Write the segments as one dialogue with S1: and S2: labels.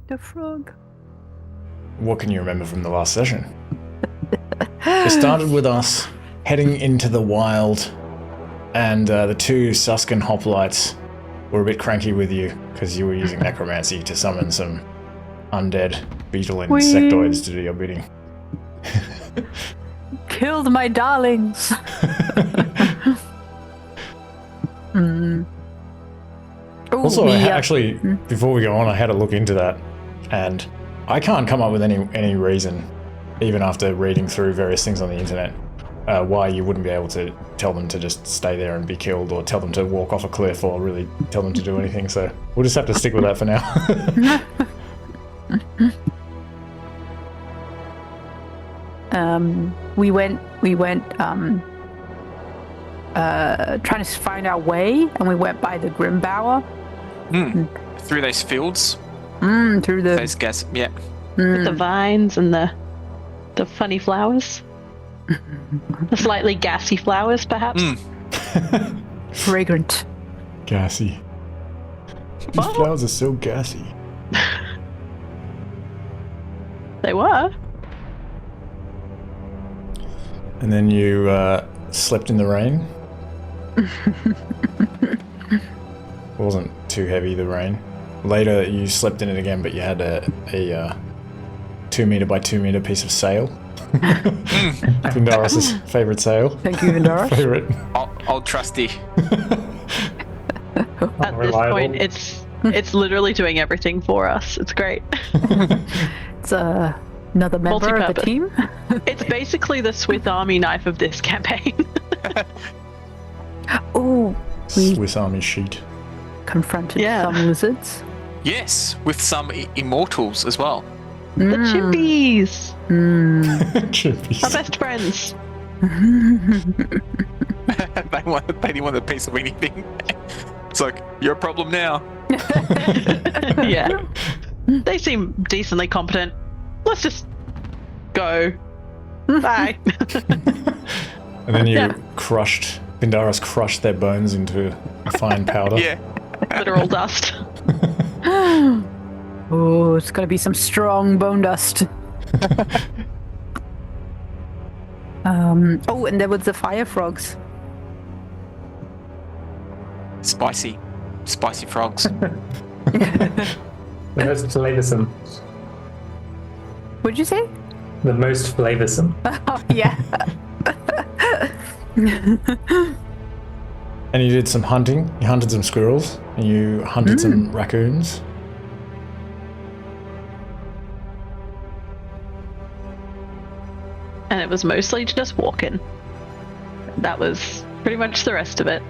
S1: The frog.
S2: What can you remember from the last session? It started with us heading into the wild, and the two Suskin hoplites were a bit cranky with you because you were using necromancy to summon some undead beetle insectoids to do your bidding.
S1: Killed my darlings. Ooh,
S2: Also, actually, before we go on, I had a look into that, and I can't come up with any reason, even after reading through various things on the internet, why you wouldn't be able to tell them to just stay there and be killed, or tell them to walk off a cliff, or really tell them to do anything. So we'll just have to stick with that for now.
S1: We went trying to find our way, and we went by the Grimbower.
S3: Through those fields.
S1: Through the
S3: Those gas. Yeah.
S4: With the vines and the funny flowers. The slightly gassy flowers, perhaps.
S1: fragrant.
S2: Gassy. These flowers are so gassy.
S4: They were.
S2: And then you slept in the rain. It wasn't too heavy, the rain. Later, you slept in it again, but you had a 2 meter by 2 meter piece of sail. Vindaros' favorite sail.
S1: Thank you, Vindaros.
S2: Favorite.
S3: Old trusty.
S4: At this point, it's literally doing everything for us. It's great.
S1: It's another member of the team.
S4: It's basically the Swiss Army knife of this campaign.
S1: Oh,
S2: Swiss Army sheet.
S1: confronted some lizards.
S3: Yes, with some immortals as well.
S4: The chippies.
S2: Chippies.
S4: Our best friends.
S3: They didn't want a piece of anything. It's like, you're a problem now.
S4: Yeah. They seem decently competent. Let's just go. Bye.
S2: And then you Vindaros crushed their bones into a fine powder.
S3: Yeah.
S4: Literal dust.
S1: Oh, it's gonna be some strong bone dust. Oh, and there was the fire frogs.
S3: Spicy frogs.
S5: The most flavoursome.
S1: What'd you say?
S5: The most flavoursome.
S1: Oh, yeah.
S2: And you did some hunting. You hunted some squirrels. And you hunted some raccoons.
S4: And it was mostly just walking. That was pretty much the rest of it.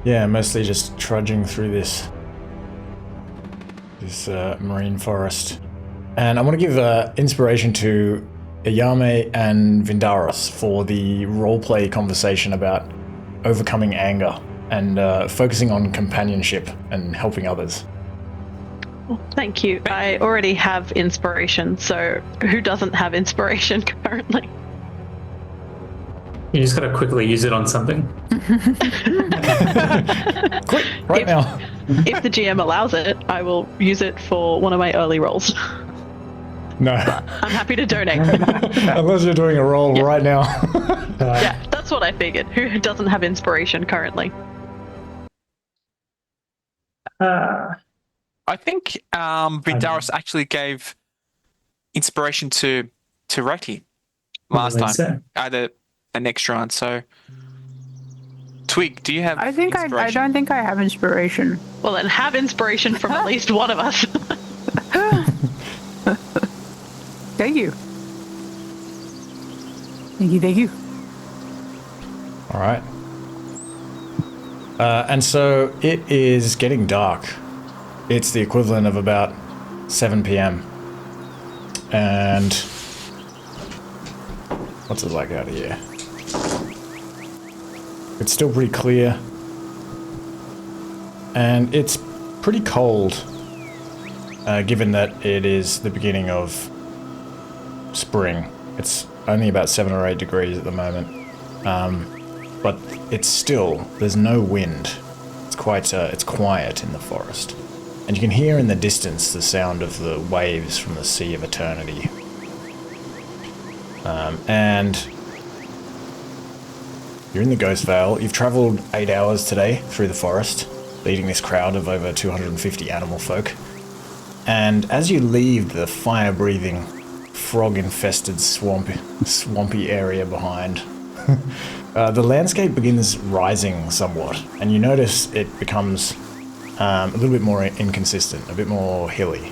S2: Yeah, mostly just trudging through this marine forest. And I want to give inspiration to Yao Mei and Vindaros for the roleplay conversation about overcoming anger and focusing on companionship and helping others.
S4: Well, thank you. I already have inspiration, so who doesn't have inspiration currently?
S5: You just gotta quickly use it on something.
S2: Quick, now.
S4: If the GM allows it, I will use it for one of my early rolls.
S2: No.
S4: I'm happy to donate.
S2: Unless you're doing a roll right now.
S4: Yeah, that's what I figured. Who doesn't have inspiration currently?
S3: I think Vindaros actually gave inspiration to Roti last time.
S5: So.
S3: Either an extra one. So, Twig, do you have?
S1: I don't think I have inspiration.
S4: Well, then have inspiration from at least one of us.
S1: Thank you. Thank you.
S2: All right. And so it is getting dark. It's the equivalent of about 7 p.m. And what's it like out here? It's still pretty clear. And it's pretty cold, given that it is the beginning of spring. It's only about 7 or 8 degrees at the moment. But it's still, there's no wind. It's quiet in the forest. And you can hear in the distance the sound of the waves from the Sea of Eternity. And you're in the Ghost Vale. You've travelled 8 hours today through the forest, leading this crowd of over 250 animal folk. And as you leave the fire-breathing, frog-infested swampy area behind, the landscape begins rising somewhat, and you notice it becomes a little bit more inconsistent, a bit more hilly.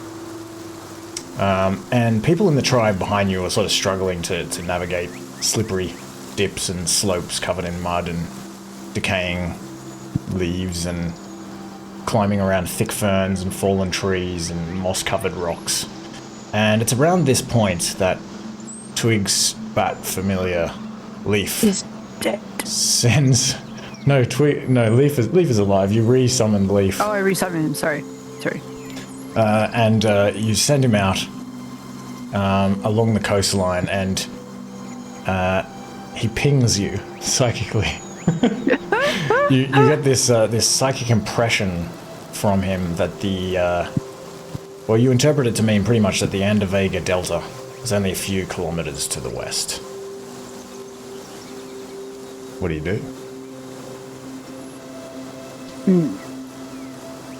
S2: And people in the tribe behind you are sort of struggling to navigate slippery dips and slopes covered in mud and decaying leaves, and climbing around thick ferns and fallen trees and moss-covered rocks. And it's around this point that Twig's bat familiar Leaf
S1: He's dead.
S2: sends... No, Leaf is alive. You re-summoned Leaf.
S1: Oh, I resummoned him. Sorry.
S2: And you send him out along the coastline, and he pings you psychically. you get this psychic impression from him that well, you interpret it to mean pretty much that the Andavegur Delta is only a few kilometers to the west. What do you do?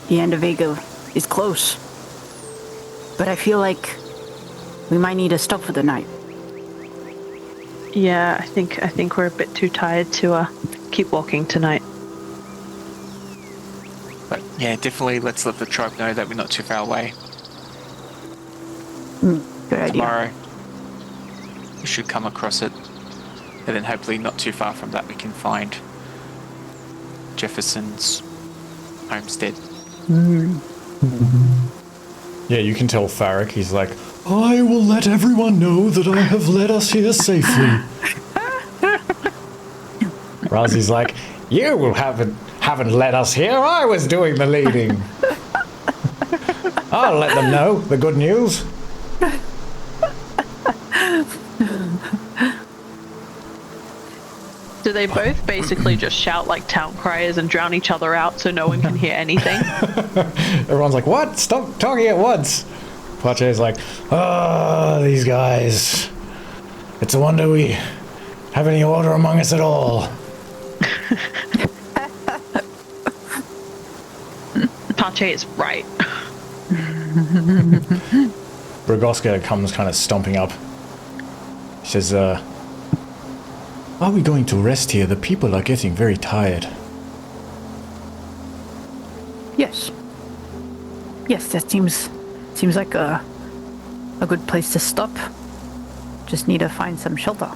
S1: The Andavegur is close, but I feel like we might need to stop for the night.
S4: Yeah, I think we're a bit too tired to keep walking tonight.
S3: But yeah, definitely let's let the tribe know that we're not too far away.
S1: Good idea.
S3: Tomorrow we should come across it, and then hopefully not too far from that we can find Jefferson's homestead.
S2: Yeah, you can tell Farrick. He's like, I will let everyone know that I have led us here safely. Razi's like, you haven't led us here. I was doing the leading. I'll let them know the good news.
S4: Do they both basically just shout like town criers and drown each other out so no one can hear anything?
S2: Everyone's like, what? Stop talking at once. Pache's like, these guys. It's a wonder we have any order among us at all.
S4: Pache is right.
S2: Bragoska comes kind of stomping up. She says, are we going to rest here? The people are getting very tired.
S1: Yes, that seems like a good place to stop. Just need to find some shelter.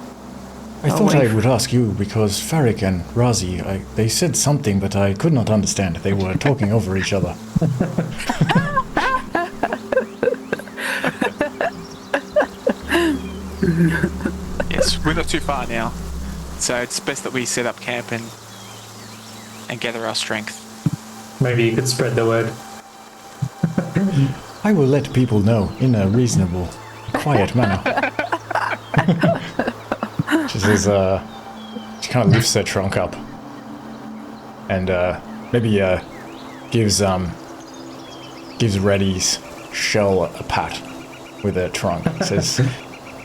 S2: I thought I would ask you because Farrick and Razi, they said something, but I could not understand. They were talking over each other.
S3: Yes, we're not too far now, so it's best that we set up camp and gather our strength.
S5: Maybe you could spread the word.
S2: I will let people know in a reasonable, quiet manner. She says, she kind of lifts her trunk up and maybe gives Reddy's shell a pat with her trunk. Says,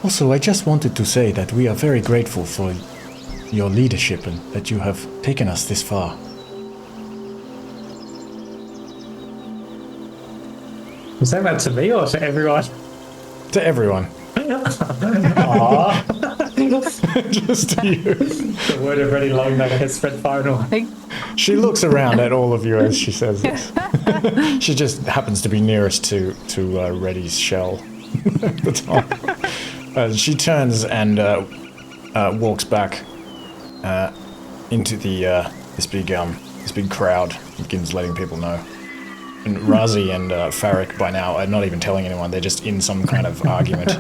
S2: also, I just wanted to say that we are very grateful for your leadership and that you have taken us this far.
S5: You saying that to me or to everyone?
S2: To everyone.
S5: Aww.
S2: Just to you.
S5: The word of Reddy Longneck has spread far and wide.
S2: She looks around at all of you as she says this. She just happens to be nearest to Reddy's shell at the time. She turns and walks back into this big crowd. Begins letting people know. And Razi and Farrick by now are not even telling anyone. They're just in some kind of argument.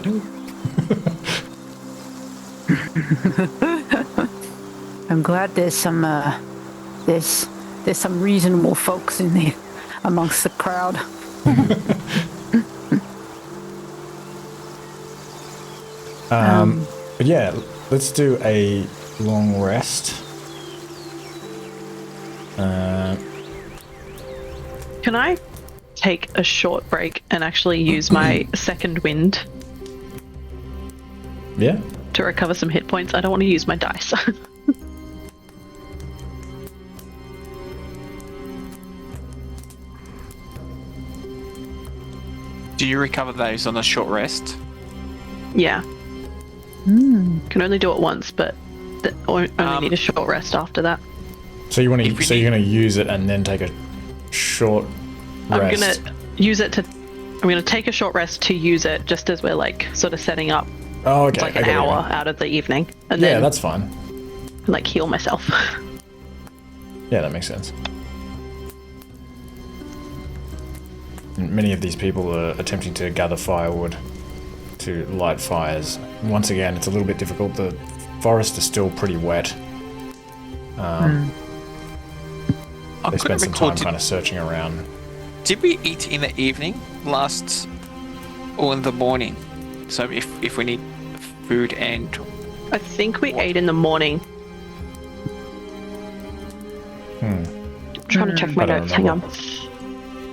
S1: I'm glad there's some reasonable folks in amongst the crowd.
S2: But yeah, let's do a long rest.
S4: Can I take a short break and actually use my second wind
S2: Yeah.
S4: to recover some hit points. I don't want to use my dice.
S3: Do you recover those on a short rest?
S4: Yeah. Can only do it once, but only need a short rest after that.
S2: So you want to?
S3: If we
S2: So you're
S3: need-
S2: going to use it and then take a short rest.
S4: I'm gonna use it to. I'm gonna take a short rest to use it just as we're like sort of setting up.
S2: Oh, okay.
S4: It's like
S2: I
S4: an
S2: get what you
S4: hour
S2: mean.
S4: out of the evening, and
S2: Yeah,
S4: then
S2: that's fine.
S4: like heal myself.
S2: Yeah, that makes sense. And many of these people are attempting to gather firewood to light fires. Once again, it's a little bit difficult. The forest is still pretty wet.
S3: I
S2: They
S3: couldn't
S2: spent some
S3: recall.
S2: time kind of searching around.
S3: Did we eat in the evening last, or in the morning? So if we need food and
S4: I think we ate in the morning. I'm trying to check my
S2: I don't
S4: notes. Hang on.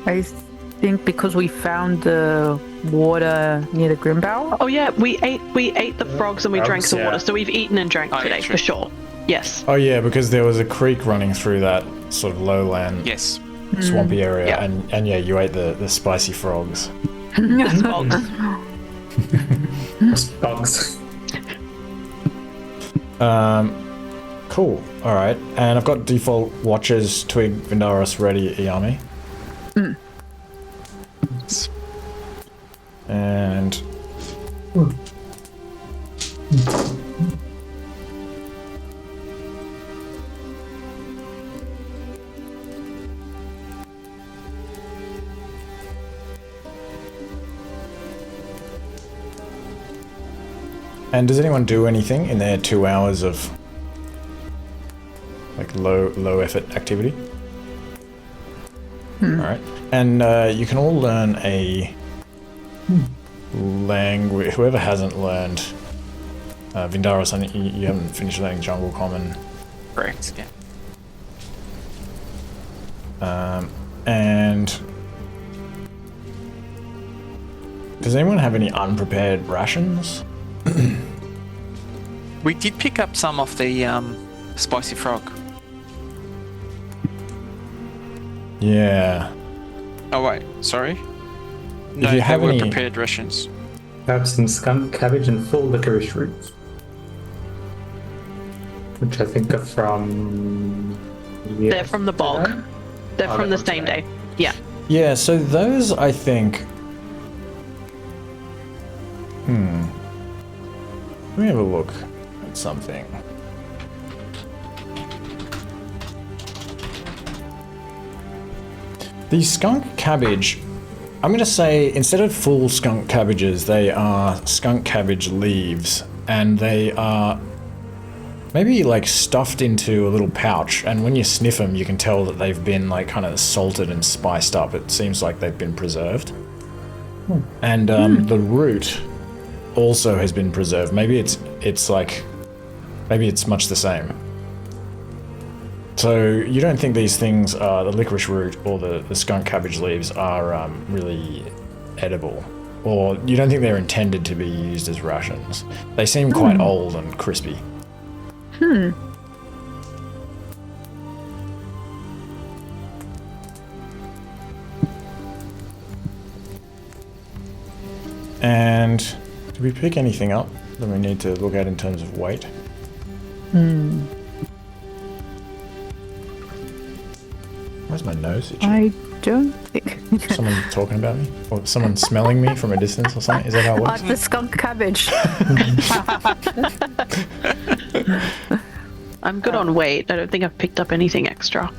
S1: I think because we found the water near the Grimbower.
S4: Oh yeah, we ate the frogs and we drank
S5: Frogs,
S4: the
S5: yeah.
S4: water. So we've eaten and drank
S3: Oh, yeah,
S4: today
S3: true.
S4: for sure. Yes.
S2: Oh yeah, because there was a creek running through that sort of lowland,
S3: yes,
S2: swampy area,
S4: Yeah.
S2: and yeah, you ate the spicy frogs.
S4: Frogs.
S5: Dogs.
S2: Cool. All right, and I've got default watches, Twig, Vindaros ready, Yao Mei. And does anyone do anything in their 2 hours of like low effort activity? All right, and you can all learn a language. Whoever hasn't learned Vindaros, I think you haven't finished learning Jungle Common.
S3: correct. Yeah.
S2: And does anyone have any unprepared rations?
S3: We did pick up some of the spicy frog.
S2: Yeah.
S3: Oh wait, sorry. No,
S2: you
S3: they
S2: have
S3: were
S2: any-
S3: prepared rations.
S5: Perhaps some skunk cabbage and full licorice roots. Which I think are from...
S4: They're from the bog. They're
S5: Oh,
S4: from
S5: they're
S4: the
S5: from
S4: same
S5: today.
S4: day. Yeah.
S2: Yeah, so those, I think... Let me have a look at something. The skunk cabbage, I'm going to say instead of full skunk cabbages, they are skunk cabbage leaves, and they are maybe like stuffed into a little pouch, and when you sniff them you can tell that they've been like kind of salted and spiced up. It seems like they've been preserved. And the root also has been preserved. Maybe it's like, maybe it's much the same. So you don't think these things, the licorice root or the skunk cabbage leaves, are really edible? Or you don't think they're intended to be used as rations? They seem quite old and crispy. And did we pick anything up that we need to look at in terms of weight? Where's my nose itchy?
S1: I don't think.
S2: Someone talking about me? Or someone smelling me from a distance or something? Is that how it works?
S1: The skunk cabbage.
S4: I'm good on weight. I don't think I've picked up anything extra.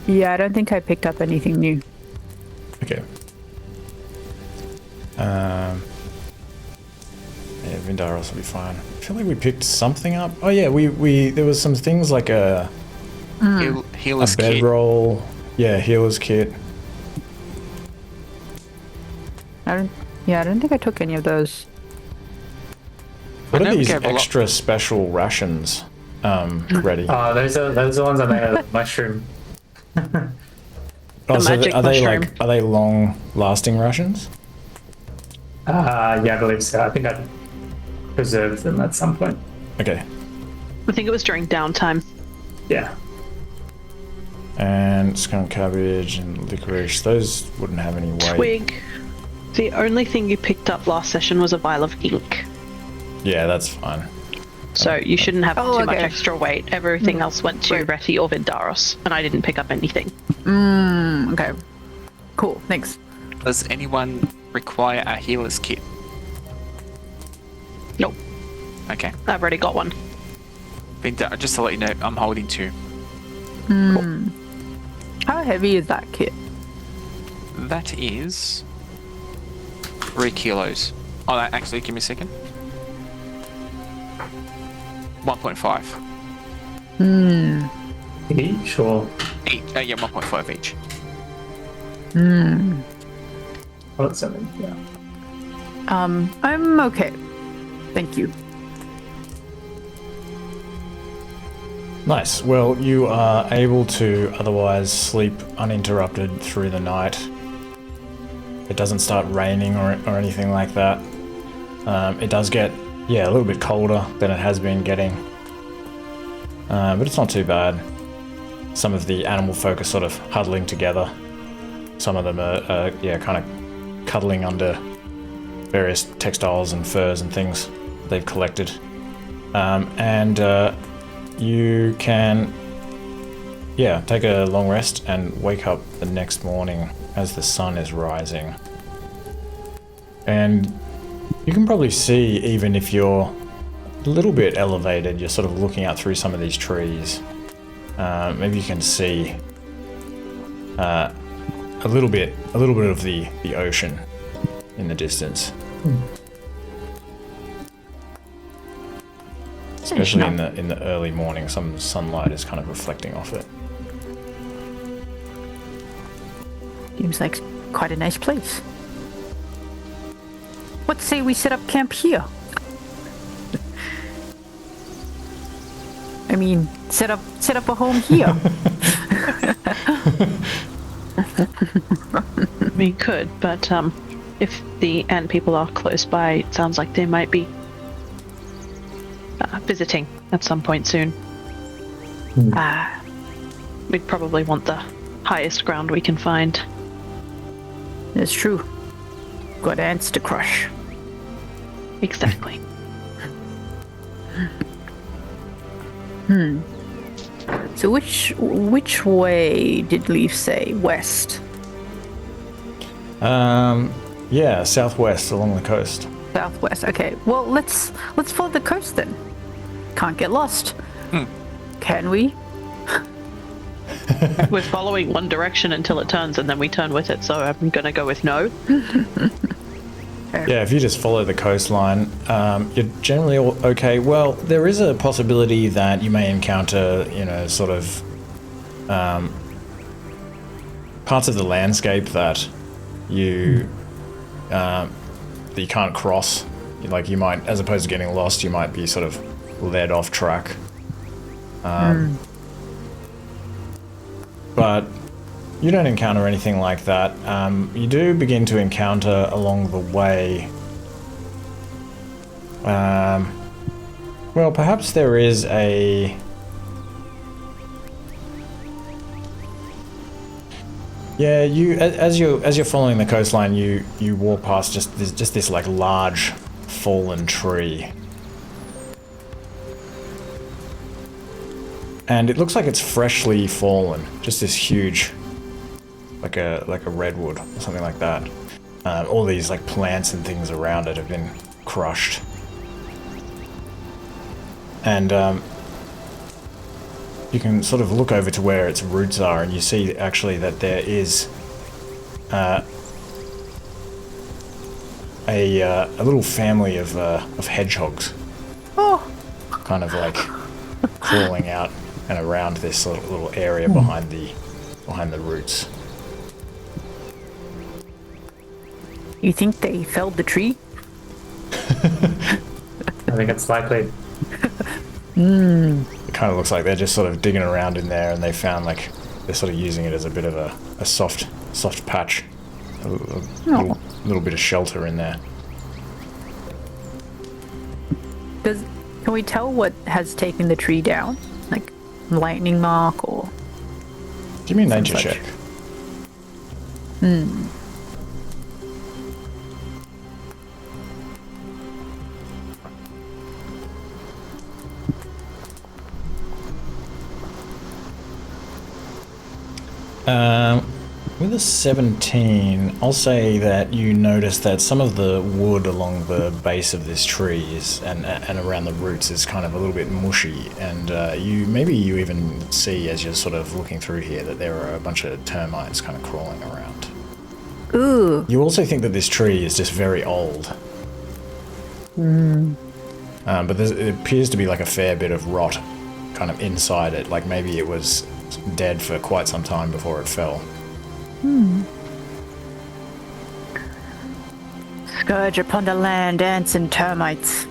S1: Yeah, I don't think I picked up anything new.
S2: Okay. Yeah, Vindaros will be fine. I feel like we picked something up. Oh yeah, we there was some things like a
S3: Healer's kit.
S2: bedroll. Yeah, healer's kit.
S1: I don't think I took any of those.
S2: What
S3: I
S2: are
S3: know we
S2: these
S3: gave a lot-
S2: extra special rations ready?
S5: Oh, those are the ones I made out of mushroom.
S2: Oh, so
S4: magic
S2: are they
S4: mushroom.
S2: like, are they long-lasting rations?
S5: Yeah, I believe so. I think I preserved them at some point.
S2: Okay.
S4: I think it was during downtime.
S5: Yeah.
S2: And skunk cabbage and licorice, those wouldn't have any weight.
S4: Twig. The only thing you picked up last session was a vial of ink.
S2: Yeah, that's fine.
S4: So you shouldn't have
S1: Oh,
S4: too much
S1: okay.
S4: extra weight. Everything else went to
S1: Right.
S4: Reti or Vindaros, and I didn't pick up anything.
S1: Okay. Cool. Thanks.
S3: Does anyone require a healer's kit?
S4: Nope,
S3: Okay.
S4: I've already got one.
S3: Just to let you know, I'm holding 2.
S1: How heavy is that kit?
S3: That is 3 kilos. Oh, no, actually, give me a second. 1.5
S5: Each or
S3: each. Yeah, 1.5 each.
S5: oh, that's something. Yeah.
S1: I'm okay. Thank you.
S2: Nice. Well, you are able to otherwise sleep uninterrupted through the night. It doesn't start raining or anything like that. It does get, yeah, a little bit colder than it has been getting. But it's not too bad. Some of the animal folk are sort of huddling together. Some of them are yeah, kind of cuddling under various textiles and furs and things they've collected. You can, yeah, take a long rest and wake up the next morning as the sun is rising. And you can probably see, even if you're a little bit elevated, you're sort of looking out through some of these trees. Maybe you can see a little bit of the ocean in the distance. Especially in the early morning, some sunlight is kind of reflecting off it.
S1: Seems like quite a nice place. What say we set up camp here? I mean, set up a home here.
S4: We could, but if the ant people are close by, it sounds like they might be visiting at some point soon. We'd probably want the highest ground we can find.
S1: That's true. Got ants to crush.
S4: Exactly.
S1: So which way did Leaf say? West.
S2: Yeah, southwest along the coast.
S1: Southwest. Okay. Well, let's follow the coast then. Can't get lost. Can we?
S4: We're following one direction until it turns, and then we turn with it, so I'm gonna go with no.
S2: Yeah, if you just follow the coastline, you're generally okay. Well, there is a possibility that you may encounter, sort of parts of the landscape that you can't cross. Like you might, as opposed to getting lost, you might be sort of led off track. But you don't encounter anything like that. You do begin to encounter along the way. Well, perhaps there is a. Yeah, as you're following the coastline, you walk past just this like large fallen tree. And it looks like it's freshly fallen. Just this huge, like a redwood or something like that. All these like plants and things around it have been crushed. And you can sort of look over to where its roots are, and you see actually that there is a little family of hedgehogs.
S1: Oh.
S2: Kind of like crawling out and around this little area behind the roots.
S1: You think they felled the tree?
S5: I think it's likely.
S2: It kind of looks like they're just sort of digging around in there, and they found like they're sort of using it as a bit of a soft patch, a little bit of shelter in there.
S1: Can we tell what has taken the tree down? Like lightning mark or?
S2: Give me a nature
S1: such.
S2: check. With a 17, I'll say that you notice that some of the wood along the base of this tree and around the roots is kind of a little bit mushy, and you even see as you're sort of looking through here that there are a bunch of termites kind of crawling around.
S1: Ooh.
S2: You also think that this tree is just very old. But it appears to be like a fair bit of rot kind of inside it, like maybe it was dead for quite some time before it fell.
S1: Scourge upon the land, ants and termites.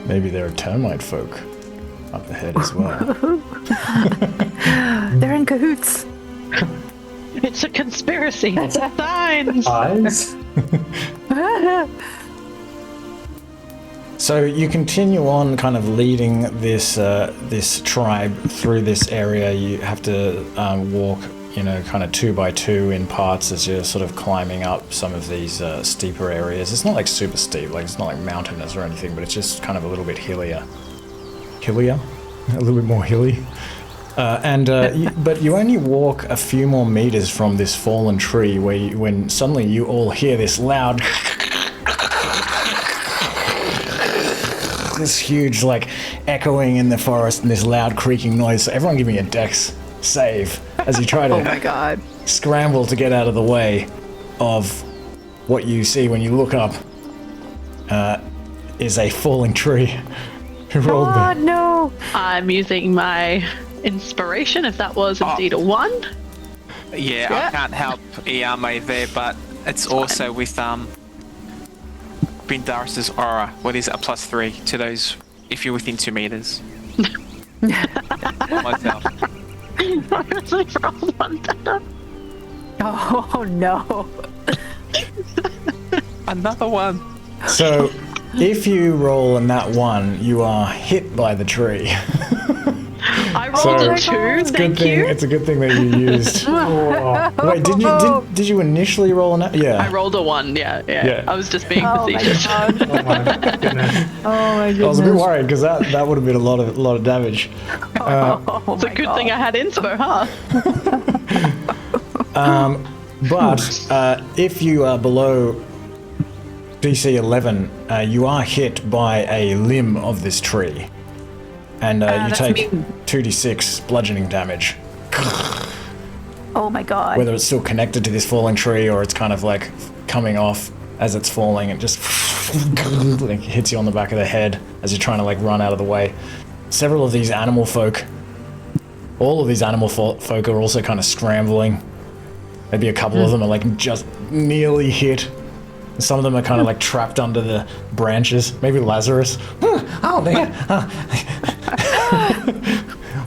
S2: Maybe there are termite folk up ahead as well.
S1: They're in cahoots.
S4: It's a conspiracy. Signs.
S5: Eyes.
S2: So you continue on kind of leading this tribe through this area. You have to walk, kind of 2 by 2 in parts as you're sort of climbing up some of these steeper areas. It's not like super steep, like it's not like mountainous or anything, but it's just kind of a little bit hillier. Hillier? A little bit more hilly. But you only walk a few more meters from this fallen tree when suddenly you all hear this loud... this huge, like, echoing in the forest and this loud creaking noise. So everyone give me a dex save as you try to
S1: Oh my god.
S2: scramble to get out of the way of what you see when you look up is a falling tree. Who rolled
S1: Oh no.
S4: I'm using my inspiration, if that was indeed a 1.
S3: Yeah, I can't help Yao Mei there, but it's also with Bindaris's aura. What is it? A +3 to those if you're within 2 meters. Myself.
S4: I really rolled 1 better.
S1: Oh no.
S3: Another one.
S2: So, if you roll in that 1, you are hit by the tree.
S4: I rolled a 2,
S2: It's a
S4: thank
S2: good thing.
S4: you.
S2: It's a good thing that you used.
S5: Oh,
S2: Wait, did you initially roll an? Yeah.
S4: I rolled a 1, yeah. I was just being
S1: Oh my
S4: facetious.
S1: god.
S5: oh my goodness.
S1: Oh my
S2: I was a bit
S1: goodness.
S2: worried because that would have been a lot of damage.
S1: Oh
S4: It's a
S1: my
S4: good
S1: god.
S4: thing I had inspo, huh?
S2: But if you are below DC 11, you are hit by a limb of this tree, and you
S1: that's
S2: take
S1: me.
S2: 2d6 bludgeoning damage.
S1: Oh my god.
S2: Whether it's still connected to this falling tree or it's kind of like coming off as it's falling, and just like hits you on the back of the head as you're trying to like run out of the way. Several of these animal folk, all of these animal folk are also kind of scrambling. Maybe a couple of them are like just nearly hit. Some of them are kind of like trapped under the branches. Maybe Lazarus. Oh dear.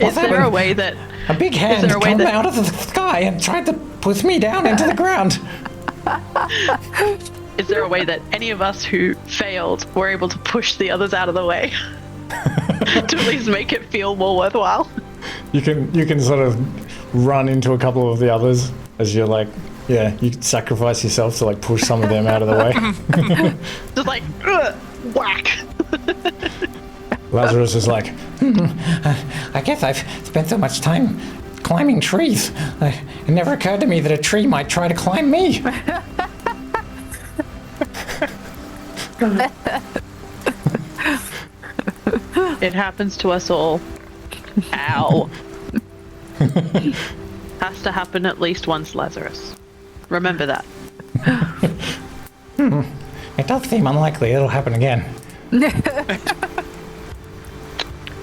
S4: Is there a way that...
S2: A big hand
S4: there a way
S2: came
S4: that-
S2: out of the sky and tried to push me down into the ground.
S4: Is there a way that any of us who failed were able to push the others out of the way? To at least make it feel more worthwhile?
S2: You can sort of run into a couple of the others as you're like, yeah, you sacrifice yourself to like push some of them out of the way.
S4: Just like, whack!
S2: Lazarus is like,
S6: I guess I've spent so much time climbing trees. It never occurred to me that a tree might try to climb me.
S4: It happens to us all. Ow. Has to happen at least once, Lazarus. Remember that.
S6: It does seem unlikely it'll happen again.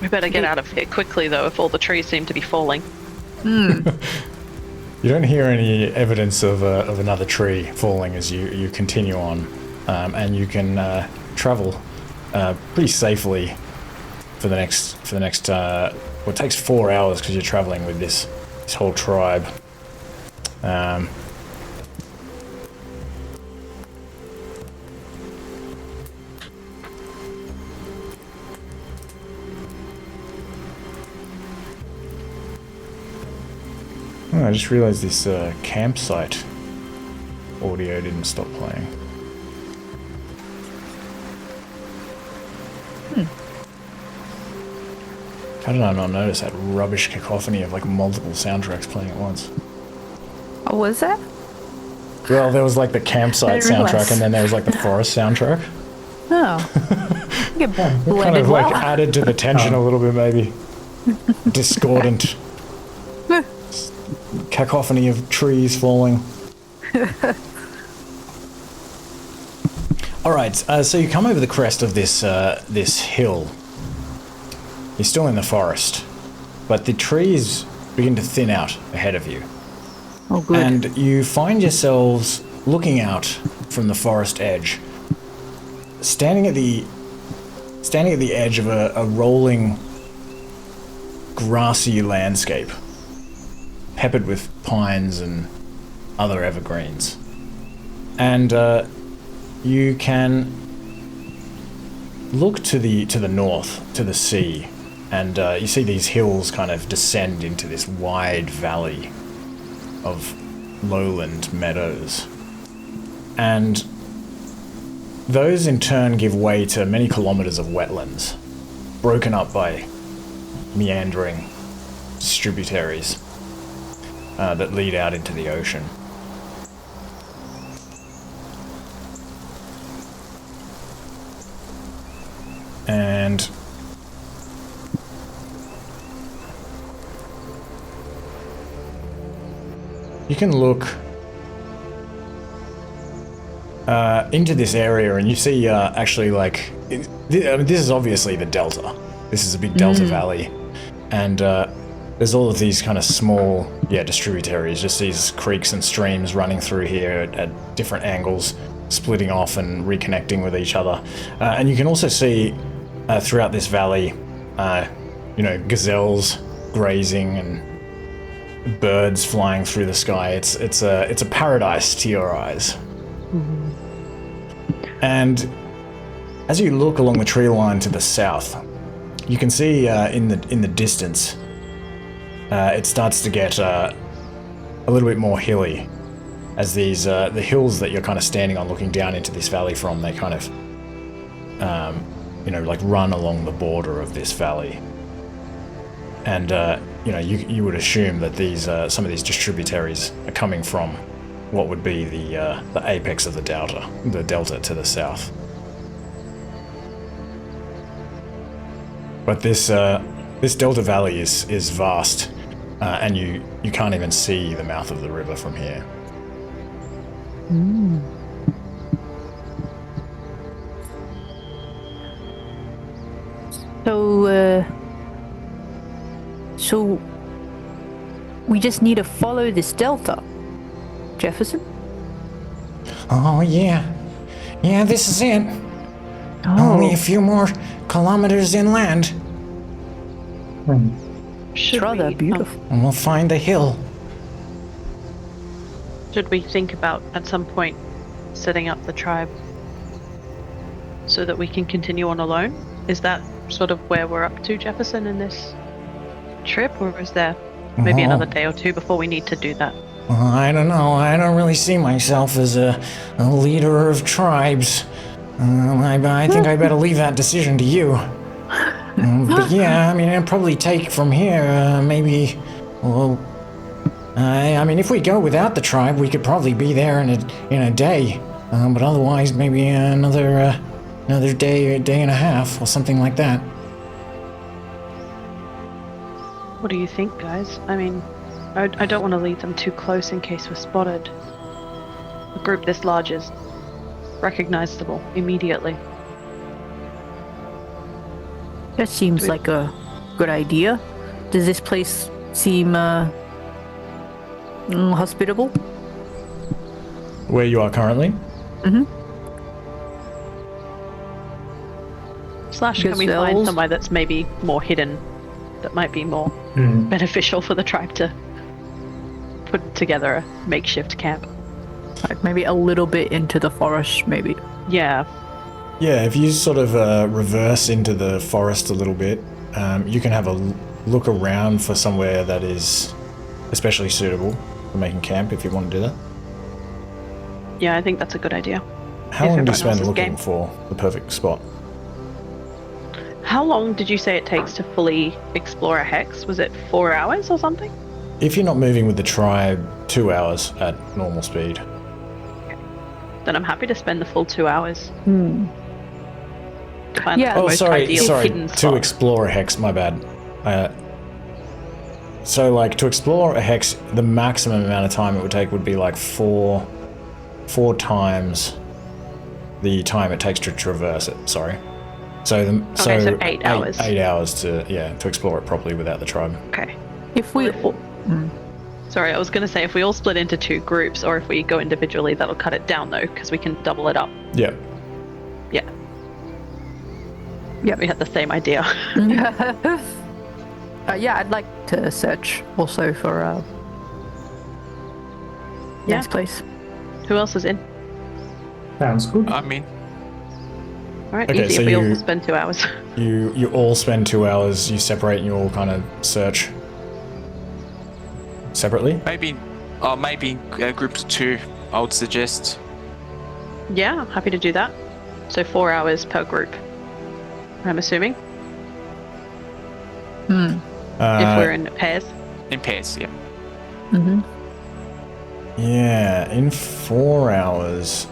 S4: We better get out of here quickly, though, if all the trees seem to be falling.
S2: you don't hear any evidence of another tree falling as you continue on, and you can travel pretty safely for the next well, it takes 4 hours because you're traveling with this whole tribe. Oh, I just realized this campsite audio didn't stop playing. How did I not notice that rubbish cacophony of like multiple soundtracks playing at once?
S1: Oh, was that?
S2: Well, there was like the campsite
S1: I didn't
S2: soundtrack,
S1: realize.
S2: and then there was like the forest soundtrack.
S1: Oh. Get
S2: Kind
S1: blended
S2: of like
S1: well.
S2: added to the tension a little bit, maybe. Discordant cacophony of trees falling. All right, so you come over the crest of this this hill. You're still in the forest, but the trees begin to thin out ahead of you.
S1: Oh, good.
S2: And you find yourselves looking out from the forest edge, standing at the edge of a rolling, grassy landscape, peppered with pines and other evergreens. And you can look to the north, to the sea, and you see these hills kind of descend into this wide valley of lowland meadows. And those in turn give way to many kilometers of wetlands, broken up by meandering distributaries that lead out into the ocean. And you can look into this area and you see actually like, this is obviously the delta. This is a big delta valley. And there's all of these kind of small, distributaries, just these creeks and streams running through here at different angles, splitting off and reconnecting with each other. And you can also see throughout this valley, gazelles grazing and birds flying through the sky. It's a paradise to your eyes.
S1: Mm-hmm.
S2: And as you look along the tree line to the south, you can see in the distance, it starts to get a little bit more hilly, as these the hills that you're kind of standing on, looking down into this valley from, they kind of like run along the border of this valley. And you would assume that these some of these distributaries are coming from what would be the apex of the delta to the south. But this delta valley is vast, and you can't even see the mouth of the river from here.
S1: So we just need to follow this delta, Jefferson?
S6: Oh, yeah. Yeah, this is it.
S1: Oh,
S6: Only a few more kilometers inland,
S1: it's rather beautiful.
S6: and we'll find the hill.
S4: Should we think about, at some point, setting up the tribe so that we can continue on alone? Is that sort of where we're up to, Jefferson, in this trip? Or is there maybe another day or two before we need to do that?
S6: I don't know. I don't really see myself as a leader of tribes. I think I better leave that decision to you. But yeah, I mean, it'll probably take from here, maybe, well, I mean, if we go without the tribe, we could probably be there in a day. But otherwise, maybe another day and a half, or something like that.
S4: What do you think, guys? I mean, I don't want to lead them too close in case we're spotted. A group this large is recognizable immediately.
S1: That seems like a good idea. Does this place seem hospitable?
S2: Where you are currently?
S4: Slash, can we find
S1: Gazelles.
S4: somewhere that's maybe more hidden, that might be more beneficial for the tribe to put together a makeshift camp?
S1: Like maybe a little bit into the forest, maybe.
S4: Yeah.
S2: Yeah, if you sort of reverse into the forest a little bit, you can have a look around for somewhere that is especially suitable for making camp if you want to do that.
S4: Yeah, I think that's a good idea.
S2: How
S4: If
S2: long do you
S4: everyone
S2: spend
S4: else is
S2: looking
S4: game.
S2: for the perfect spot?
S4: How long did you say it takes to fully explore a hex? Was it 4 hours or something?
S2: If you're not moving with the tribe, 2 hours at normal speed.
S4: Then I'm happy to spend the full 2 hours.
S1: Hmm.
S4: To find
S1: Yeah.
S4: the
S2: Oh,
S4: most
S2: sorry,
S4: ideal hidden
S2: to
S4: spot.
S2: explore a hex, my bad. So, like, to explore a hex, the maximum amount of time it would take would be like four times the time it takes to traverse it. Sorry. So,
S4: so 8 hours.
S2: 8 hours to explore it properly without the tribe.
S4: Okay.
S1: If we
S4: Sorry, I was going to say if we all split into 2 groups, or if we go individually, that'll cut it down though, because we can double it up.
S2: Yeah.
S4: Yeah.
S1: Yeah.
S4: We had the same idea.
S1: yeah, I'd like to search also for
S4: Yeah.
S1: nice place.
S4: Who else is in?
S5: Sounds good.
S3: I mean,
S4: All right,
S2: Okay,
S4: easy.
S2: so
S4: If we all
S2: you-
S4: spend 2 hours.
S2: You all spend 2 hours. You separate and you all kind of search separately.
S3: maybe groups of 2. I would suggest.
S4: Yeah, happy to do that. So 4 hours per group, I'm assuming, if we're in pairs.
S3: In pairs, yeah.
S1: Mm-hmm.
S2: Yeah, in 4 hours,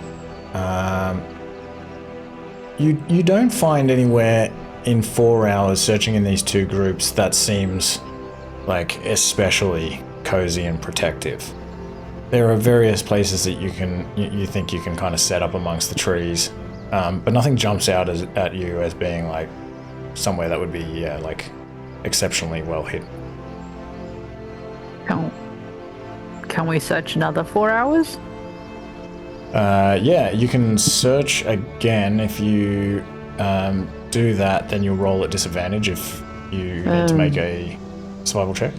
S2: you don't find anywhere in 4 hours searching in these 2 groups that seems like especially cozy and protective. There are various places that you think you can kind of set up amongst the trees, but nothing jumps out at you as being like somewhere that would be like exceptionally well hidden.
S1: Can we search another 4 hours?
S2: Yeah, you can search again. If you do that, then you'll roll at disadvantage if you need to make a survival check.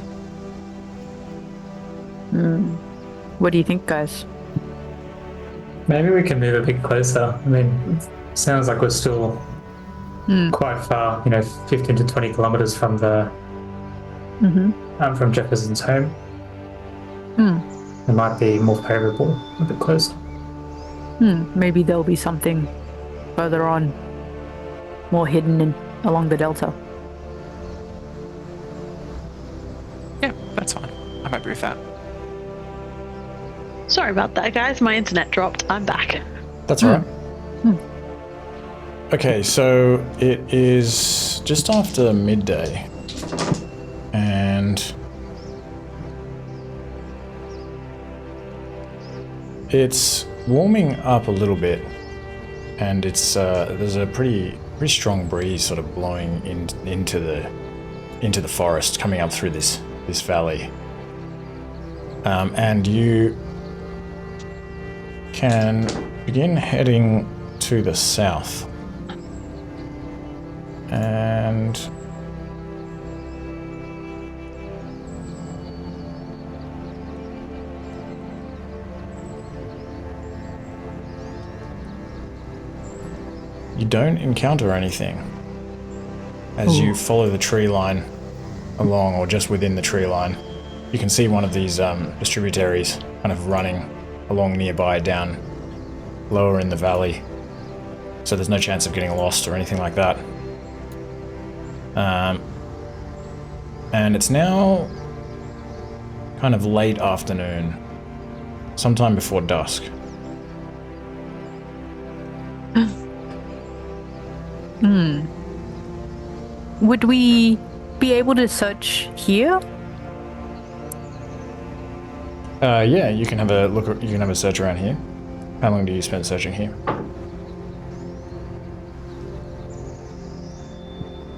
S1: What do you think, guys?
S5: Maybe we can move a bit closer. I mean, it sounds like we're still quite far, 15 to 20 kilometers from from Jefferson's home. It might be more favorable a bit closer.
S1: Maybe there'll be something further on, more hidden along the delta.
S3: Yeah, that's fine. I'm happy with that.
S4: Sorry about that, guys. My internet dropped. I'm back.
S2: That's all right. Okay, so it is just after midday, and it's warming up a little bit, and it's there's a pretty strong breeze sort of blowing into the forest, coming up through this valley, and you can begin heading to the south. And you don't encounter anything as you follow the tree line along, or just within the tree line. You can see one of these distributaries kind of running along nearby, down lower in the valley, so there's no chance of getting lost or anything like that. And it's now kind of late afternoon, sometime before dusk.
S1: Would we be able to search here?
S2: Yeah, you can have a look. You can have a search around here. How long do you spend searching here?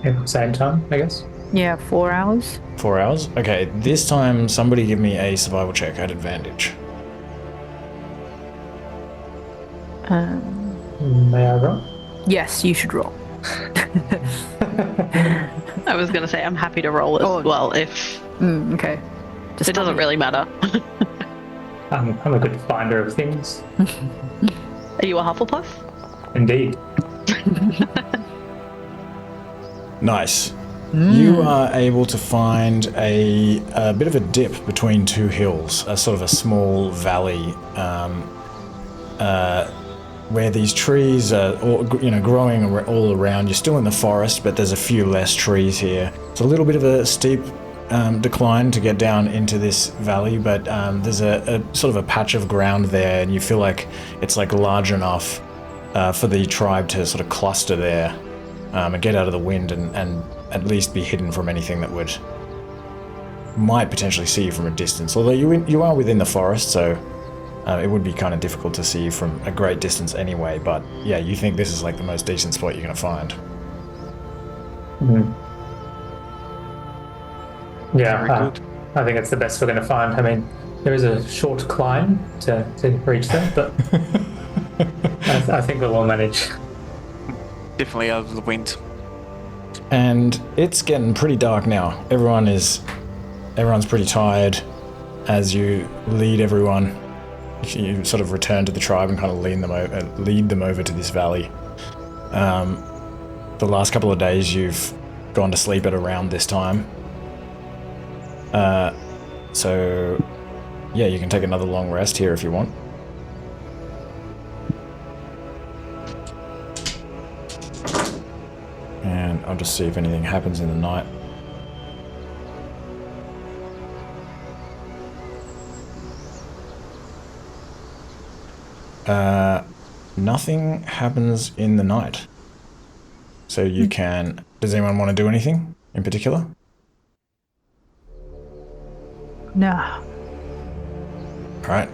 S5: Yeah, same time, I guess.
S1: Yeah, 4 hours.
S2: 4 hours? Okay, this time somebody give me a survival check at advantage.
S5: May I roll?
S1: Yes, you should roll.
S4: I was going to say I'm happy to roll as well if
S1: Okay. Just
S4: it doesn't really matter.
S5: I'm a good finder of things.
S4: Are you a Hufflepuff?
S5: Indeed.
S2: Nice. You are able to find a bit of a dip between two hills, a sort of a small valley, where these trees are, growing all around. You're still in the forest, but there's a few less trees here. It's a little bit of a steep decline to get down into this valley, but there's a sort of a patch of ground there, and you feel like it's like large enough for the tribe to sort of cluster there and get out of the wind and at least be hidden from anything that might potentially see you from a distance. Although you are within the forest, so it would be kind of difficult to see you from a great distance anyway. But yeah, you think this is like the most decent spot you're going to find.
S5: Mm-hmm. Yeah,
S3: Very good.
S5: I think it's the best we're going to find. I mean, there is a short climb to reach there, but I think we'll all manage.
S3: Definitely out of the wind.
S2: And it's getting pretty dark now. Everyone's pretty tired. As you lead everyone, you sort of return to the tribe and kind of lead them over to this valley. The last couple of days you've gone to sleep at around this time. So yeah, you can take another long rest here if you want. And I'll just see if anything happens in the night. Nothing happens in the night. So you can... Does anyone want to do anything in particular?
S1: No.
S2: Alright.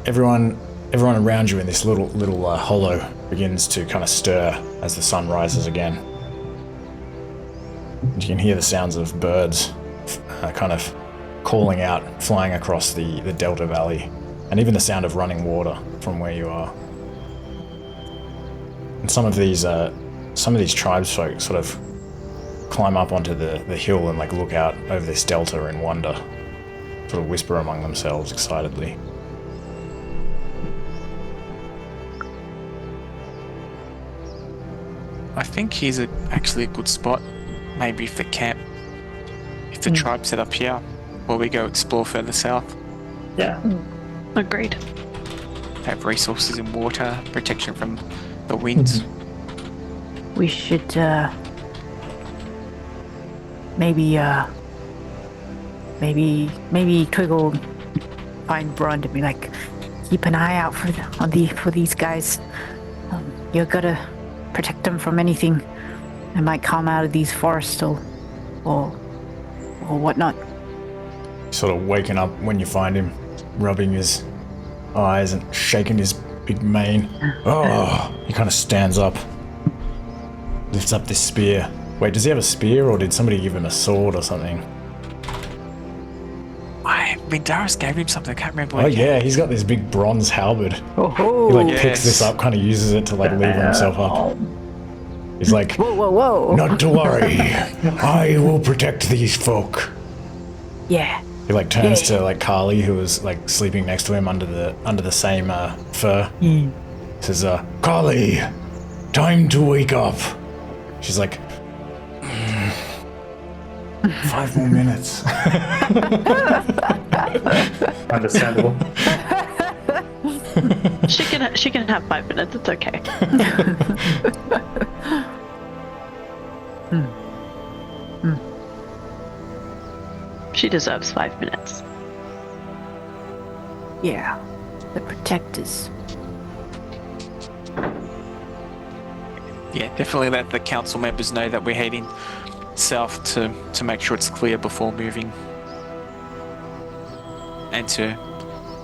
S2: Everyone around you in this little hollow begins to kind of stir as the sun rises again. And you can hear the sounds of birds kind of calling out, flying across the Delta Valley, and even the sound of running water from where you are. And some of these tribesfolk sort of climb up onto the hill and like look out over this delta in wonder, sort of whisper among themselves excitedly.
S3: I think here's actually a good spot, maybe for camp. If the tribe set up here, while we go explore further south.
S5: Yeah.
S4: Agreed.
S3: Have resources in water, protection from the winds.
S1: We should maybe Twiggle find Brund and be like, keep an eye out for these guys. You gotta protect them from anything that might come out of these forests or whatnot.
S2: Sort of waking up when you find him, rubbing his eyes and shaking his big mane. Oh, he kind of stands up, lifts up this spear. Wait, does he have a spear, or did somebody give him a sword or something?
S3: I mean, Darius gave him something. I can't remember.
S2: Oh yeah, he's got this big bronze halberd.
S1: Oh,
S2: He like
S3: yes.
S2: picks this up, kind of uses it to like lever himself up. He's like,
S1: whoa.
S2: not to worry, I will protect these folk.
S1: Yeah.
S2: He like turns to like Carly, who was like sleeping next to him under the same fur. Says, Carly, time to wake up. She's like, 5 more minutes.
S5: Understandable.
S4: She can have 5 minutes. It's okay. She deserves 5 minutes.
S1: Yeah. The protectors.
S3: Yeah, definitely let the council members know that we're heading south to make sure it's clear before moving. And to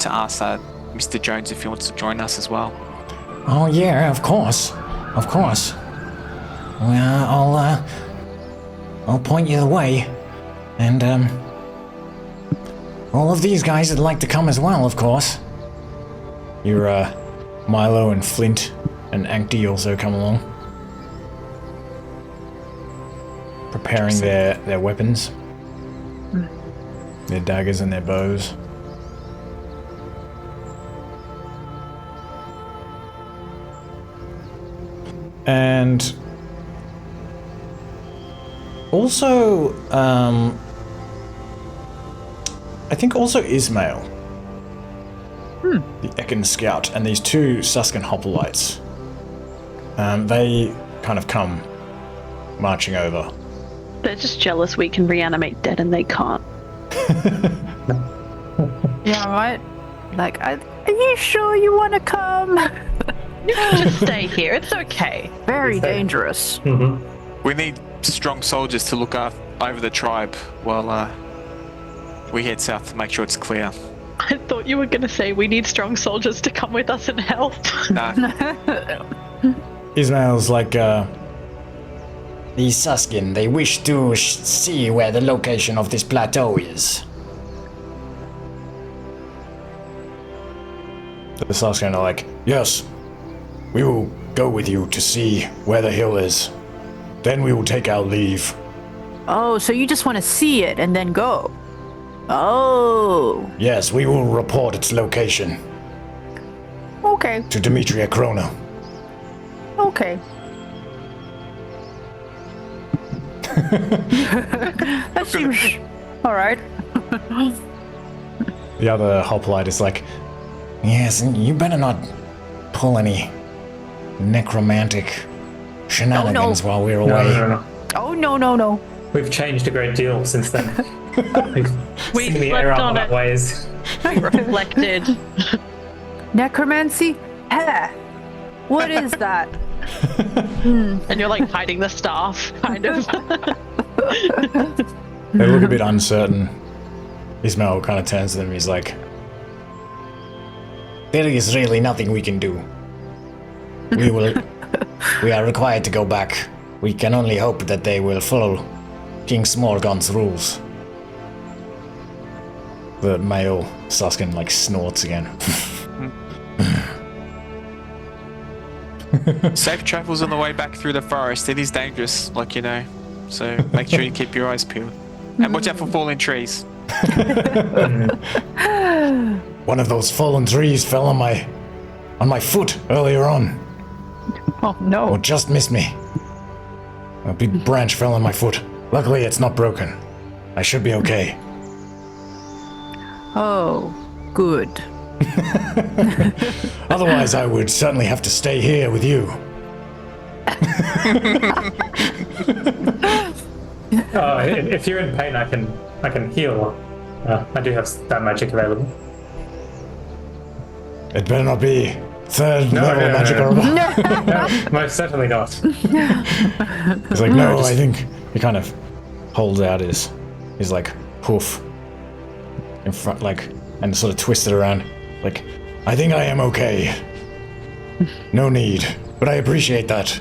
S3: ask Mr. Jones if he wants to join us as well.
S6: Oh yeah, of course. Well, I'll point you the way. And, all of these guys would like to come as well, of course.
S2: You're Milo and Flint and Ankti also come along, preparing their weapons, their daggers and their bows. And also, I think also Ismail, the Ekin Scout, and these two Suskin hoplites. They kind of come marching over.
S4: They're just jealous we can reanimate dead and they can't.
S1: Yeah, right? Like, are you sure you want to come?
S4: You can just stay here. It's okay.
S1: Very dangerous.
S5: Mm-hmm.
S3: We need strong soldiers to look over the tribe while we head south to make sure it's clear.
S4: I thought you were going to say we need strong soldiers to come with us and help.
S3: Nah,
S2: Ismail's like,
S6: The Suskin, they wish to see where the location of this plateau is.
S2: the Suskin are like, yes, we will go with you to see where the hill is. Then we will take our leave.
S1: Oh, so you just want to see it and then go? Oh.
S2: Yes, we will report its location
S1: Okay.
S2: to Demetria Krona.
S1: Okay. That seems all right.
S2: The other hoplite is like,
S6: Yes, and you better not pull any necromantic shenanigans while we're away.
S5: No.
S1: Oh no.
S5: We've changed a great deal since then.
S4: We
S5: seen the
S4: slept
S5: error
S4: on
S5: on our
S4: it.
S5: ways.
S4: Reflected.
S1: Necromancy? Eh. What is that?
S4: And you're like hiding the staff, kind of.
S2: they look a bit uncertain. Ismail kind of turns to them, he's like,
S6: There is really nothing we can do. We are required to go back. We can only hope that they will follow King Smorgon's rules.
S2: the male Suskin like snorts again.
S3: safe travels on the way back through the forest. It is dangerous, like you know. So make sure you keep your eyes peeled. And watch out for falling trees.
S2: One of those fallen trees fell on my foot earlier on.
S1: Oh no.
S2: Or just missed me. A big branch fell on my foot. Luckily it's not broken. I should be okay.
S1: Oh, good.
S2: Otherwise I would certainly have to stay here with you.
S5: If you're in pain, I can heal. I do have that magic available.
S2: It better not be third
S5: No,
S2: level
S5: no, no,
S2: magic
S5: no.
S2: or
S5: No, most certainly not.
S2: He's like, no, I think he kind of holds out his like hoof in front, like, and sort of twists it around. Like, I think I am okay. No need, but I appreciate that.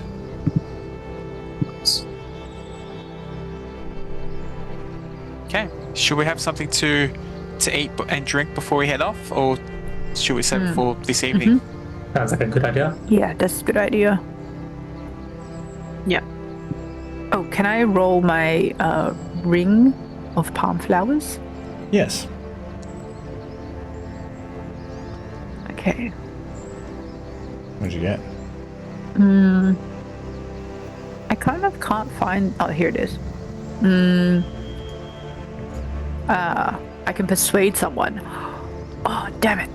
S3: Okay. Should we have something to eat and drink before we head off, or should we save it for this evening?
S5: Sounds like a good idea.
S1: Yeah, that's a good idea.
S4: Yeah.
S1: Oh, can I roll my ring of palm flowers?
S2: Yes.
S1: Okay.
S2: What'd you get?
S1: I kind of can't find. Oh, here it is. I can persuade someone. Oh, damn it.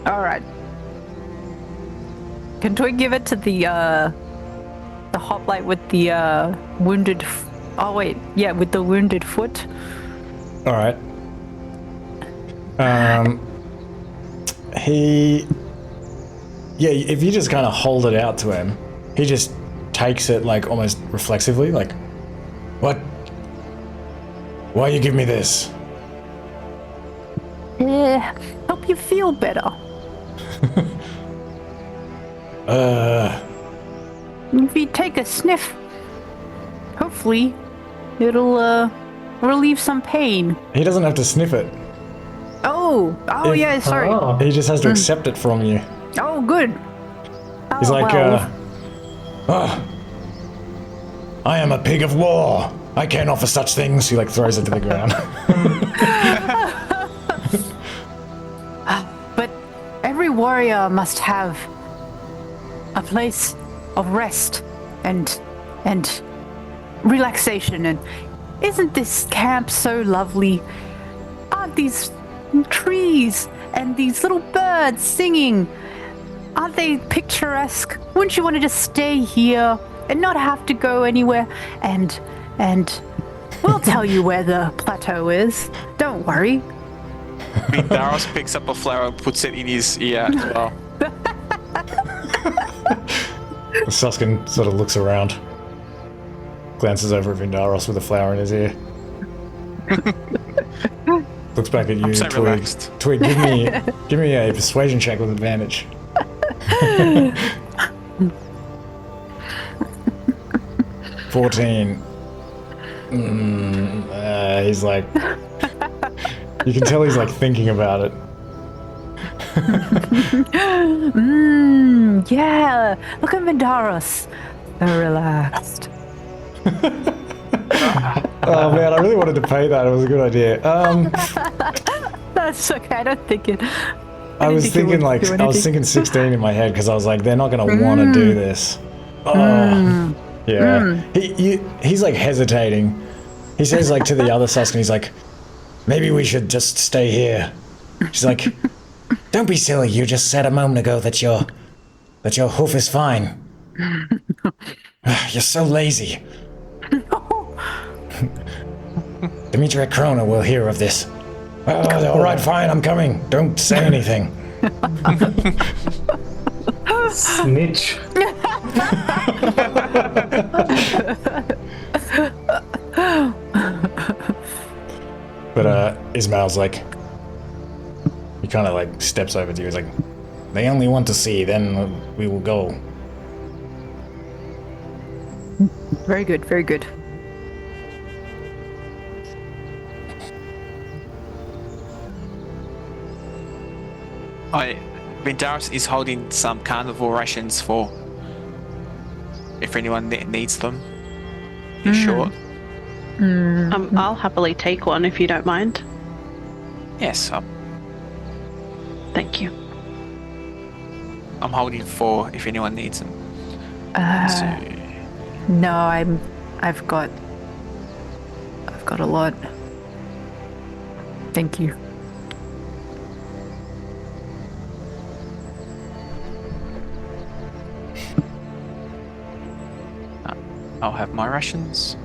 S1: All right. Can we give it to the hoplite with the wounded? Oh wait, yeah, with the wounded foot.
S2: All right. Yeah, if you just kind of hold it out to him, he just takes it like almost reflexively, like, what? Why you give me this?
S1: Help you feel better. If you take a sniff, hopefully it'll relieve some pain.
S2: He doesn't have to sniff it.
S1: Oh, yeah, sorry.
S5: Oh.
S2: He just has to accept it from you.
S1: Oh, good.
S2: He's
S1: Oh,
S2: like,
S1: well.
S2: I am a pig of war. I can't offer such things. He like throws it to the ground.
S1: But every warrior must have a place of rest and relaxation. And isn't this camp so lovely? Aren't these trees and these little birds singing? Aren't they picturesque? Wouldn't you want to just stay here and not have to go anywhere? And we'll tell you where the plateau is. Don't worry.
S3: Daros picks up a flower and puts it in his ear as well.
S2: Suskin sort of looks around, glances over at Vindaros with a flower in his ear. Looks back at you,
S3: I'm so
S2: Twig.
S3: relaxed.
S2: Twig, give me a persuasion check with advantage. 14. He's like, you can tell he's like thinking about it.
S1: Yeah. Look at Vindaros. So relaxed.
S2: Oh man, I really wanted to pay that. It was a good idea.
S1: That's okay. I don't think it.
S2: I was thinking like I was thinking 16 in my head because I was like, they're not gonna want to do this. Oh, yeah. He's like hesitating. He says like to the other Suskin, he's like, maybe we should just stay here. She's like, don't be silly. You just said a moment ago that your hoof is fine. You're so lazy. Dimitri Krona will hear of this. Oh, all right, fine, I'm coming. Don't say anything.
S5: Snitch.
S2: But Ismail's like, he kind of like steps over to you. He's like, they only want to see, then we will go.
S1: Very good. Very good.
S3: Vindaros is holding some carnivore rations for if anyone needs them. In short.
S4: I'll happily take one if you don't mind.
S3: Yes,
S4: Thank you.
S3: I'm holding 4 if anyone needs them.
S1: No, I've got a lot. Thank you.
S3: I'll have my rations.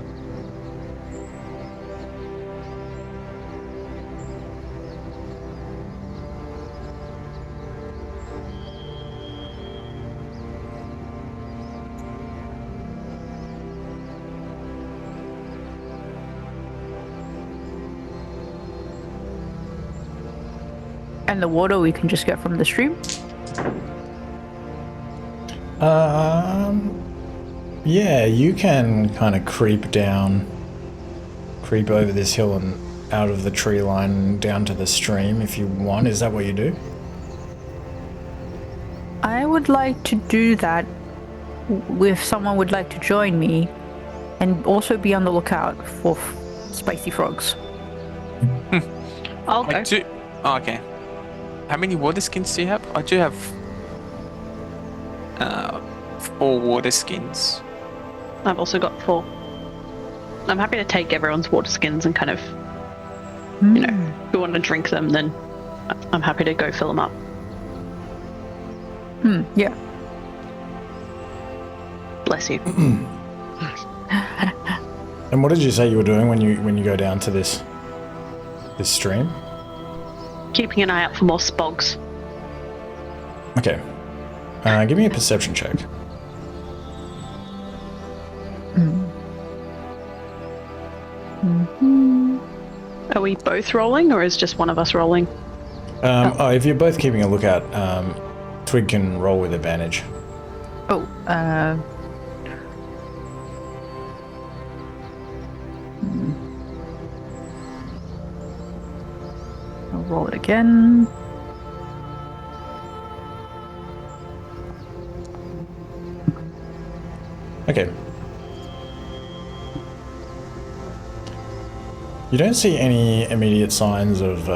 S1: And the water we can just get from the stream?
S2: Yeah, you can kind of creep over this hill and out of the tree line and down to the stream if you want. Is that what you do?
S1: I would like to do that if someone would like to join me, and also be on the lookout for spicy frogs.
S4: I'll go.
S3: Okay. How many water skins do you have? I do have 4 water skins.
S4: I've also got 4. I'm happy to take everyone's water skins and kind of, if we want to drink them, then I'm happy to go fill them up.
S1: Yeah.
S4: Bless you.
S2: And what did you say you were doing when you go down to this stream?
S4: Keeping an eye out for more spogs.
S2: Okay. Give me a perception check.
S4: Are we both rolling, or is just one of us rolling?
S2: If you're both keeping a lookout, Twig can roll with advantage.
S1: Oh, I'll roll it again.
S2: Okay. You don't see any immediate signs of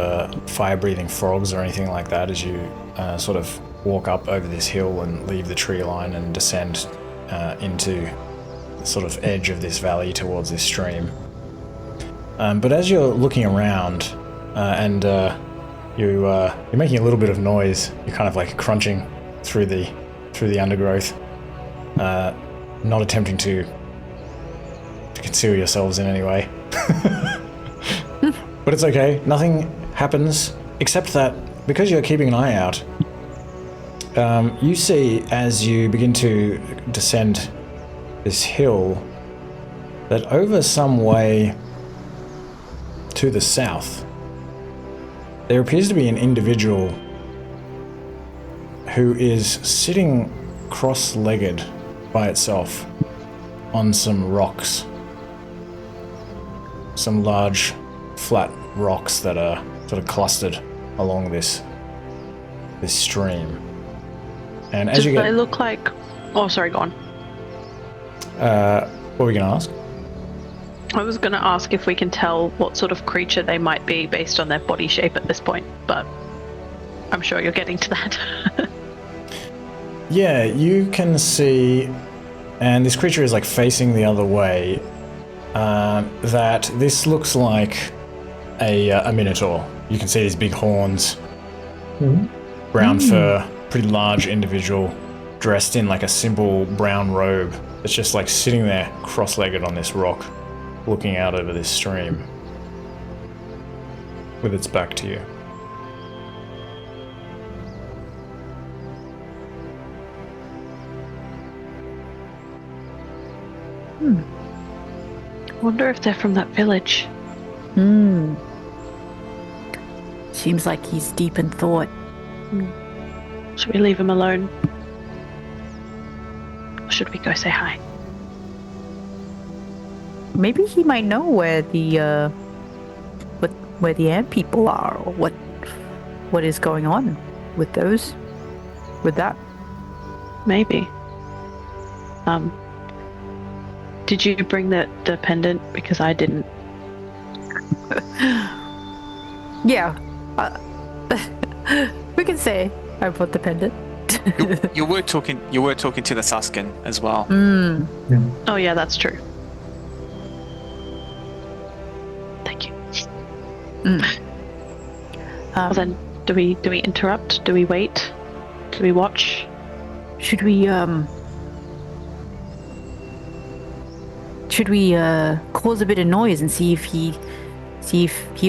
S2: fire-breathing frogs or anything like that as you sort of walk up over this hill and leave the tree line and descend into the sort of edge of this valley towards this stream. But as you're looking around and you're making a little bit of noise, you're kind of like crunching through the undergrowth, not attempting to conceal yourselves in any way. But it's okay, nothing happens, except that because you're keeping an eye out, you see as you begin to descend this hill that over some way to the south, there appears to be an individual who is sitting cross-legged by itself on some rocks. Some large, flat rocks that are sort of clustered along this stream. And as you get...
S4: they look like... Oh, sorry, go on.
S2: What were we going to ask?
S4: I was going to ask if we can tell what sort of creature they might be based on their body shape at this point, but I'm sure you're getting to that.
S2: Yeah, you can see, and this creature is like facing the other way, that this looks like a Minotaur. You can see these big horns, brown fur, pretty large individual, dressed in like a simple brown robe. It's just like sitting there cross-legged on this rock, looking out over this stream, with its back to you.
S4: Wonder if they're from that village.
S1: Seems like he's deep in thought.
S4: Should we leave him alone? Or should we go say hi?
S1: Maybe he might know where the where the ant people are, or what is going on with those. With that.
S4: Maybe. Did you bring the pendant? Because I didn't.
S1: Yeah. We can say I brought the pendant.
S3: You were talking to the Suskin as well.
S4: Oh yeah, that's true. Thank you. Well then, do we interrupt? Do we wait? Do we watch?
S1: Should we cause a bit of noise and see if he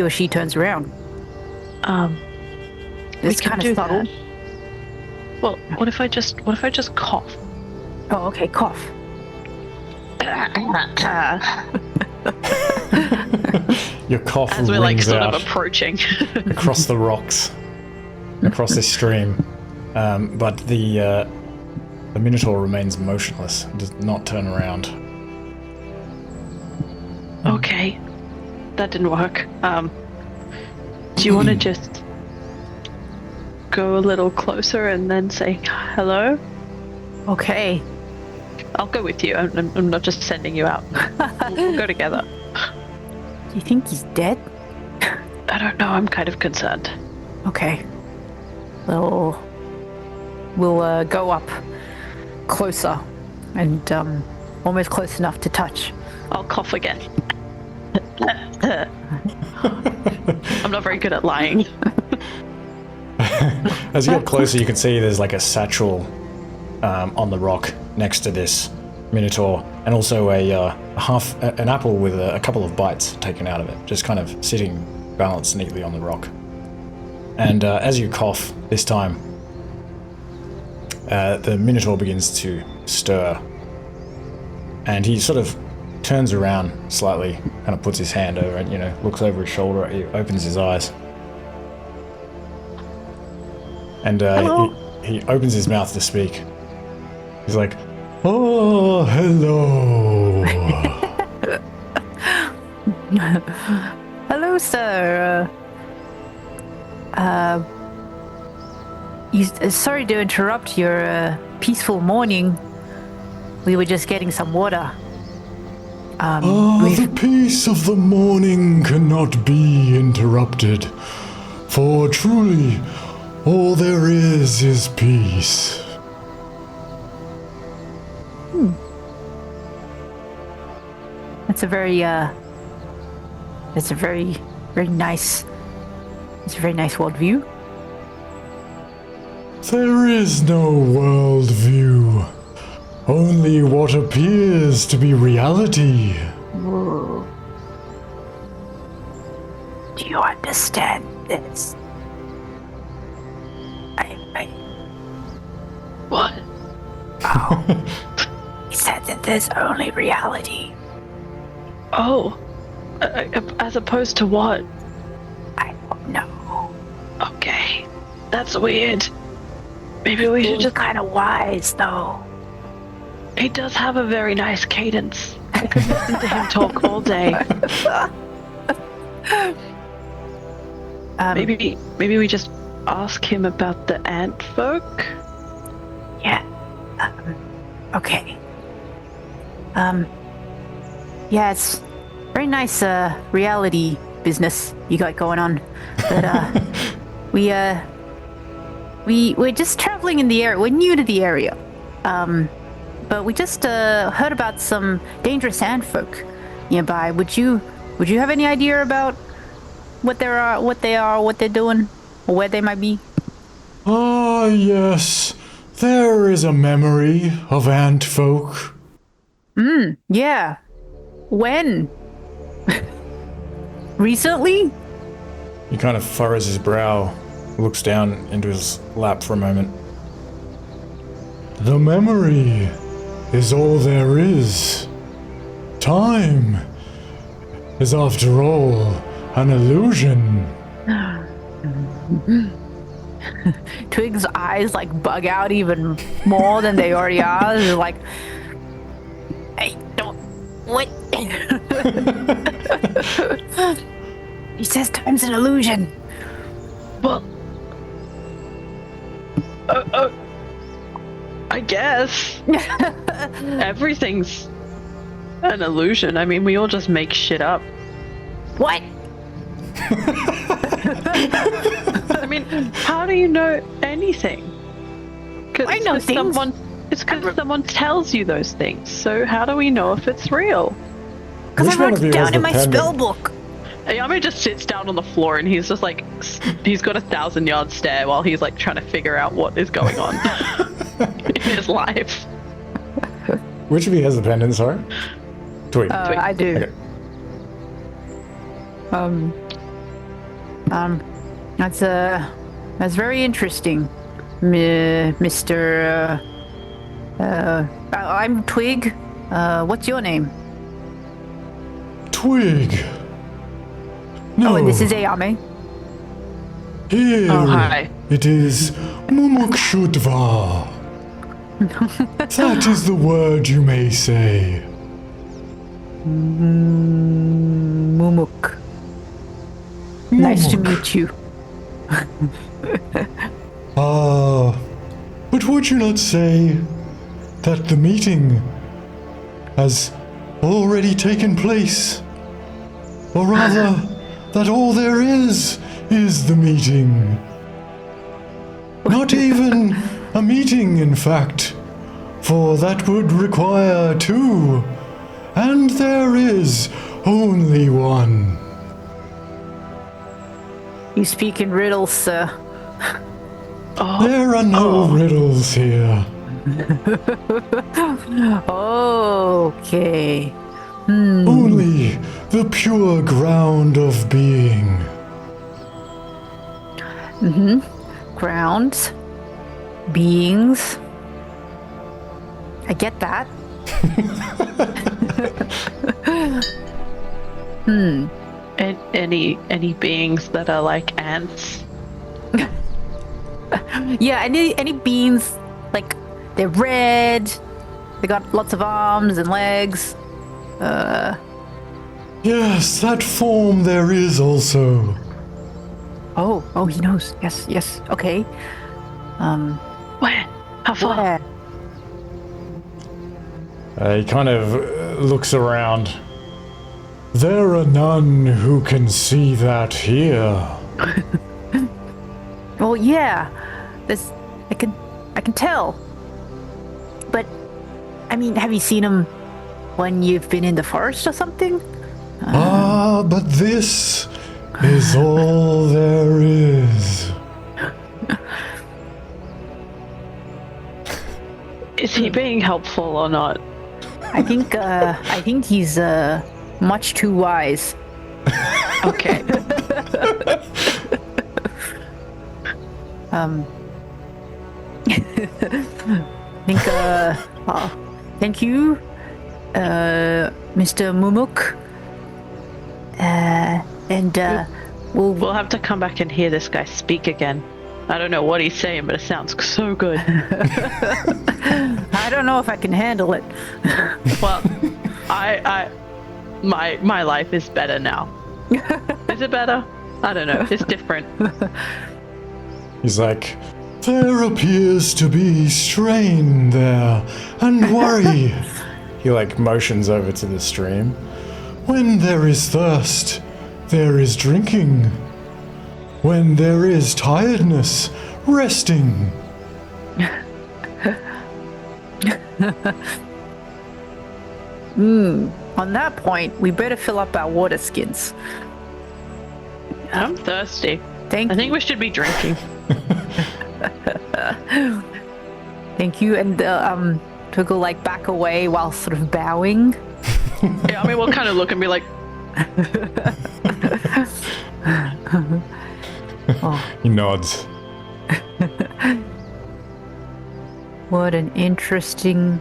S1: or she turns around? It's kind of subtle.
S4: That. Well, what if I just cough?
S1: Oh, okay, cough.
S2: Your cough
S4: As we're like
S2: rings
S4: sort
S2: out
S4: of approaching.
S2: across the rocks, across this stream, but the Minotaur remains motionless, does not turn around.
S4: Okay, that didn't work. Do you want to just go a little closer and then say hello?
S1: Okay.
S4: I'll go with you. I'm not just sending you out. We'll go together.
S1: Do you think he's dead?
S4: I don't know. I'm kind of concerned.
S1: Okay. We'll go up closer and almost close enough to touch.
S4: I'll cough again. I'm not very good at lying.
S2: As you get closer, you can see there's like a satchel on the rock next to this Minotaur, and also an apple with a couple of bites taken out of it, just kind of sitting balanced neatly on the rock. And as you cough this time, the Minotaur begins to stir, and he sort of turns around slightly, kind of puts his hand over it, looks over his shoulder at you, opens his eyes. And he opens his mouth to speak. He's like, oh, hello.
S1: Hello, sir. Sorry to interrupt your peaceful morning. We were just getting some water.
S2: The peace of the morning cannot be interrupted, for truly all there is peace.
S1: That's a very very nice. It's a very nice worldview.
S2: There is no worldview, only what appears to be reality.
S1: Whoa. Do you understand this?
S4: What?
S1: Oh. He said that there's only reality.
S4: Oh. As opposed to what?
S1: I don't know.
S4: Okay. That's weird. Maybe we should just...
S1: kind of wise, though.
S4: He does have a very nice cadence. I could listen to him talk all day. Maybe we just ask him about the ant folk?
S1: Yeah. Okay. Yeah, it's very nice reality business you got going on. But we're just traveling in the area. We're new to the area. But we just heard about some dangerous ant folk nearby. Would you have any idea about what they are, what they're doing, or where they might be?
S2: Ah, yes. There is a memory of ant folk.
S1: Yeah. When? Recently?
S2: He kind of furrows his brow, looks down into his lap for a moment. The memory is all there is. Time is, after all, an illusion.
S1: Twig's eyes bug out even more than they already are. They're like, hey, don't, what? He says time's an illusion.
S4: Well, I guess. Everything's an illusion. I mean, we all just make shit up.
S1: What?
S4: I mean, how do you know anything?
S1: I know things.
S4: It's because someone tells you those things. So how do we know if it's real?
S1: Because I wrote it down in my spell book.
S4: Yao Mei just sits down on the floor and he's just he's got a 1,000-yard stare while he's trying to figure out what is going on in his life.
S2: Which of you has the pendant, sorry? Twig.
S1: I do.
S2: Okay.
S1: That's very interesting, Mr. I'm Twig. What's your name?
S2: Twig. No.
S1: Oh, and this is Yao Mei.
S2: Here.
S4: Oh, hi.
S2: It is Mumukshudva. That is the word you may say.
S1: Mumuk. Nice to meet you.
S2: But would you not say that the meeting has already taken place? Or rather, that all there is the meeting? Not even a meeting, in fact, for that would require two, and there is only one.
S1: You speak in riddles, sir.
S2: There are no riddles here.
S1: Okay.
S2: Only the pure ground of being.
S1: Grounds. Beings. I get that.
S4: Any beings that are like ants?
S1: Yeah, any beings, They're red. They got lots of arms and legs.
S2: Yes, that form there is also.
S1: Oh, he knows. Yes. Okay.
S4: Where? How far?
S1: Where?
S2: He kind of looks around. There are none who can see that here.
S1: Well, yeah. I can tell. But, I mean, have you seen him when you've been in the forest or something?
S2: But this is all there is.
S4: Is he being helpful or not?
S1: I think he's much too wise.
S4: Okay.
S1: Think, thank you, Mr. Mumuk. And
S4: We'll have to come back and hear this guy speak again. I don't know what he's saying, but it sounds so good.
S1: I don't know if I can handle it.
S4: Well, my life is better now. Is it better? I don't know. It's different.
S2: He's like, there appears to be strain there, and worry. He like motions over to the stream. When there is thirst, there is drinking. When there is tiredness, resting.
S1: On that point, we better fill up our water skins.
S4: I'm thirsty.
S1: Thank
S4: I
S1: you.
S4: think we should be drinking.
S1: Thank you. And Twinkle like back away while sort of bowing.
S4: Yeah, I mean, we'll kind of look and be like,
S2: He nods.
S1: What an interesting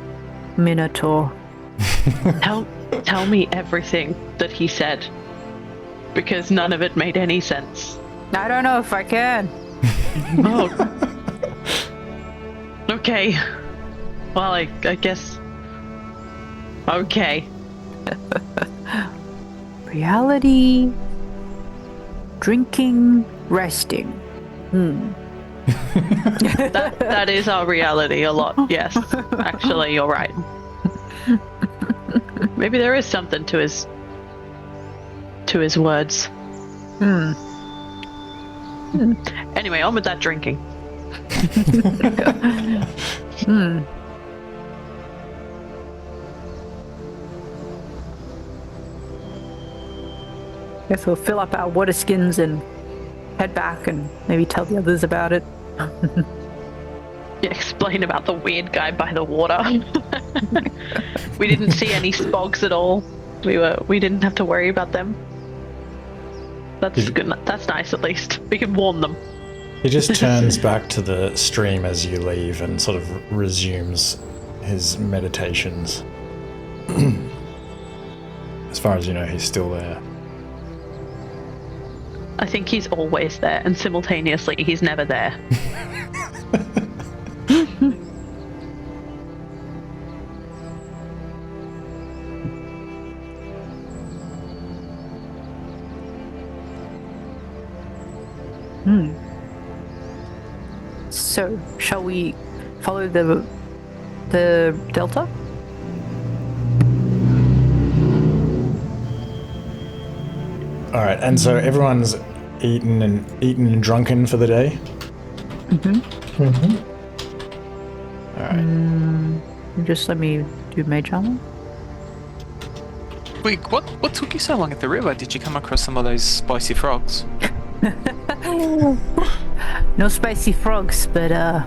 S1: Minotaur.
S4: tell me everything that he said. Because none of it made any sense.
S1: I don't know if I can.
S4: Oh. Okay. Well, I guess. Okay.
S1: Reality, drinking, resting.
S4: That is our reality a lot. Yes. Actually, you're right. Maybe there is something to his words. Anyway, on with that drinking.
S1: Guess we'll fill up our water skins and head back and maybe tell the others about it.
S4: Yeah, explain about the weird guy by the water. We didn't see any spogs at all. We didn't have to worry about them. That's good. That's nice at least. We can warn them.
S2: He just turns back to the stream as you leave and sort of resumes his meditations. As far as you know, he's still there.
S4: I think he's always there, and simultaneously he's never there.
S1: So, shall we follow the delta?
S2: All right, and so everyone's eaten and drunken for the day. All right.
S1: Just let me do mage armor.
S3: Wait, what took you so long at the river? Did you come across some of those spicy frogs?
S1: No spicy frogs, but a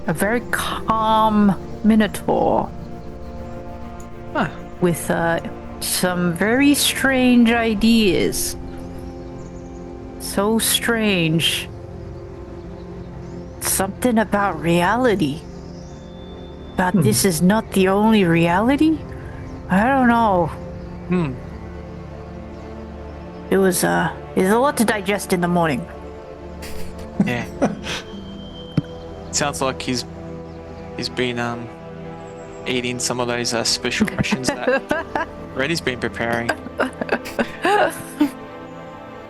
S1: very calm Minotaur
S3: Huh.
S1: with some very strange ideas. So strange. Something about reality. But this is not the only reality? I don't know. It was a lot to digest in the morning.
S3: Yeah. Sounds like he's He's been eating some of those special rations that Reddy's been preparing.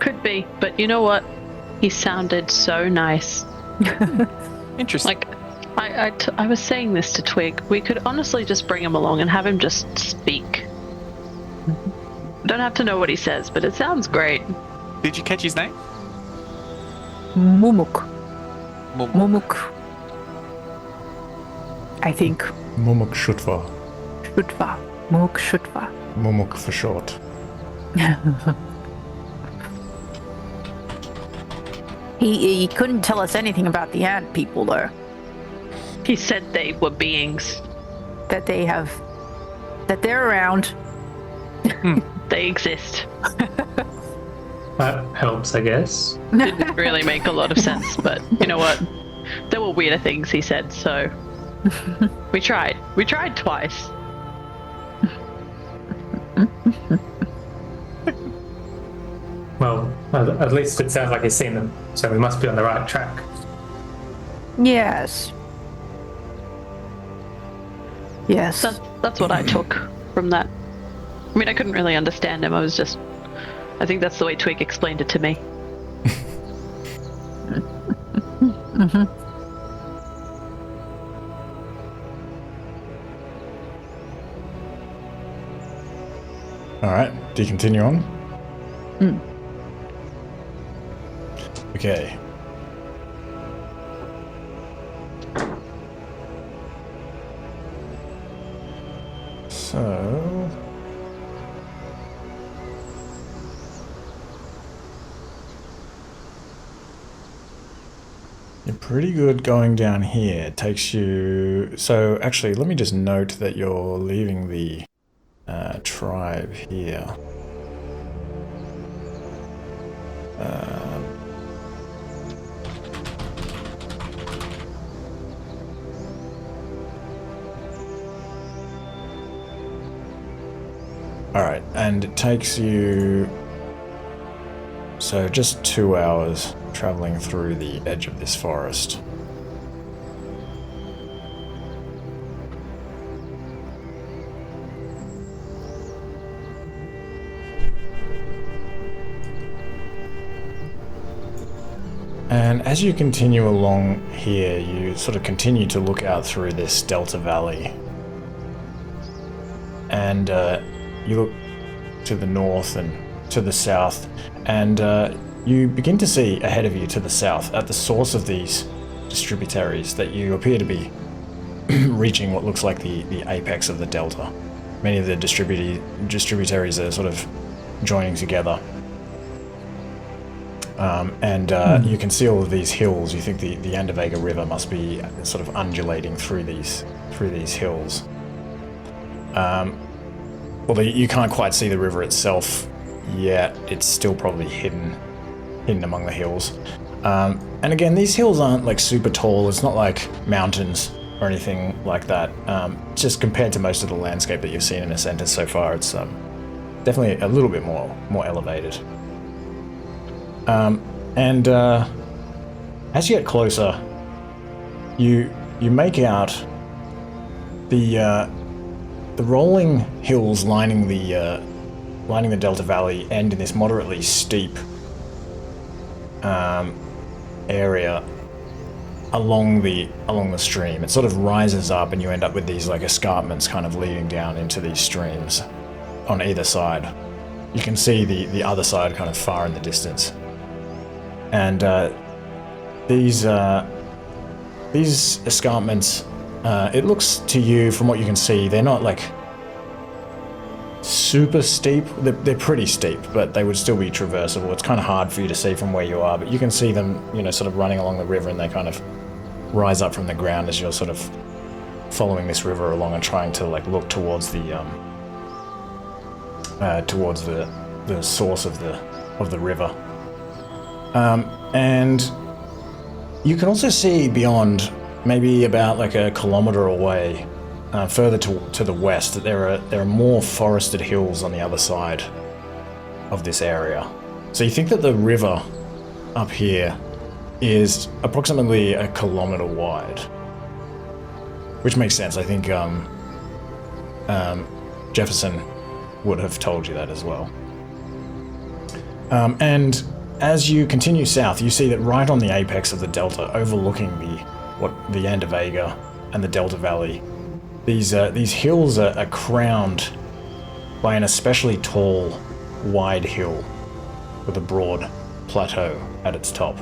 S4: Could be, but you know what? He sounded so nice.
S3: Interesting.
S4: Like, I was saying this to Twig. We could honestly just bring him along and have him just speak. Don't have to know what he says, but it sounds great.
S3: Did you catch his name?
S1: Mumuk. Mumuk. I think.
S2: Mumuk Shutva.
S1: Shutva. Mumuk Shutva.
S2: Mumuk for short.
S1: He couldn't tell us anything about the ant people, though.
S4: He said they were beings.
S1: That they're around.
S4: They exist.
S5: That helps, I guess.
S4: Didn't really make a lot of sense, but you know what? There were weirder things he said, so we tried. We tried twice.
S5: Well, at least it sounds like he's seen them, so we must be on the right track.
S1: Yes. Yes.
S4: That's what I took from that. I mean, I couldn't really understand him. I think that's the way Twig explained it to me.
S2: All right. Do you continue on? Okay. So... You're pretty good going down here. It takes you... So, actually, let me just note that you're leaving the tribe here. Alright, and it takes you... So just 2 hours traveling through the edge of this forest. And as you continue along here, you sort of continue to look out through this Delta Valley. And you look to the north and to the south, and you begin to see ahead of you to the south, at the source of these distributaries, that you appear to be reaching what looks like the apex of the delta. Many of the distributaries are sort of joining together. You can see all of these hills. You think the Andavegur River must be sort of undulating through these hills. Although you can't quite see the river itself yet, it's still probably hidden among the hills. And again, these hills aren't like super tall. It's not like mountains or anything like that. Just compared to most of the landscape that you've seen in Ascent so far, it's definitely a little bit more elevated. As you get closer, you make out the rolling hills lining the Delta Valley end in this moderately steep area along the stream. It sort of rises up, and you end up with these like escarpments kind of leading down into these streams on either side. You can see the other side kind of far in the distance. And these escarpments, it looks to you, from what you can see, they're not like super steep. They're pretty steep, but they would still be traversable. It's kind of hard for you to see from where you are, but you can see them, sort of running along the river, and they kind of rise up from the ground as you're sort of following this river along and trying to like look towards the source of the river. And you can also see beyond, maybe about like a kilometer away, further to the west, that there are more forested hills on the other side of this area. So you think that the river up here is approximately a kilometer wide. which makes sense. I think Jefferson would have told you that as well. And as you continue south, you see that right on the apex of the delta, overlooking the Andavegur and the Delta Valley, these hills are crowned by an especially tall, wide hill with a broad plateau at its top.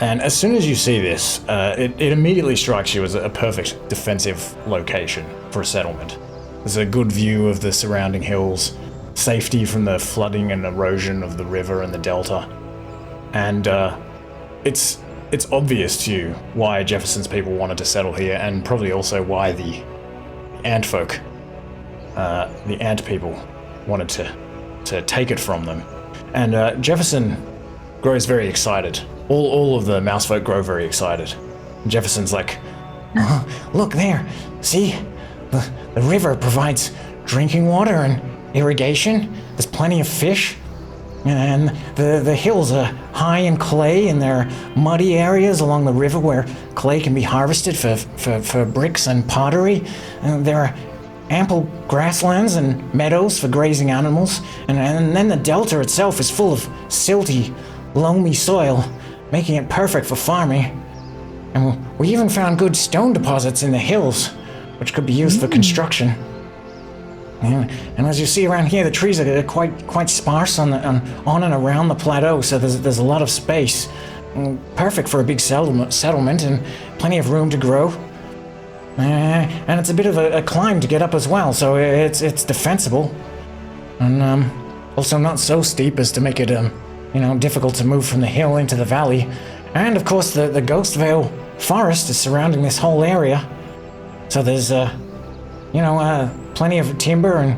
S2: And as soon as you see this, it immediately strikes you as a perfect defensive location for a settlement. There's a good view of the surrounding hills, safety from the flooding and erosion of the river and the delta, and it's obvious to you why Jefferson's people wanted to settle here, and probably also why the Antfolk, the Ant people, wanted to take it from them. And Jefferson grows very excited. All of the Mousefolk grow very excited. Jefferson's like,
S6: "Oh, look there. See? The river provides drinking water and irrigation. There's plenty of fish. And the hills are high in clay, and there are muddy areas along the river where clay can be harvested for bricks and pottery. And there are ample grasslands and meadows for grazing animals. And then the delta itself is full of silty, loamy soil, making it perfect for farming. And we even found good stone deposits in the hills, which could be used for construction. And as you see around here, the trees are quite sparse on and around the plateau, so there's a lot of space. Perfect for a big settlement and plenty of room to grow. And it's a bit of a climb to get up as well, so it's defensible. And also not so steep as to make it difficult to move from the hill into the valley. And of course the Ghost Vale forest is surrounding this whole area. So there's plenty of timber and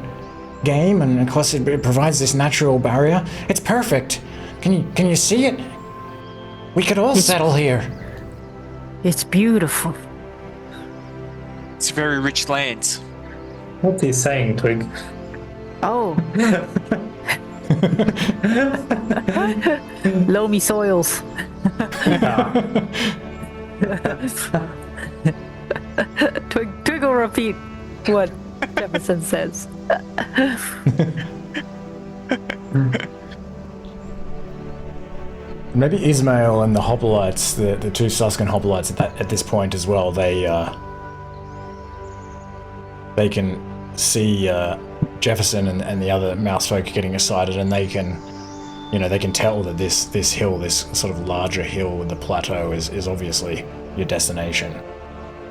S6: game, and of course it provides this natural barrier. It's perfect. Can you see it? We could all settle here.
S1: It's beautiful.
S3: It's very rich lands.
S5: What are you saying, Twig?
S1: Oh. Loamy soils. Twig will repeat what Jefferson says.
S2: maybe Ismail and the hoplites, the two Suscan hoplites at this point as well, they can see Jefferson and the other Mousefolk getting excited, and they can tell that this hill, this sort of larger hill with the plateau, is obviously your destination.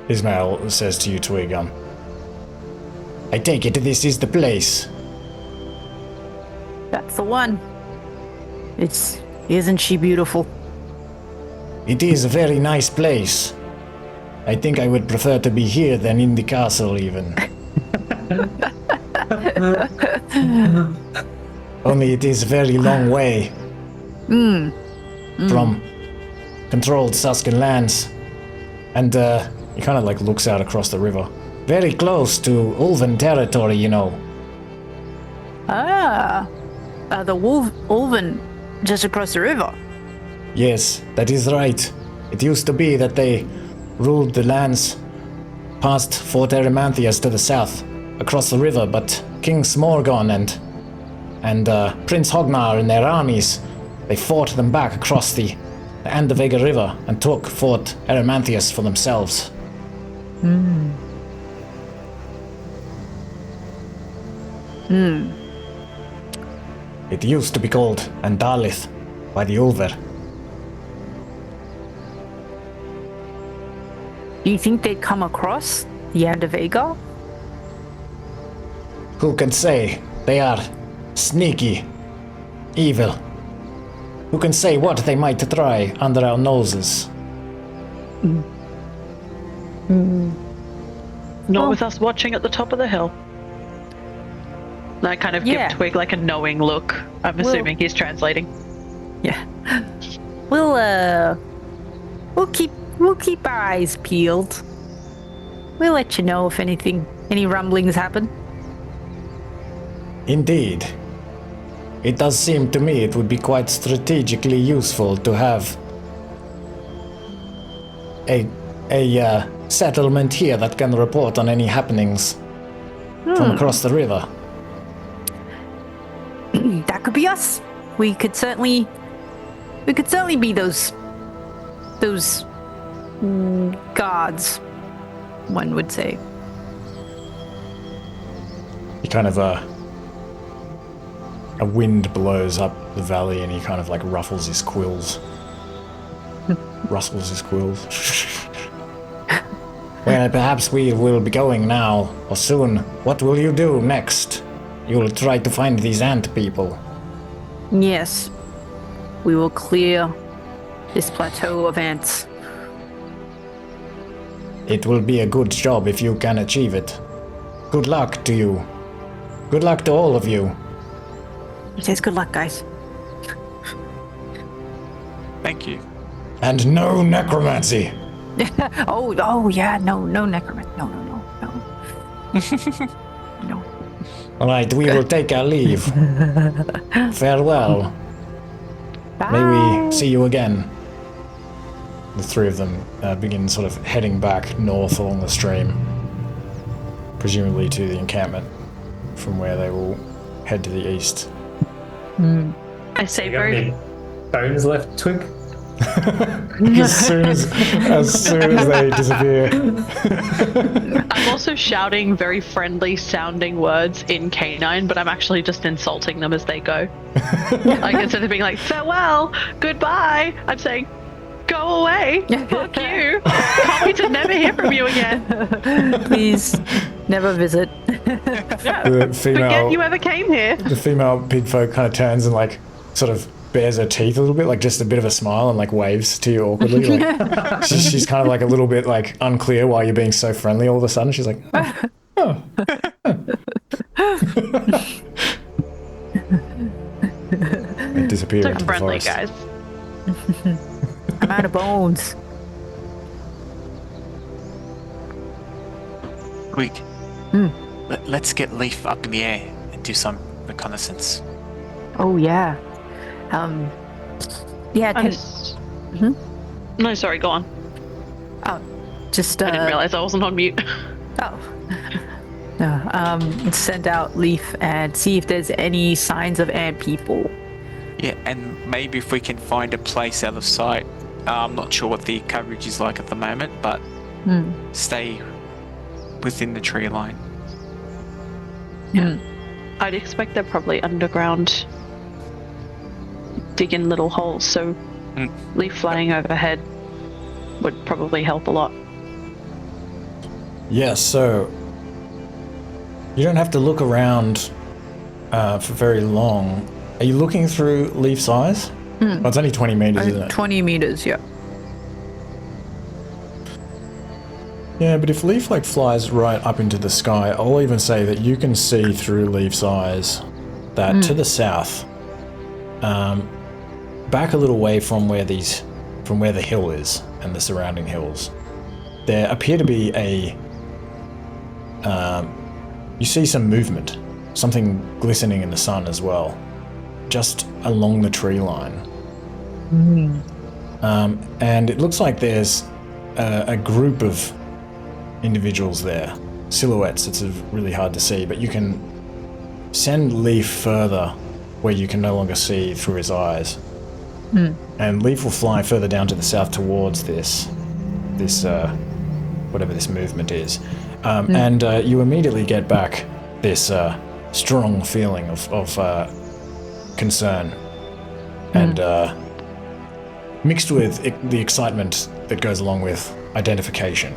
S2: Ismail says to you, Twig,
S6: I take it this is the place.
S1: That's the one. Isn't she beautiful?
S6: It is a very nice place. I think I would prefer to be here than in the castle even. Only it is a very long way from controlled Suscan lands.
S2: and he kind of like looks out across the river.
S6: Very close to Ulven territory, you know.
S1: The Ulven just across the river.
S6: Yes, that is right. It used to be that they ruled the lands past Fort Erymanthias to the south, across the river, but King Smorgon and Prince Hognar and their armies, they fought them back across the Andavegur River and took Fort Erymanthias for themselves. It used to be called Andalith by the Ulver.
S1: Do you think they'd come across the Andavegur?
S6: Who can say? They are sneaky, evil. Who can say what they might try under our noses?
S4: Not with us watching at the top of the hill. And I kind of give Twig like a knowing look. I'm assuming he's translating.
S1: Yeah. We'll keep our eyes peeled. We'll let you know if any rumblings happen.
S6: Indeed. It does seem to me it would be quite strategically useful to have a settlement here that can report on any happenings from across the river.
S1: That could be us. We could certainly be those gods, one would say.
S2: He kind of a wind blows up the valley and he kind of like ruffles his quills. Rustles his quills.
S6: Well, perhaps we will be going now or soon. What will you do next? You will try to find these ant people.
S1: Yes. We will clear this plateau of ants.
S6: It will be a good job if you can achieve it. Good luck to you. Good luck to all of you.
S1: It says good luck, guys.
S3: Thank you.
S2: And no necromancy.
S1: Oh yeah, no necromancy. No. No.
S6: All right, we will take our leave. Farewell.
S2: May we see you again. The three of them begin sort of heading back north along the stream, presumably to the encampment, from where they will head to the east.
S4: I say
S5: You got
S4: very.
S5: any bones left, Twig?
S2: as soon as they disappear.
S4: I'm also shouting very friendly sounding words in canine, but I'm actually just insulting them as they go. Like instead of being like, farewell, goodbye, I'm saying, go away, fuck you, can't wait to never hear from you again.
S1: Please, never visit.
S2: The female,
S4: Forget you ever came here.
S2: the female pig folk kind of turns and like sort of bares her teeth a little bit, like just a bit of a smile, and like waves to you awkwardly. Like, she's kind of like a little bit like unclear why you're being so friendly all of a sudden. She's like, oh. They disappear
S4: So
S2: into the
S4: friendly,
S2: forest.
S4: guys.
S1: I'm out of bones.
S3: Quick. Let's get Leaf up in the air and do some reconnaissance.
S1: Oh yeah. Yeah.
S4: I'm just... No, sorry, go on.
S1: Just
S4: I didn't realize I wasn't on mute.
S1: Oh. No. Send out Leaf and see if there's any signs of ant people.
S3: Yeah, and maybe if we can find a place out of sight. I'm not sure what the coverage is like at the moment, but stay within the tree line.
S4: Yeah. I'd expect they're probably underground, digging little holes, so Leaf flying overhead would probably help a lot.
S2: Yes, so you don't have to look around for very long. Are you looking through Leaf's eyes? Oh, it's only 20 meters, isn't it?
S1: 20 meters, yeah.
S2: Yeah, but if Leaf like flies right up into the sky, I'll even say that you can see through Leaf's eyes that to the south, back a little way from where the hill is and the surrounding hills, there appear to be you see some movement, something glistening in the sun as well, just along the tree line. And it looks like there's a group of individuals there, silhouettes. It's really hard to see, but you can send Leaf further where you can no longer see through his eyes. And Leaf will fly further down to the south towards this whatever this movement is. And you immediately get back this strong feeling of concern and mixed with the excitement that goes along with identification.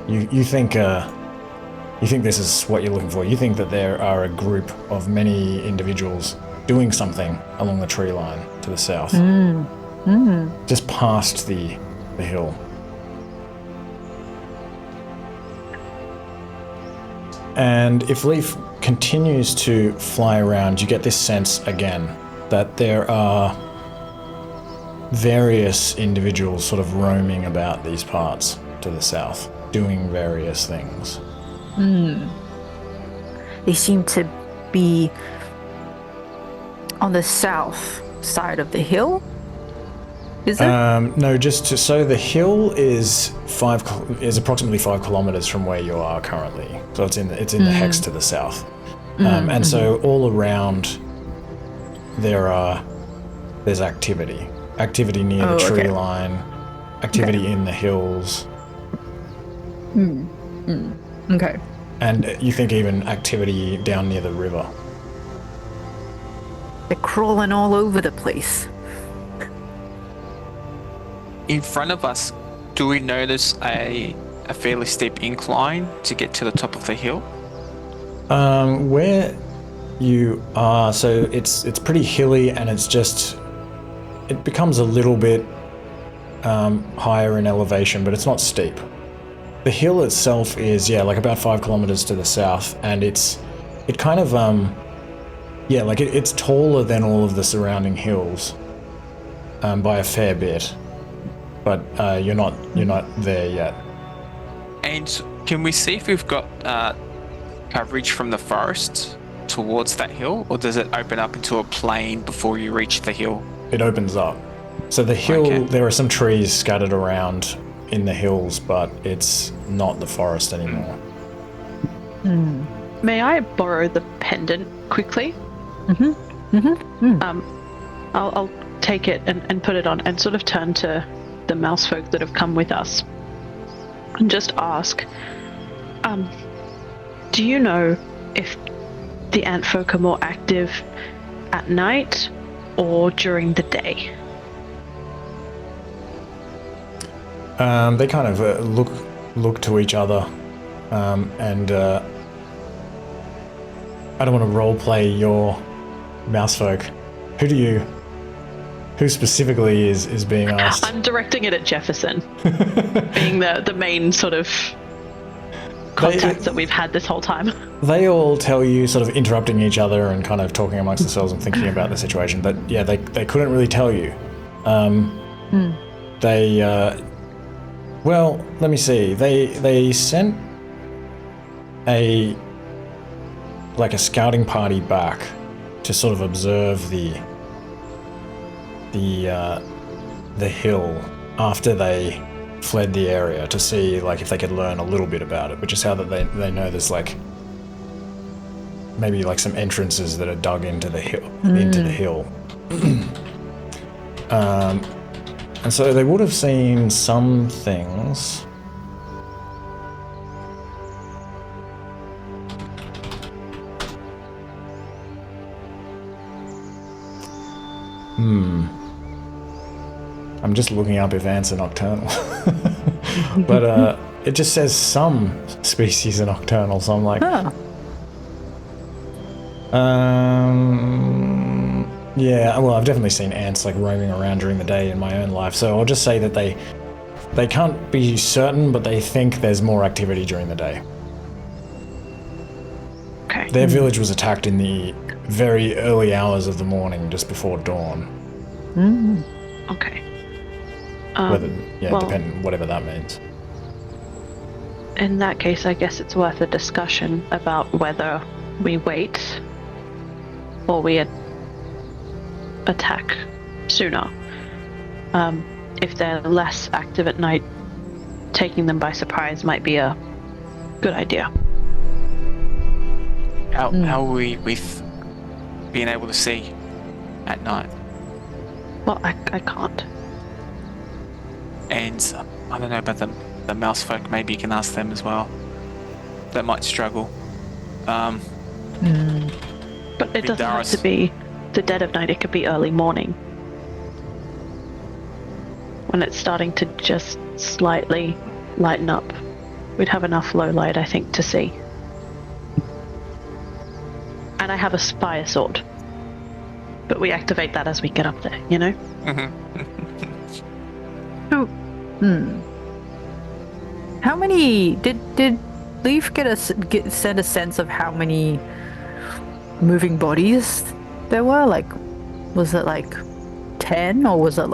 S2: You think this is what you're looking for. You think that there are a group of many individuals doing something along the tree line to the south, just past the hill. And if Leaf continues to fly around, you get this sense again that there are various individuals sort of roaming about these parts to the south, doing various things.
S1: They seem to be on the south side of the hill. Is it?
S2: No, so the hill is approximately 5 kilometers from where you are currently. So it's in the hex to the south, and so all around there's activity near the tree line, activity in the hills.
S1: Okay.
S2: And you think even activity down near the river.
S1: They're crawling all over the place.
S3: In front of us, do we notice a fairly steep incline to get to the top of the hill?
S2: Where you are, so it's pretty hilly, and it becomes a little bit higher in elevation, but it's not steep. The hill itself is like about 5 kilometers to the south, and it's taller than all of the surrounding hills by a fair bit, but you're not there yet.
S3: And can we see if we've got coverage from the forest towards that hill, or does it open up into a plain before you reach the hill?
S2: It opens up. So the hill, there are some trees scattered around in the hills, but it's not the forest anymore.
S4: May I borrow the pendant quickly? I'll take it and put it on and sort of turn to the mouse folk that have come with us and just ask, do you know if the ant folk are more active at night or during the day?
S2: They kind of look to each other, and I don't want to roleplay your mousefolk. Who specifically is being asked?
S4: I'm directing it at Jefferson, being the main sort of contact that we've had this whole time.
S2: They all tell you, sort of interrupting each other and kind of talking amongst themselves and thinking about the situation, but yeah, they couldn't really tell you. Well, let me see. They sent a scouting party back to sort of observe the hill after they fled the area to see if they could learn a little bit about it, which is how that they know there's maybe some entrances that are dug into the hill. And so they would have seen some things. I'm just looking up if ants are nocturnal. But it just says some species are nocturnal, so I'm like... Yeah, well, I've definitely seen ants roaming around during the day in my own life, so I'll just say that they can't be certain, but they think there's more activity during the day.
S4: Okay.
S2: Their village was attacked in the very early hours of the morning, just before dawn.
S4: Okay.
S2: Depending, whatever that means.
S4: In that case, I guess it's worth a discussion about whether we wait or we attack sooner. If they're less active at night, taking them by surprise might be a good idea.
S3: How are we with being able to see at night?
S4: Well, I can't.
S3: And I don't know about the mouse folk. Maybe you can ask them as well. They might struggle.
S4: But it doesn't have to be the dead of night. It could be early morning, when it's starting to just slightly lighten up. We'd have enough low light, I think, to see. And I have a fire sword, but we activate that as we get up there, you know?
S1: How many did Leaf send a sense of how many moving bodies there were? Was it 10 or was it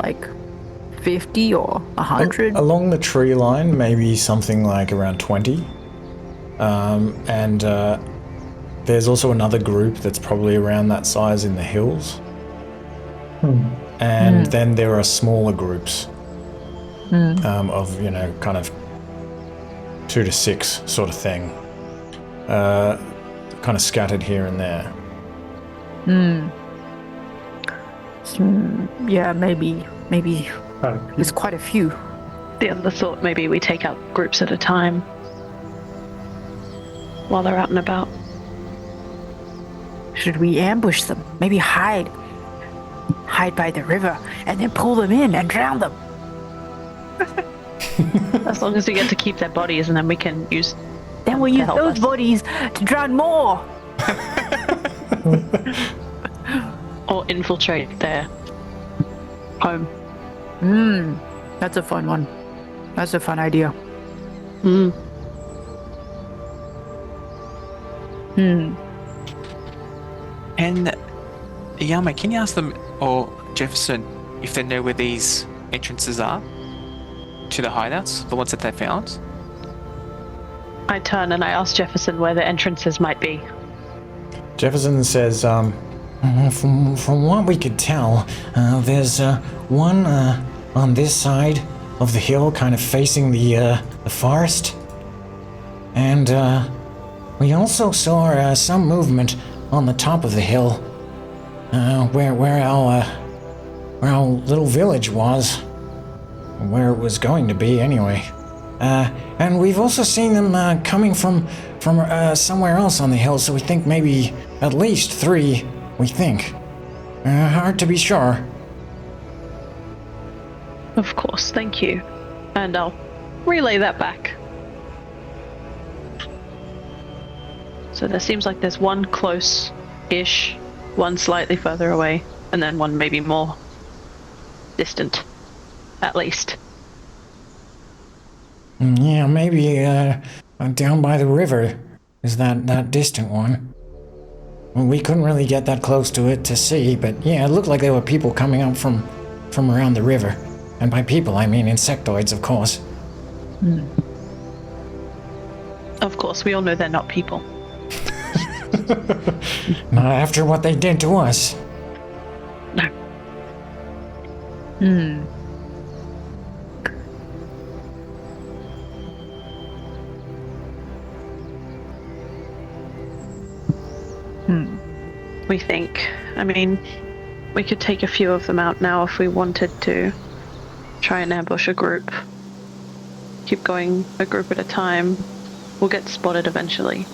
S1: 50 or 100?
S2: Along the tree line, maybe something around 20. And there's also another group that's probably around that size in the hills. and then there are smaller groups of, you know, kind of 2 to 6 sort of thing, kind of scattered here and there.
S1: Yeah, maybe there's quite a few.
S4: The other thought, maybe we take out groups at a time while they're out and about.
S1: Should we ambush them? Maybe hide by the river and then pull them in and drown them.
S4: As long as we get to keep their bodies, and then we can use.
S1: Then we'll use those bodies to drown more.
S4: Or infiltrate their home.
S1: That's a fun one. That's a fun idea.
S3: And Yao Mei, can you ask them, or Jefferson, if they know where these entrances are to the hideouts, the ones that they found?
S4: I turn and I ask Jefferson where the entrances might be.
S2: Jefferson says,
S6: From what we could tell, there's one on this side of the hill, kind of facing the forest. And we also saw some movement on the top of the hill, where our little village was, where it was going to be anyway. And we've also seen them coming from somewhere else on the hill, so we think maybe at least 3, we think. Hard to be sure.
S4: Of course, thank you. And I'll relay that back. So there seems like there's one close-ish, one slightly further away, and then one maybe more distant, at least.
S6: Yeah, maybe down by the river is that distant one. Well, we couldn't really get that close to it to see, but yeah, it looked like there were people coming up from around the river. And by people, I mean insectoids, of course.
S4: Of course, we all know they're not people.
S6: Not after what they did to us.
S4: No. We think, I mean, we could take a few of them out now if we wanted to. Try and ambush a group. Keep going a group at a time. We'll get spotted eventually.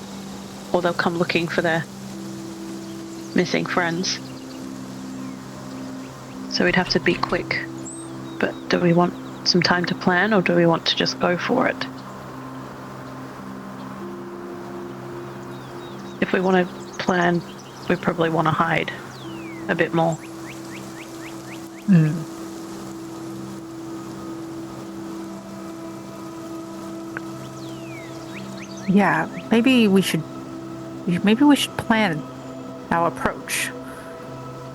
S4: Or they'll come looking for their missing friends. So we'd have to be quick. But do we want some time to plan, or do we want to just go for it? If we want to plan, we probably want to hide a bit more.
S1: Yeah, maybe we should plan our approach.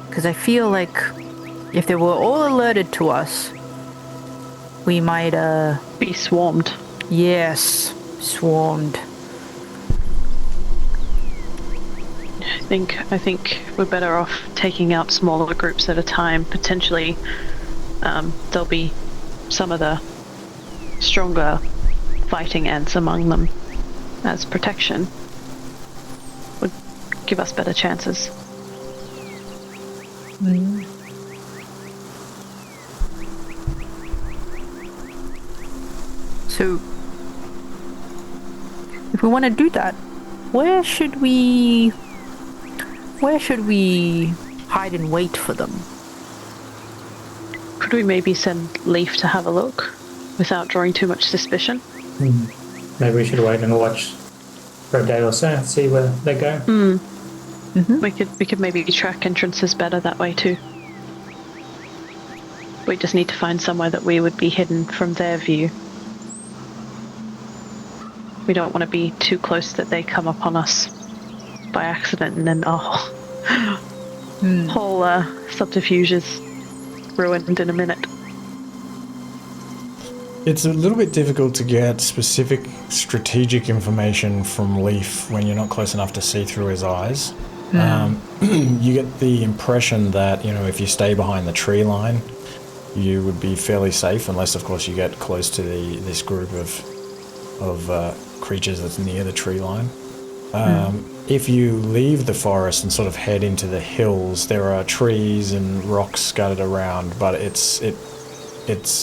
S1: Because I feel like if they were all alerted to us, we might
S4: be swarmed.
S1: Yes, swarmed.
S4: I think we're better off taking out smaller groups at a time. Potentially, there'll be some of the stronger fighting ants among them as protection. Would give us better chances.
S1: So, if we want to do that, where should we hide and wait for them?
S4: Could we maybe send Leaf to have a look without drawing too much suspicion?
S5: Maybe we should wait and watch for a day or so, see where they go.
S4: We could maybe track entrances better that way too. We just need to find somewhere that we would be hidden from their view. We don't want to be too close that they come upon us by accident, and then whole subterfuge is ruined in a minute.
S2: It's a little bit difficult to get specific strategic information from Leaf when you're not close enough to see through his eyes. You get the impression that, you know, if you stay behind the tree line, you would be fairly safe, unless, of course, you get close to this group of creatures that's near the tree line. If you leave the forest and sort of head into the hills, there are trees and rocks scattered around, but it's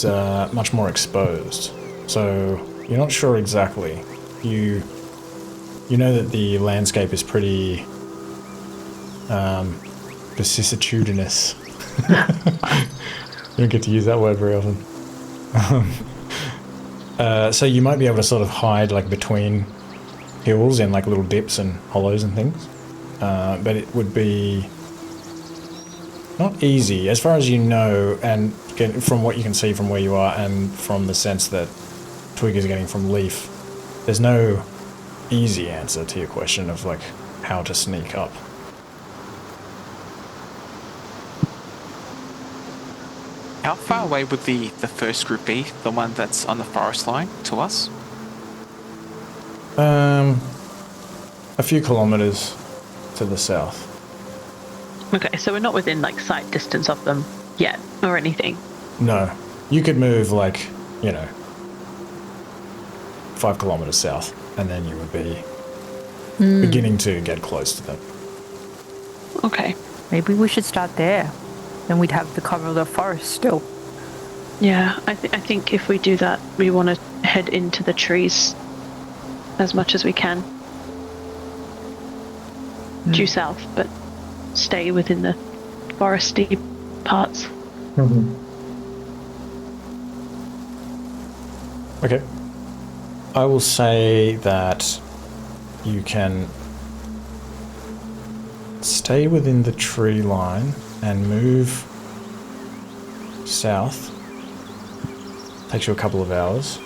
S2: much more exposed. So you're not sure exactly. You know that the landscape is pretty vicissitudinous. You don't get to use that word very often. So you might be able to sort of hide like between hills in like little dips and hollows and things. But it would be not easy, as far as you know, and from what you can see from where you are and from the sense that Twig is getting from Leaf, there's no easy answer to your question of like how to sneak up.
S3: How far away would the first group be? The one that's on the forest line to us?
S2: A few kilometers to the south.
S4: Okay, so we're not within like sight distance of them yet or anything.
S2: No, you could move like, you know, 5 kilometers south, and then you would be beginning to get close to them.
S4: Okay.
S1: Maybe we should start there. Then we'd have the cover of the forest still.
S4: Yeah, I think if we do that, we want to head into the trees as much as we can. Due south, but stay within the foresty parts.
S2: Okay. I will say that you can stay within the tree line and move south. Takes you a couple of hours.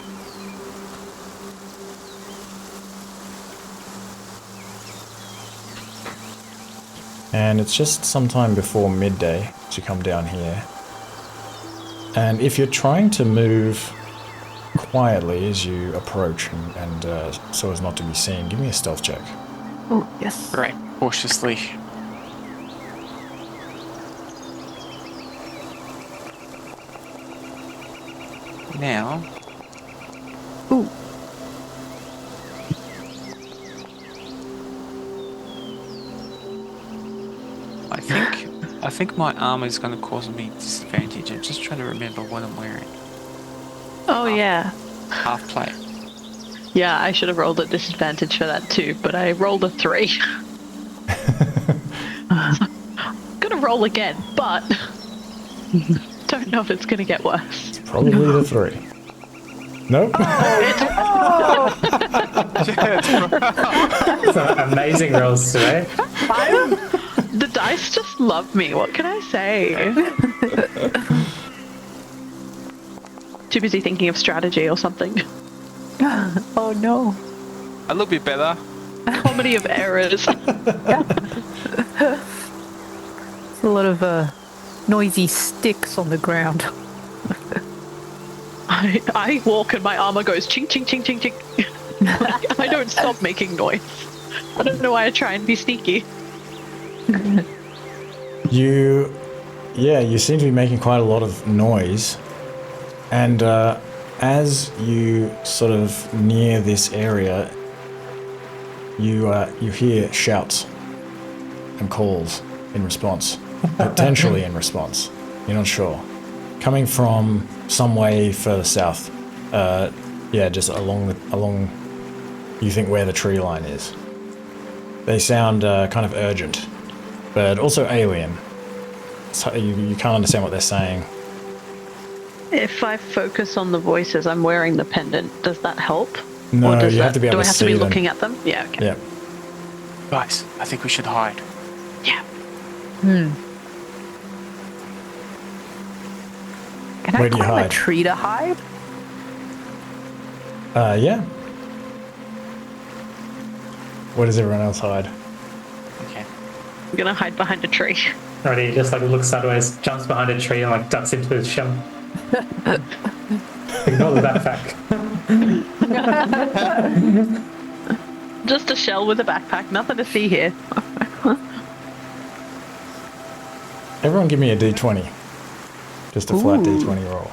S2: And it's just sometime before midday as you come down here. And if you're trying to move quietly as you approach and so as not to be seen, give me a stealth check.
S1: Oh, yes.
S3: Right, cautiously. Now.
S1: Ooh.
S3: I think my armor is going to cause me disadvantage. I'm just trying to remember what I'm wearing.
S4: Oh, yeah.
S3: Half plate.
S4: Yeah, I should have rolled a disadvantage for that too, but I rolled a 3. Gonna roll again, but don't know if it's gonna get worse.
S2: Probably the 3. Nope.
S5: Some amazing rolls today.
S4: The dice just love me. What can I say? Too busy thinking of strategy or something.
S1: Oh no.
S3: A little bit better.
S4: Comedy of errors.
S1: It's a lot of noisy sticks on the ground.
S4: I walk and my armor goes ching ching ching ching ching. I don't stop making noise. I don't know why I try and be sneaky.
S2: You seem to be making quite a lot of noise. And as you sort of near this area, you hear shouts and calls in response, potentially in response. You're not sure. Coming from some way further south. Just along. You think where the tree line is. They sound kind of urgent, but also alien. So you can't understand what they're saying.
S4: If I focus on the voices, I'm wearing the pendant. Does that help?
S2: No,
S4: or does
S2: you have to be able
S4: do
S2: to
S4: I have
S2: see
S4: to be
S2: them.
S4: looking at them? Yeah, okay.
S2: Yeah.
S3: Guys, I think we should hide.
S4: Yeah.
S1: Can
S2: Where
S1: I
S2: do you
S1: climb a
S2: hide?
S1: tree to hide?
S2: Yeah. Where does everyone else hide?
S3: Okay.
S4: I'm gonna hide behind a tree.
S5: Already, he just like looks sideways, jumps behind a tree, and like ducks into his shell. Ignore the backpack.
S4: Just a shell with a backpack. Nothing to see here.
S2: Everyone give me a d20. Just a flat d20 roll.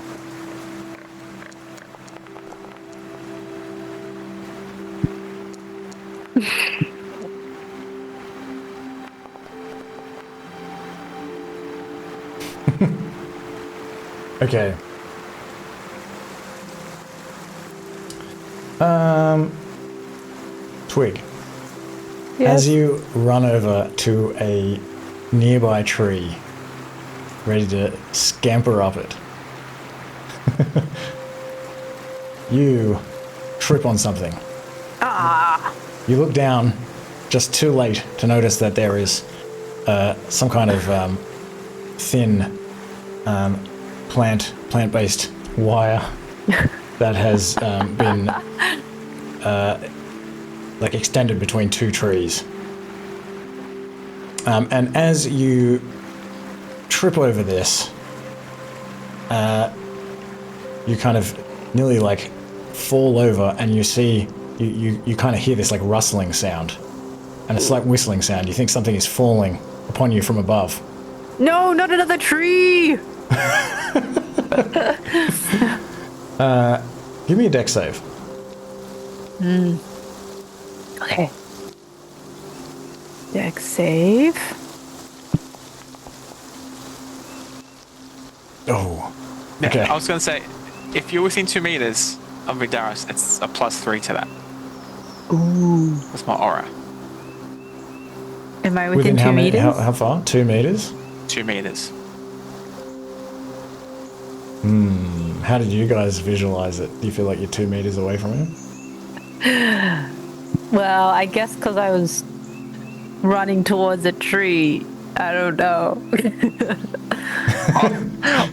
S2: Okay. Twig.
S1: Yes.
S2: As you run over to a nearby tree, ready to scamper up it, you trip on something.
S1: Ah.
S2: You look down just too late to notice that there is some kind of thin plant-based wire that has been like extended between two trees. And as you trip over this, you kind of nearly like fall over, and you see you kind of hear this like rustling sound and a slight whistling sound. You think something is falling upon you from above.
S1: No, not another tree!
S2: Give me a dex save.
S1: Okay. Dex save.
S2: Oh.
S3: Yeah,
S2: Okay.
S3: I was going to say, if you're within 2 meters of Vidaris, it's a +3 to that.
S1: Ooh.
S3: That's my aura.
S1: Am I within 2
S2: how
S1: meters?
S2: How far? 2 meters?
S3: 2 meters.
S2: How did you guys visualize it? Do you feel like you're 2 meters away from him?
S1: Well, I guess because I was running towards a tree. I don't know.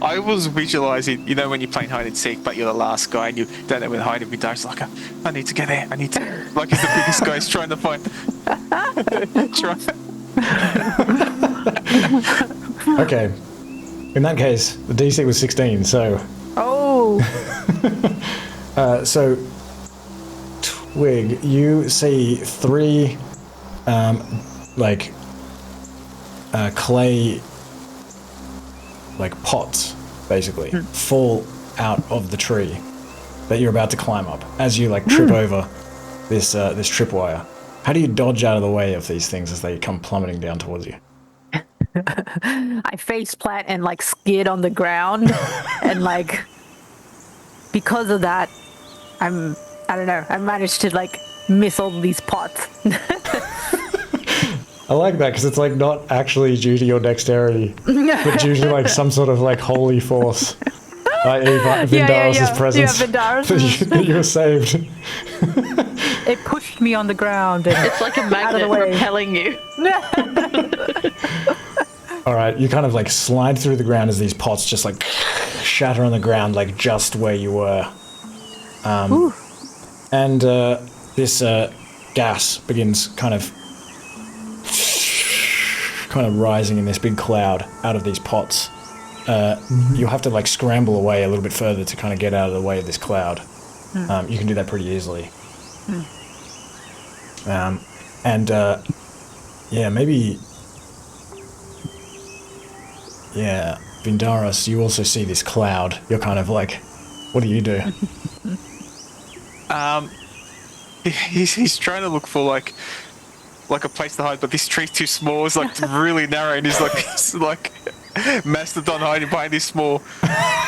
S3: I was visualizing, you know, when you're playing hide and seek, but you're the last guy and you don't know where to hide in Vidaris. Like, I need to get there. I need to. Like, he's the biggest guy. He's trying to find.
S2: Okay. In that case, the DC was 16, so...
S1: Oh!
S2: So, Twig, you see 3, clay, pots, basically, fall out of the tree that you're about to climb up as you, trip over this tripwire. How do you dodge out of the way of these things as they come plummeting down towards you?
S1: I face plant and skid on the ground and because of that I don't know, I managed to miss all these pots.
S2: I like that because it's not actually due to your dexterity, but due to some sort of holy force, i.e. Vindaris' presence.
S1: Yeah, Vindaris.
S2: that you were saved.
S1: It pushed me on the ground. And
S4: It's like a magnet repelling you.
S2: All right, you kind of slide through the ground as these pots just shatter on the ground just where you were. And this gas begins kind of rising in this big cloud out of these pots. You'll have to scramble away a little bit further to kind of get out of the way of this cloud. You can do that pretty easily. Maybe... Yeah, Vindaris, you also see this cloud. You're kind of what do you do?
S3: He's trying to look for a place to hide, but this tree's too small. It's really narrow, and he's mastodon hiding behind this small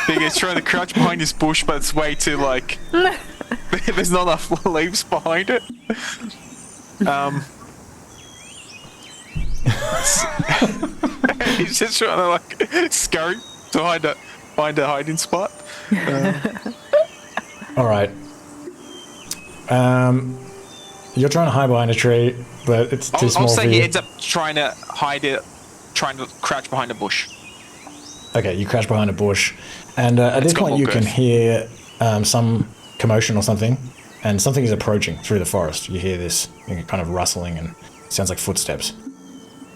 S3: thing. He's trying to crouch behind this bush, but it's way too there's not enough leaves behind it. He's just trying to scurry to find a hiding spot.
S2: All right. You're trying to hide behind a tree, but it's too small
S3: I'll say
S2: for
S3: he
S2: you.
S3: ends up trying to crouch behind a bush.
S2: Okay, you crouch behind a bush, and at this point you can hear some commotion or something, and something is approaching through the forest. You hear this kind of rustling, and it sounds like footsteps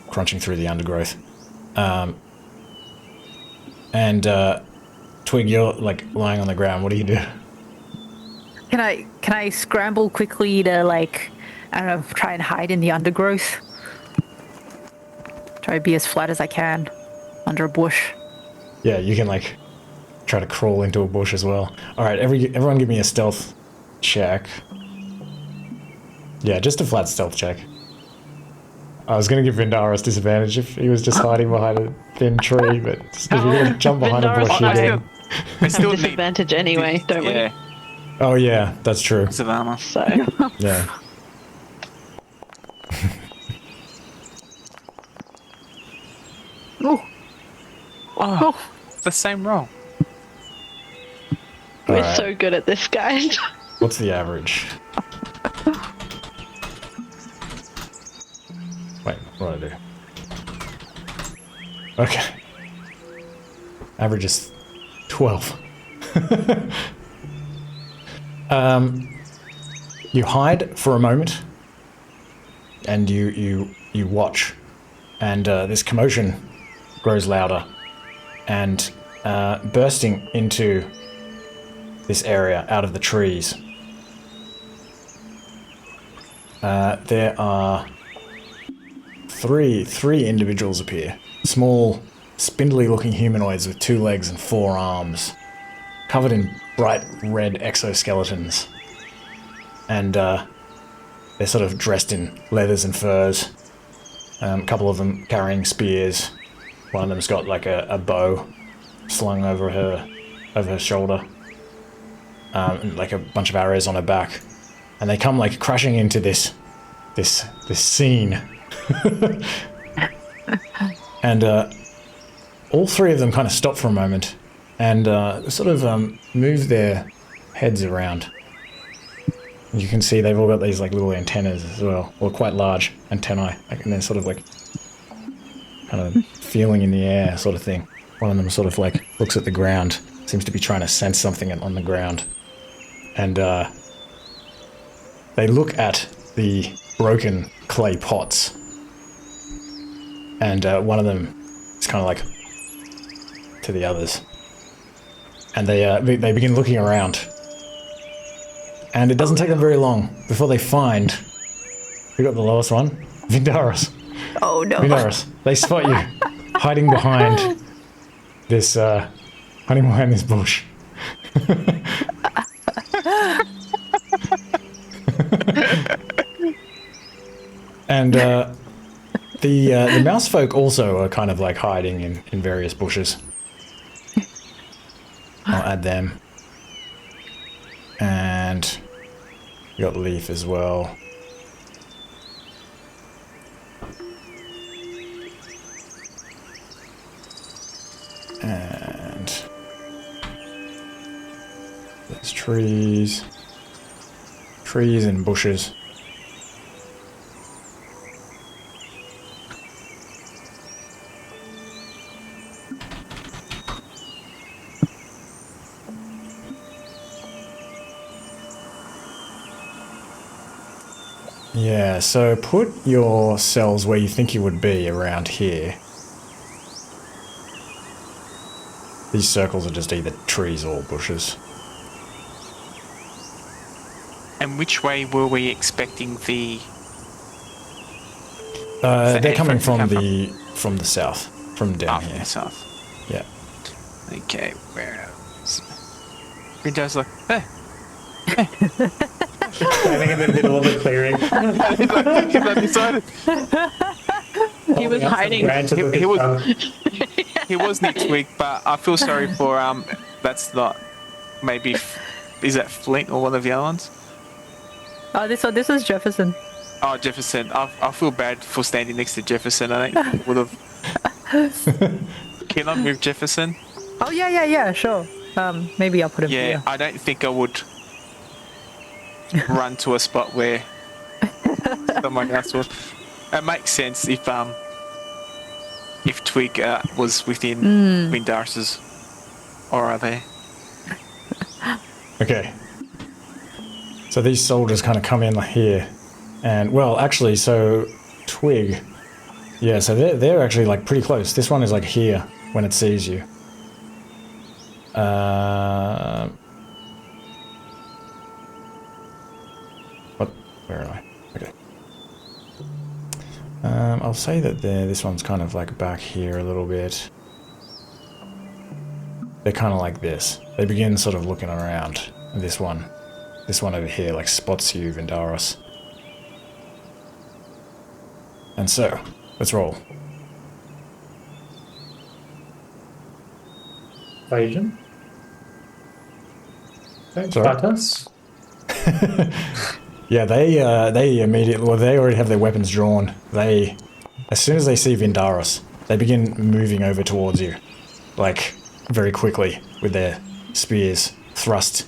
S2: crunching through the undergrowth. Twig, you're lying on the ground. What do you do?
S1: Can I scramble quickly to I don't know, try and hide in the undergrowth? Try to be as flat as I can. under a bush.
S2: Yeah, you can like try to crawl into a bush as well. All right, everyone, give me a stealth check. Yeah, just a flat stealth check. I was going to give Vindaris disadvantage if he was just hiding behind a thin tree, but if you're going to jump behind a bush,
S4: Vindaris
S2: you're
S4: and I
S2: dead.
S3: I still
S4: have
S3: need
S4: disadvantage anyway, don't we?
S3: yeah,
S2: Oh yeah, that's true.
S3: bits of armor.
S4: So
S2: Yeah.
S1: Oh,
S3: Oh, the same roll.
S4: we're
S2: Alright.
S4: so good at this, guys.
S2: What's the average? Wait, what do I do? Okay. Average is 12. You hide for a moment, and you watch, and this commotion grows louder, and bursting into this area out of the trees. There are three individuals appear. Small, spindly-looking humanoids with 2 legs and 4 arms, covered in bright red exoskeletons. And they're sort of dressed in leathers and furs. A couple of them carrying spears. One of them's got like a bow slung over her shoulder. And like a bunch of arrows on her back. And they come like crashing into this scene. And all 3 of them kind of stop for a moment and sort of move their heads around. You can see they've all got these like little antennas as well, or quite large antennae, and they're sort of like kind of feeling in the air sort of thing. One of them sort of like looks at the ground, seems to be trying to sense something on the ground. And they look at the broken clay pots. And one of them is kind of like to the others. And they begin looking around. And it doesn't take them very long before they find... Who got the lowest one? Vindaris.
S1: oh no.
S2: Vindaris. They spot you hiding behind this bush. And the mouse folk also are kind of like hiding in various bushes. I'll add them. And you got Leaf as well. And there's trees and bushes. Yeah, so put your cells where you think you would be around here. These circles are just either trees or bushes.
S3: And which way were we expecting the...
S2: They're coming
S3: from
S2: from the south, from down
S3: from
S2: here.
S3: the south?
S2: Yeah.
S3: Okay, where else? Window's like, hey.
S5: Standing in the middle of the clearing.
S3: He's undecided.
S4: He was hiding.
S3: He was next week, but I feel sorry for that's not maybe is that Flint or one of the other ones?
S1: Oh, this is Jefferson.
S3: Oh, Jefferson. I feel bad for standing next to Jefferson. I think would have. Can I move Jefferson?
S1: Oh yeah, sure. Maybe I'll put him
S3: Yeah,
S1: here.
S3: I don't think I would run to a spot where someone else would. It makes sense if Twig was within Vindaris's aura there.
S2: Okay. So these soldiers kind of come in here, and well, actually, so Twig, yeah, so they're actually like pretty close. This one is like here when it sees you. What? Where am I? Okay. I'll say that this one's kind of like back here a little bit. they're kind of like this. They begin sort of looking around. And this one over here, like spots you, Vindaros. And so, let's roll.
S5: Agent. Don't
S2: Sorry?
S5: fight us.
S2: Yeah, they immediately, well, they already have their weapons drawn. They, as soon as they see Vindaros, they begin moving over towards you, like very quickly with their spears thrust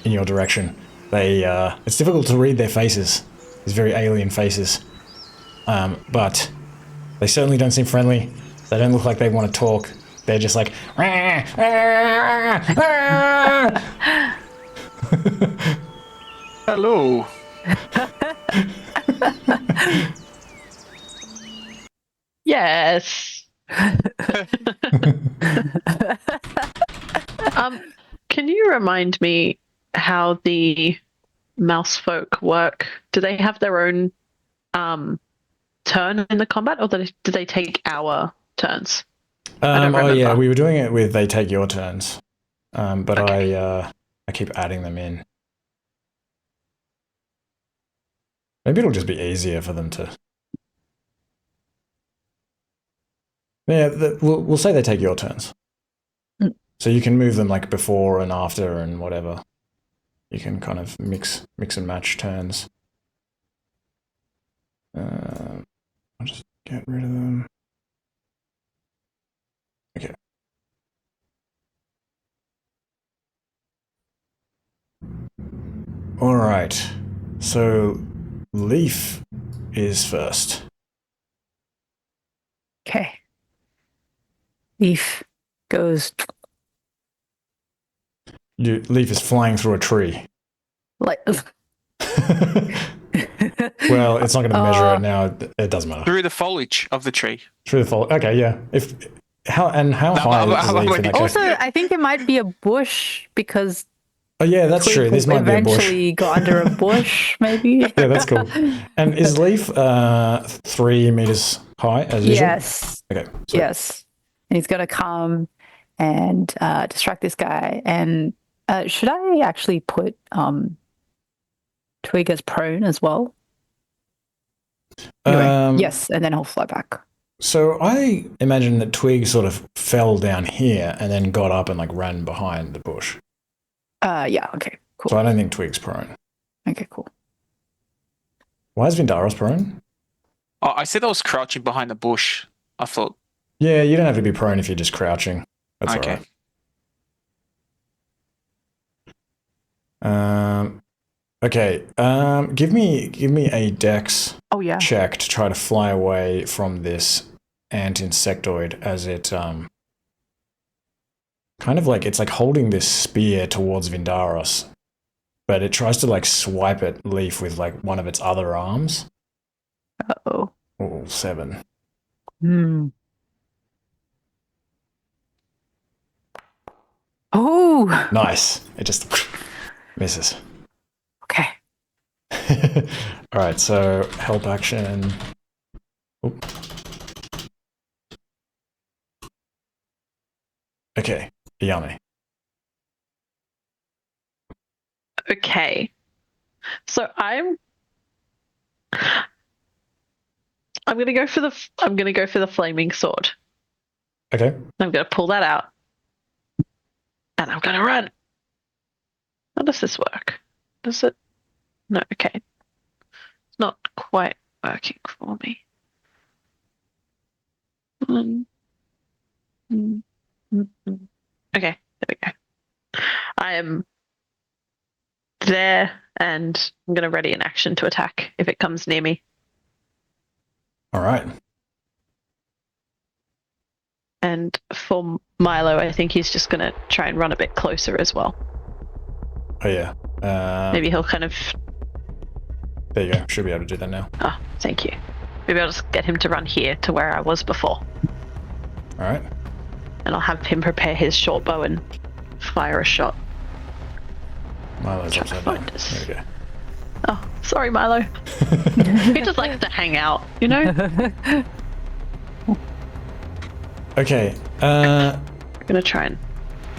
S2: in your direction. They, it's difficult to read their faces, these very alien faces, but they certainly don't seem friendly. They don't look like they want to talk. They're just like,
S3: Hello.
S4: Yes. Can you remind me how the mouse folk work? Do they have their own turn in the combat, or do they take our turns?
S2: oh yeah, we were doing it with they take your turns, but
S4: Okay.
S2: I keep adding them in. Maybe it'll just be easier for them to. Yeah, we'll say they take your turns. So you can move them like before and after and whatever. You can kind of mix and match turns. I'll just get rid of them. Okay. All right. So Leaf is first.
S1: Okay. Leaf goes
S2: Leaf is flying through a tree.
S1: like.
S2: Well, it's not going to measure it now. It doesn't matter.
S3: Through the foliage of the tree.
S2: Through the foliage. Okay, yeah. How high is Leaf in that case?
S1: Also, I think it might be a bush because.
S2: Oh yeah, that's
S1: Twig
S2: true. This might be a bush.
S1: Eventually go under a bush, maybe.
S2: Yeah, that's cool. And is Leaf 3 meters high as usual?
S1: Yes.
S2: Okay. So
S1: Yes. And he's gonna come and distract this guy. And should I actually put Twig as prone as well? Anyway, yes, and then he'll fly back.
S2: So I imagine that Twig sort of fell down here and then got up and like ran behind the bush.
S1: Yeah. Okay. Cool.
S2: So I don't think Twig's prone.
S1: Okay. Cool.
S2: Why is Vindaros prone?
S3: Oh, I said I was crouching behind the bush. I thought.
S2: Yeah, you don't have to be prone if you're just crouching. That's
S3: Okay.
S2: all right. Okay. Give me a dex
S1: Oh yeah.
S2: check to try to fly away from this ant-insectoid as it kind of like it's like holding this spear towards Vindaros, but it tries to like swipe at Leaf with like one of its other arms.
S1: Oh.
S2: Oh, 7.
S1: Oh.
S2: Nice. It just misses.
S1: Okay.
S2: All right, so help action. Oop. Okay, Yao Mei.
S4: Okay. So I'm gonna go for the flaming sword.
S2: Okay.
S4: I'm gonna pull that out. And I'm gonna run. How does this work? Does it? No, okay. It's not quite working for me. Okay, there we go. I am there and I'm gonna ready an action to attack if it comes near me.
S2: All right.
S4: And for Milo, I think he's just gonna try and run a bit closer as well.
S2: Oh yeah.
S4: Maybe he'll kind of.
S2: There you go. Should be able to do that now.
S4: Oh, thank you. Maybe I'll just get him to run here to where I was before.
S2: All right.
S4: And I'll have him prepare his short bow and fire a shot.
S2: Milo's upside down.
S4: Find us.
S2: There we go.
S4: Oh, sorry, Milo. He just likes to hang out, you know?
S2: Okay.
S4: I'm gonna try and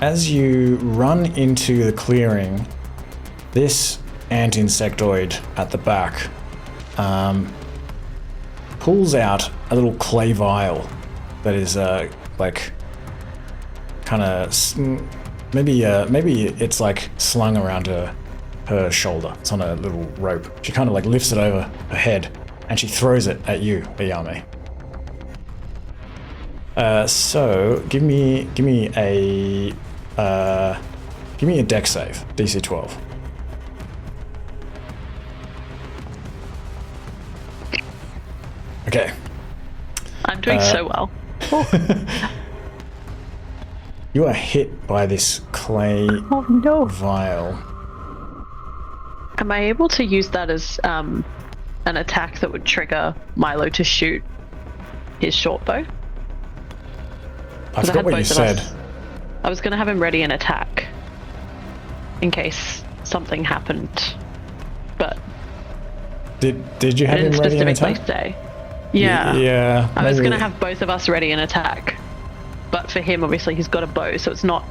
S2: as you run into the clearing, this ant-insectoid at the back pulls out a little clay vial that is like kind of maybe it's like slung around her shoulder. It's on a little rope. She kind of like lifts it over her head and she throws it at you, Yao Mei. So give me a dex save, DC 12. Okay.
S4: I'm doing so well.
S2: You are hit by this clay vial.
S4: Am I able to use that as an attack that would trigger Milo to shoot his short bow?
S2: I forgot what you said.
S4: I was going to have him ready an attack in case something happened, but
S2: did you have him ready an attack?
S4: Say. Yeah.
S2: Yeah.
S4: I was going to have both of us ready an attack, but for him, obviously, he's got a bow, so it's not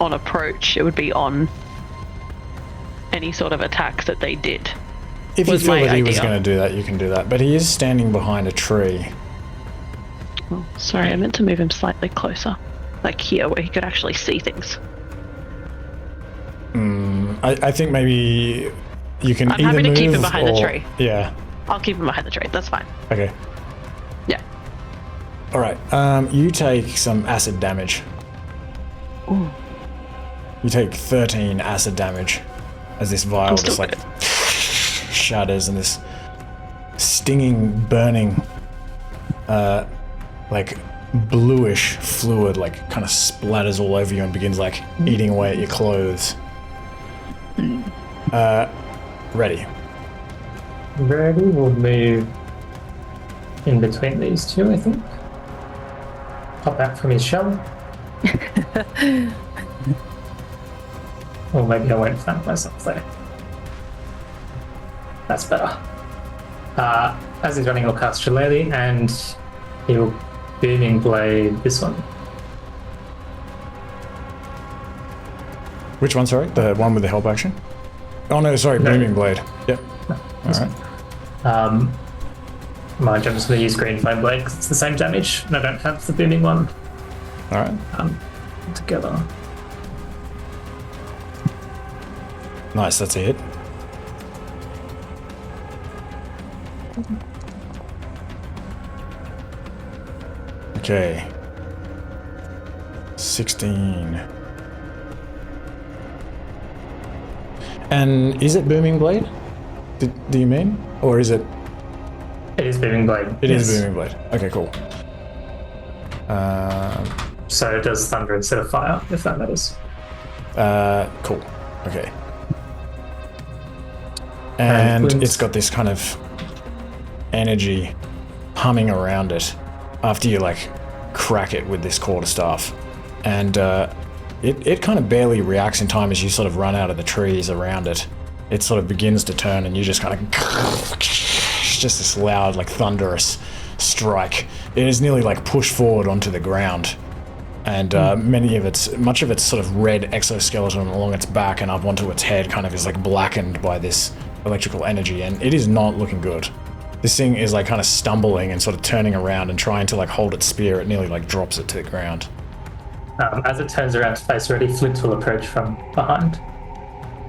S4: on approach. It would be on any sort of attack that they did.
S2: If you feel that he was going to do that, you can do that. But he is standing behind a tree.
S4: Oh, sorry, I meant to move him slightly closer, like here, where he could actually see things.
S2: I think maybe you can
S4: I'm
S2: either
S4: happy to
S2: move
S4: keep him behind the
S2: or-
S4: tree.
S2: Yeah.
S4: I'll keep him behind the tree. That's fine.
S2: Okay.
S4: Yeah.
S2: All right. You take some acid damage.
S4: Ooh.
S2: You take 13 acid damage as this vial just like shatters and this stinging, burning, like bluish fluid like kind of splatters all over you and begins like eating away at your clothes. Ready.
S5: Ready will move in between these two, I think. Pop out from his shell. Or maybe I won't find myself there. That's better. As he's running, he'll cast Shillelagh and he'll Booming Blade this one.
S2: Which one, sorry? The one with the help action? Oh no, sorry,
S5: No.
S2: Booming Blade. Yep.
S5: No,
S2: Alright.
S5: Mind, I'm just going to use Green Flame Blade because it's the same damage and I don't have the booming one
S2: Alright.
S5: together.
S2: Nice, that's a hit. Okay. 16. And is it Booming Blade? Do you mean? Or is it?
S5: It is Booming Blade.
S2: It is Booming Blade. Okay, cool.
S5: So it does thunder instead of fire, if that matters.
S2: Cool. Okay. And
S5: Wounds.
S2: it's got this kind of energy humming around it after you like crack it with this quarterstaff. And it kind of barely reacts in time as you sort of run out of the trees around it. It sort of begins to turn and you just kind of... It's just this loud, like thunderous strike. It is nearly like pushed forward onto the ground. And much of its sort of red exoskeleton along its back and up onto its head kind of is like blackened by this electrical energy, and it is not looking good. This thing is like kind of stumbling and sort of turning around and trying to like hold its spear. It nearly like drops it to the ground.
S5: As it turns around to face ready, Flint will approach from behind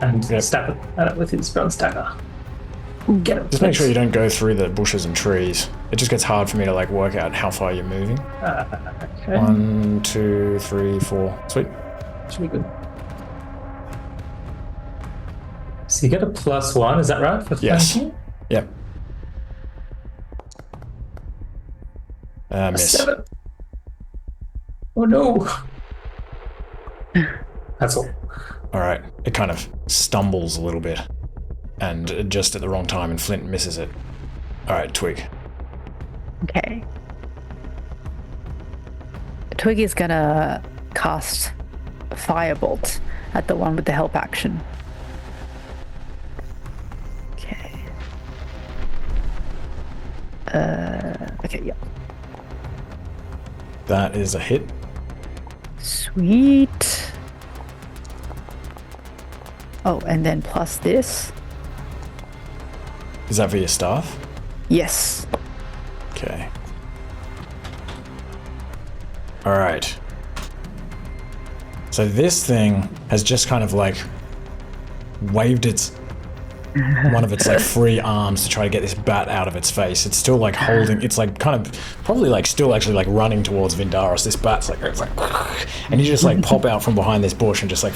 S5: and stab at it with his bronze dagger. Get it.
S2: Just make sure you don't go through the bushes and trees. It just gets hard for me to like work out how far you're moving.
S5: Okay.
S2: 1, 2, 3, 4. Sweet.
S5: Should be good. So you get a +1, is that right? For
S2: Yes.
S5: flanking?
S2: Yep. Miss.
S5: 7. Oh no! That's all.
S2: All right. It kind of stumbles a little bit, and just at the wrong time, and Flint misses it. All right, Twig.
S1: Okay. Twig is gonna cast Firebolt at the one with the help action. Okay. Okay, yeah.
S2: That is a hit.
S1: Sweet. Oh, and then plus this.
S2: Is that for your staff?
S1: Yes.
S2: Okay. Alright. So this thing has just kind of like waved one of its like free arms to try to get this bat out of its face. It's still like holding, it's like kind of probably like still actually like running towards Vindaris. This bat's like, it's like, and you just like pop out from behind this bush and just like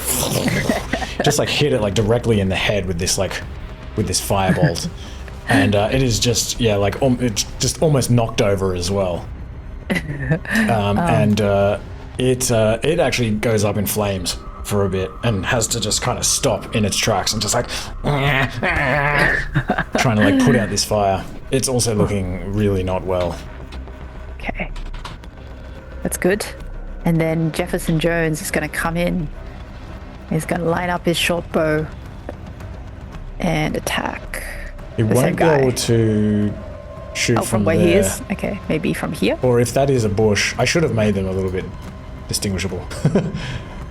S2: hit it like directly in the head with this firebolt. And it is just, yeah, like it's just almost knocked over as well. And it actually goes up in flames for a bit and has to just kind of stop in its tracks and just like trying to like put out this fire. It's also looking really not well.
S1: Okay. That's good. And then Jefferson Jones is going to come in. He's going to line up his short bow and attack.
S2: He won't be able to shoot
S1: from where
S2: there.
S1: he is? Okay, maybe from here?
S2: Or if that is a bush, I should have made them a little bit distinguishable.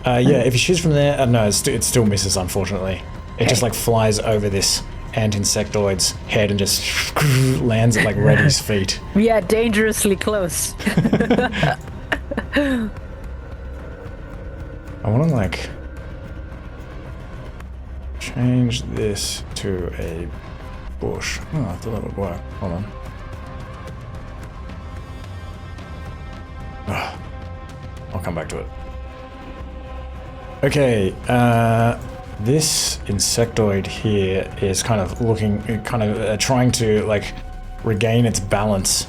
S2: Yeah, if he shoots from there, no, it still misses, unfortunately. It just like flies over this ant-insectoid's head and just lands at like Reddy's feet.
S1: Yeah, dangerously close.
S2: I want to like change this to a bush. Oh, I thought that would work. Hold on. I'll come back to it. Okay, this insectoid here is kind of trying to like regain its balance.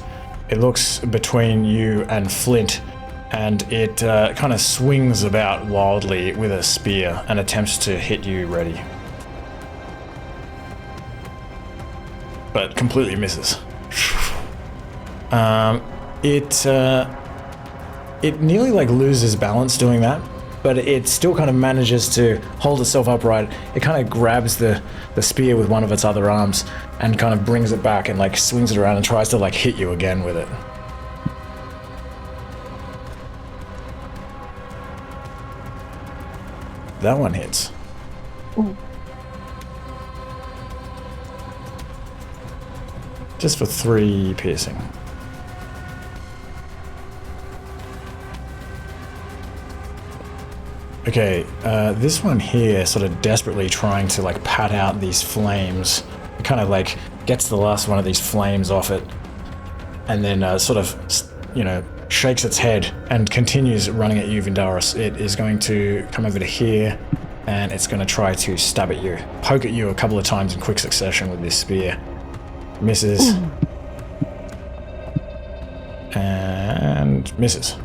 S2: It looks between you and Flint, and it kind of swings about wildly with a spear and attempts to hit you, Reddy. But completely misses. It nearly like loses balance doing that, but it still kind of manages to hold itself upright. It kind of grabs the spear with one of its other arms and kind of brings it back and like swings it around and tries to like hit you again with it. That one hits.
S1: Ooh.
S2: Just for 3 piercing. Okay, this one here sort of desperately trying to like pat out these flames. It kind of like gets the last one of these flames off it and then sort of, shakes its head and continues running at you, Vindaris. It is going to come over to here and it's going to try to stab at you, poke at you a couple of times in quick succession with this spear. Misses. And misses.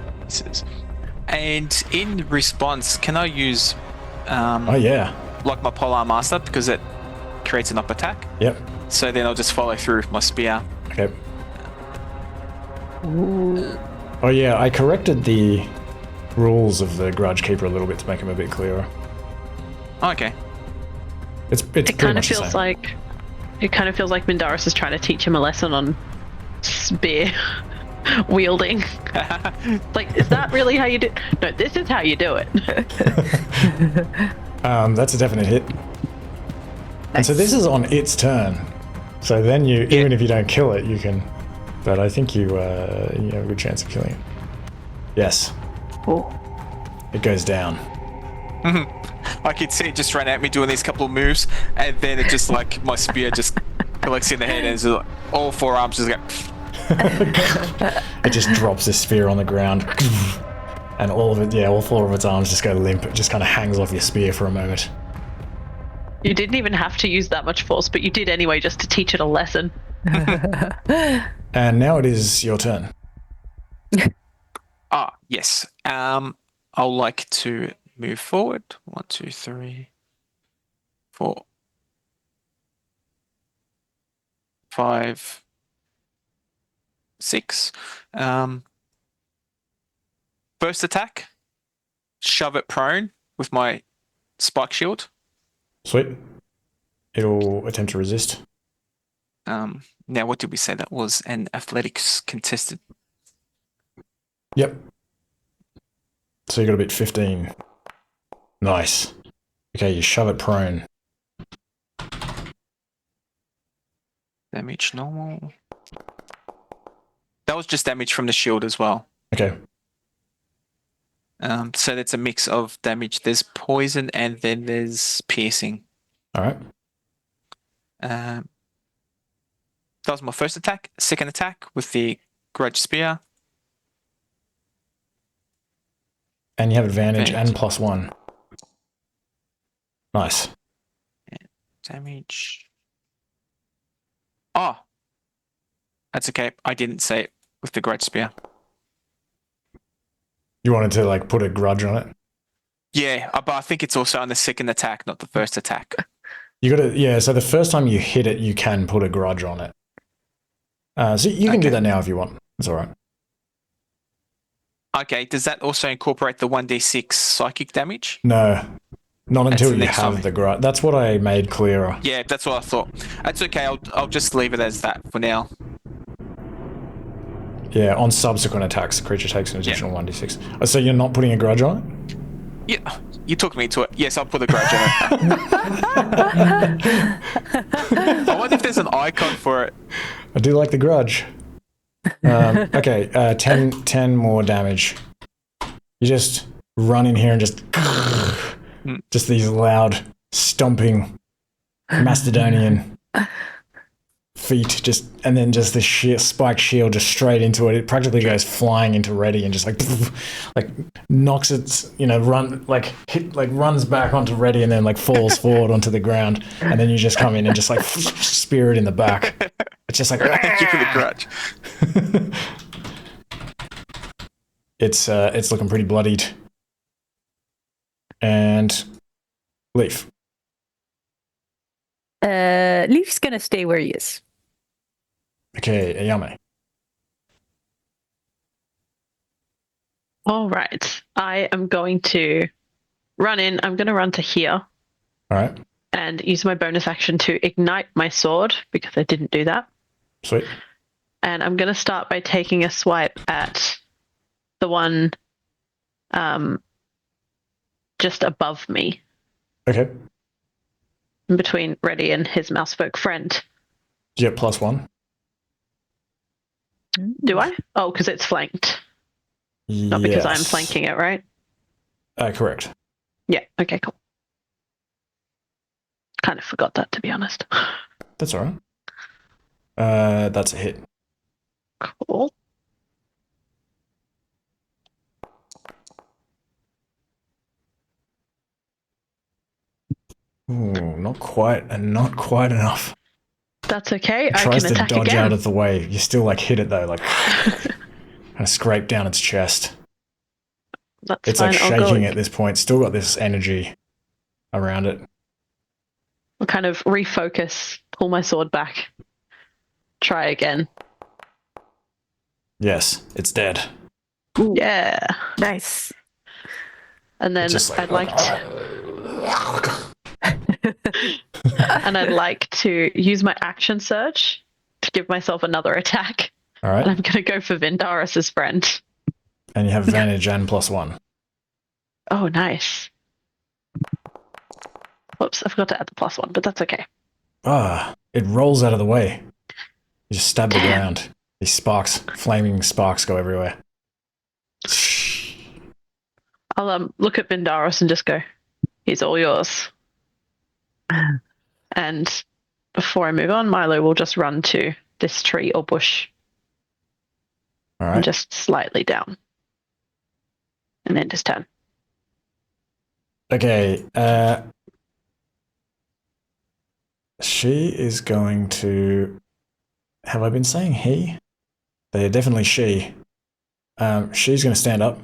S3: And in response, can I use
S2: oh yeah,
S3: like my Polar Master, because it creates an up attack?
S2: Yep.
S3: So then I'll just follow through with my spear.
S2: Okay. Oh yeah, I corrected the rules of the Grudge Keeper a little bit to make them a bit clearer.
S3: Okay.
S2: It
S4: kind of feels like Mindaris is trying to teach him a lesson on spear wielding. Like, is that really how you do? No, this is how you do it.
S2: That's a definite hit. And so this is on its turn. So then even if you don't kill it, you can. But I think you have a good chance of killing it. Yes.
S1: Oh.
S2: It goes down.
S3: I could see it just ran at me doing these couple of moves, and then it just like my spear just collects in the head, and it's like, all 4 arms just go.
S2: It just drops this spear on the ground, and all 4 of its arms just go limp. It just kind of hangs off your spear for a moment.
S4: You didn't even have to use that much force, but you did anyway, just to teach it a lesson.
S2: And now it is your turn.
S3: Yes. I'll like to move forward. 1, 2, 3, 4, 5, 6. First attack, shove it prone with my spike shield.
S2: Sweet. It'll attempt to resist.
S3: Now, what did we say that was? An athletics contested.
S2: Yep. So you got a bit 15. Nice. Okay, you shove it prone.
S3: Damage normal. That was just damage from the shield as well.
S2: Okay.
S3: So that's a mix of damage. There's poison and then there's piercing.
S2: All right.
S3: That was my first attack. Second attack with the Grudge Spear.
S2: And you have advantage
S3: Advantage.
S2: and +1. Nice.
S3: Damage. Oh. That's okay. I didn't say it with the Grudge Spear.
S2: You wanted to like put a grudge on it?
S3: Yeah, but I think it's also on the second attack, not the first attack.
S2: You gotta, yeah, so the first time you hit it, you can put a grudge on it. So you can do that now if you want. It's alright.
S3: Okay, does that also incorporate the 1d6 psychic damage?
S2: No. Not
S3: That's
S2: until
S3: the
S2: you
S3: next
S2: have
S3: time.
S2: the grudge. That's what I made clearer.
S3: Yeah, that's what I thought. That's okay, I'll just leave it as that for now.
S2: Yeah, on subsequent attacks, the creature takes an additional 1d6. Oh, so you're not putting a grudge on it?
S3: Yeah, you took me to it. Yes, I'll put a grudge on it. I wonder if there's an icon for it.
S2: I do like the grudge. Okay, 10 more damage. You just run in here and just these loud, stomping Macedonian feet, and then just this sheer spiked shield just straight into it. It practically goes flying into Reddy and just like knocks its, runs back onto Reddy and then like falls forward onto the ground. And then you just come in and just like spear it in the back. It's just like
S3: Thank you for the grudge.
S2: It's looking pretty bloodied. And Leaf.
S1: Leaf's gonna stay where he is.
S2: Okay, Yao Mei.
S4: All right. I am going to run in. I'm going to run to here.
S2: All right.
S4: And use my bonus action to ignite my sword because I didn't do that.
S2: Sweet.
S4: And I'm going to start by taking a swipe at the one just above me.
S2: Okay.
S4: In between Reddy and his mousefolk friend.
S2: Do you get +1?
S4: Do I? Oh, because it's flanked. Not because I'm flanking it, right?
S2: Correct.
S4: Yeah, okay, cool. Kind of forgot that, to be honest.
S2: That's all right. That's a hit.
S4: Cool.
S2: Ooh, not quite enough.
S4: That's okay. I
S2: Tries
S4: can
S2: to
S4: attack
S2: dodge
S4: again.
S2: out of the way. You still like hit it though, like kind of scrape down its chest.
S4: That's
S2: It's
S4: fine.
S2: like
S4: I'll
S2: shaking
S4: go.
S2: at this point. Still got this energy around it.
S4: I'll kind of refocus, pull my sword back, try again.
S2: Yes, it's dead.
S1: Ooh,
S4: Yeah.
S1: nice.
S4: And then
S2: Just like-
S4: I'd like to use my action surge to give myself another attack.
S2: All
S4: And
S2: right.
S4: I'm going to go for Vindarus's friend.
S2: And you have advantage and +1.
S4: Oh, nice. Whoops, I forgot to add the +1, but that's okay.
S2: It rolls out of the way. You just stab the
S4: Damn.
S2: ground. These sparks, flaming sparks go everywhere.
S4: I'll look at Vindarus and just go, he's all yours. And before I move on, Milo will just run to this tree or bush
S2: All
S4: and
S2: right.
S4: just slightly down. And then just turn.
S2: Okay. She is going to. Have I been saying he? They're definitely she. She's going to stand up.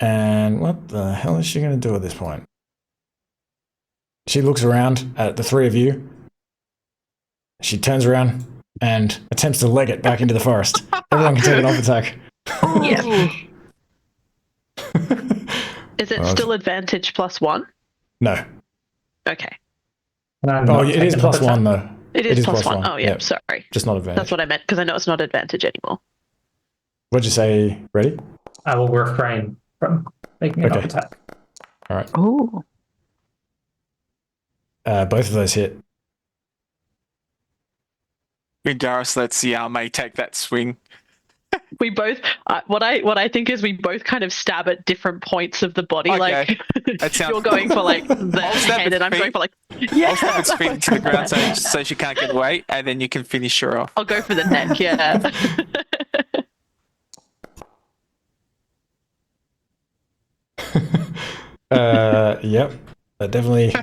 S2: And what the hell is she going to do at this point? She looks around at the three of you. She turns around and attempts to leg it back into the forest. Everyone can take an off attack.
S4: Yeah. Is it
S2: Well,
S4: still advantage +1?
S2: No.
S4: Okay.
S2: Oh, it is +1 though.
S4: It is
S2: plus
S4: +1.
S2: one.
S4: Oh, yeah,
S2: Yep.
S4: sorry.
S2: Just not advantage.
S4: That's what I meant, because I know it's not advantage anymore.
S2: What'd you say? Ready?
S5: I will refrain from making an
S2: Okay.
S5: off attack.
S2: All right.
S1: Oh,
S2: both of those hit.
S3: Garrus lets Yao Mei take that swing.
S4: We both. What I think is we both kind of stab at different points of the body.
S3: Okay.
S4: Like
S3: That sounds-
S4: you're going for like the
S3: I'll stab
S4: head,
S3: its
S4: and I'm going
S3: feet.
S4: for like
S3: I'll stab its feet into the ground so she can't get away, and then you can finish her off.
S4: I'll go for the neck. Yeah.
S2: Yep. That definitely.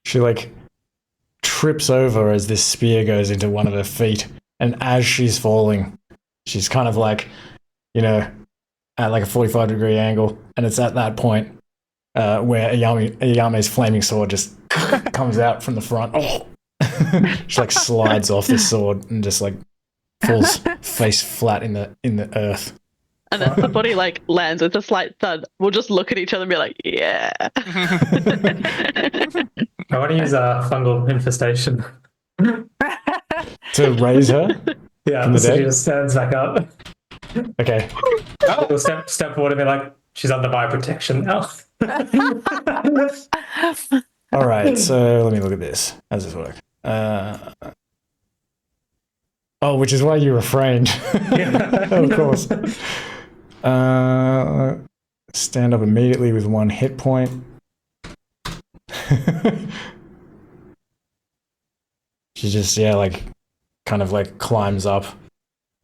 S2: She like trips over as this spear goes into one of her feet, and as she's falling, she's kind of like, you know, at like a 45-degree angle, and it's at that point where Ayame's flaming sword just comes out from the front. She like slides off the sword and just like falls face flat in the earth.
S4: And as the body like lands with a slight thud, we'll just look at each other and be like, "Yeah."
S5: I want to use a fungal infestation.
S2: To raise her?
S5: Yeah,
S2: From the
S5: so
S2: dead?
S5: she just stands back up.
S2: Okay.
S5: We'll step forward and be like, she's under my protection now.
S2: All right, so let me look at this. How does this work? Oh, which is why you refrained. Of course. Stand up immediately with 1 hit point. She just, like, kind of like climbs up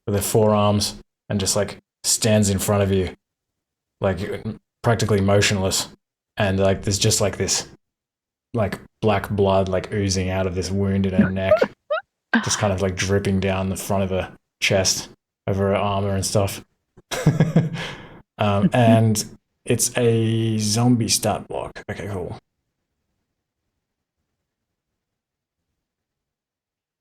S2: with her forearms and just like stands in front of you, like practically motionless. And like there's just like this like black blood like oozing out of this wound in her neck, just kind of like dripping down the front of her chest over her armor and stuff. And it's a zombie stat block. Okay, cool.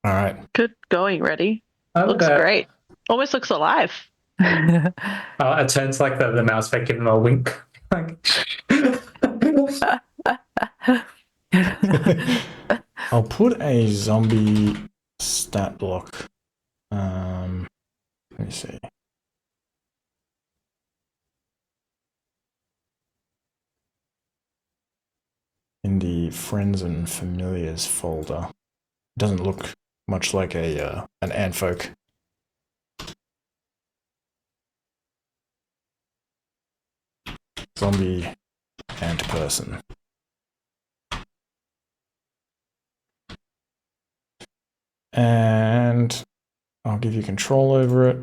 S2: All right.
S4: Good going, ready.
S5: Oh,
S4: Looks great. Almost looks alive.
S5: It turns like the mouse fake give him a wink. Like,
S2: I'll put a zombie stat block. Let me see. In the friends and familiars folder. It doesn't look much like an Anfolk. Zombie ant person. And I'll give you control over it.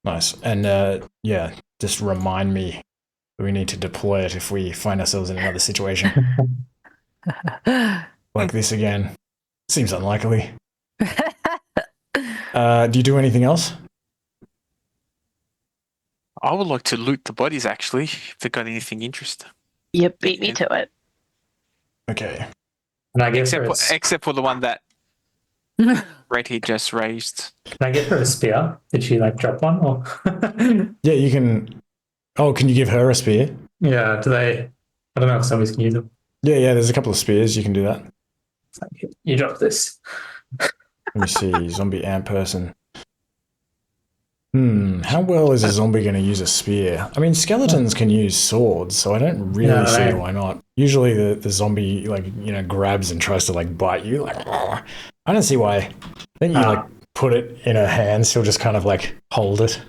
S2: Nice. And just remind me that we need to deploy it if we find ourselves in another situation. Like this again. Seems unlikely. Do you do anything else?
S3: I would like to loot the bodies, actually, if they've got anything interesting.
S4: You beat me to it.
S2: Okay.
S5: and I give her
S3: Except for the one that Reddy just raised.
S5: can I give her a spear? Did she like drop one or?
S2: Yeah, you can. Oh, can you give her a spear?
S5: Yeah. Do they? I don't know if zombies can use them.
S2: Yeah, there's a couple of spears. You can do that.
S5: It's like, you drop this.
S2: Let me see. Zombie ant person. How well is a zombie going to use a spear? I mean, skeletons can use swords, so I don't really see why not. Usually the zombie, grabs and tries to, bite you. I don't see why. Then you, put it in her hands, she'll just kind of, hold it.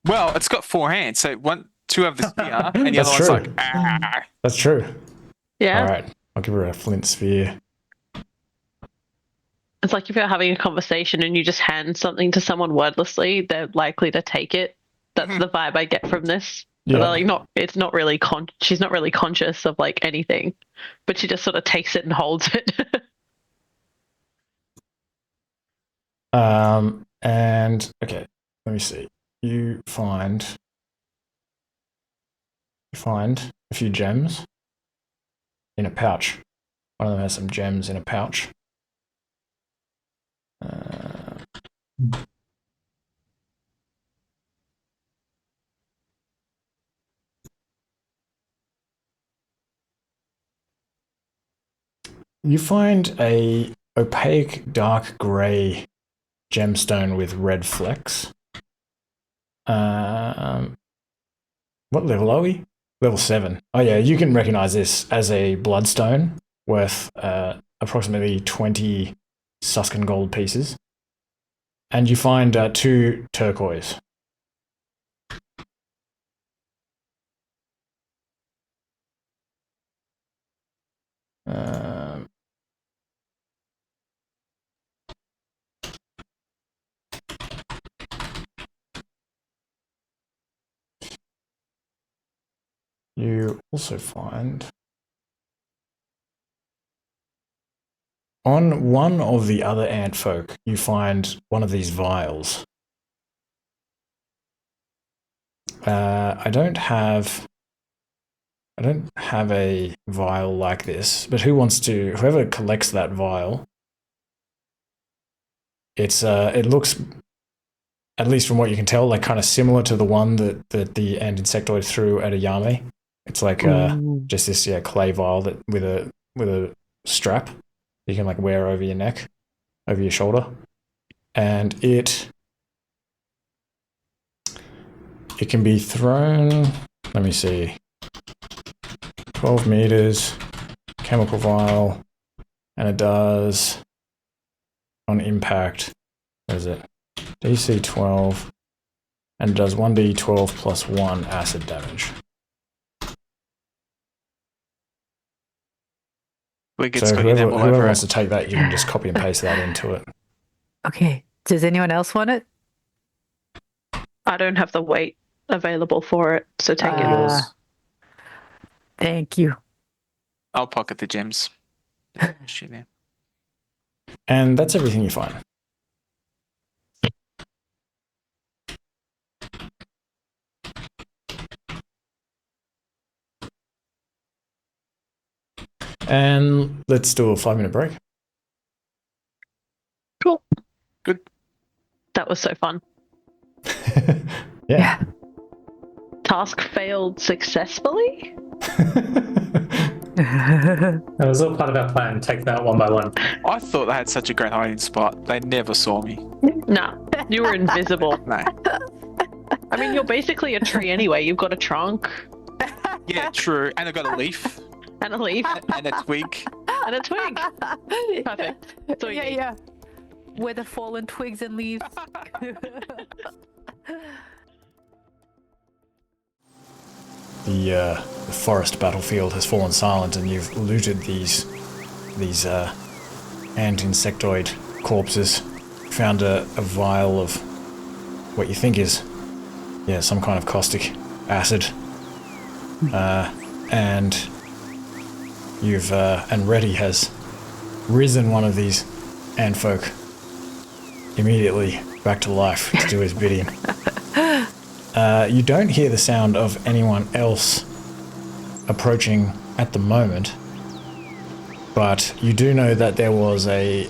S3: Well, it's got 4 hands, so two have the spear, and the
S2: That's
S3: other one's
S2: true.
S3: like,
S2: That's true.
S4: Yeah.
S2: All right. I'll give her a flint spear.
S4: It's like if you're having a conversation and you just hand something to someone wordlessly, they're likely to take it. That's the vibe I get from this.
S2: Yeah.
S4: It's not really she's not really conscious of anything, but she just sort of takes it and holds it.
S2: And okay, let me see. You find a few gems in a pouch. One of them has some gems in a pouch. You find a opaque dark grey gemstone with red flecks. What What level are we? Level 7. Oh yeah, you can recognize this as a bloodstone worth approximately 20 Suscan gold pieces. And you find 2 turquoise. You also find on one of the other ant folk, you find one of these vials. I don't have a vial like this, but whoever collects that vial, it looks, at least from what you can tell, like kind of similar to the one that the ant insectoid threw at a Yao Mei. It's like just this clay vial that with a strap you can like wear over your neck, over your shoulder, and it can be thrown. Let me see. 12 meters, chemical vial, and it does on impact. What is it? DC 12, and it does 1d12 plus 1 acid damage. So whoever wants to take that, you can just copy and paste that into it.
S1: Okay. Does anyone else want it?
S4: I don't have the weight available for it, so take it.
S1: Thank you.
S3: I'll pocket the gems. Shit, yeah.
S2: And that's everything you find. And let's do a 5-minute break.
S4: Cool.
S3: Good.
S4: That was so fun.
S2: Yeah.
S4: Task failed successfully?
S5: That was all part of our plan. Take them out one by one.
S3: I thought they had such a great hiding spot. They never saw me.
S4: Nah, you were invisible.
S3: No.
S4: I mean, you're basically a tree anyway. You've got a trunk.
S3: Yeah, true. And I got a leaf.
S4: And a leaf.
S3: And a twig.
S4: And a twig. Perfect. So
S1: yeah. Where the fallen twigs and leaves.
S2: The forest battlefield has fallen silent, and you've looted these ant insectoid corpses. Found a vial of what you think is some kind of caustic acid, and you've and Reddy has risen one of these ant folk immediately back to life to do his bidding. You don't hear the sound of anyone else approaching at the moment, but you do know that there was a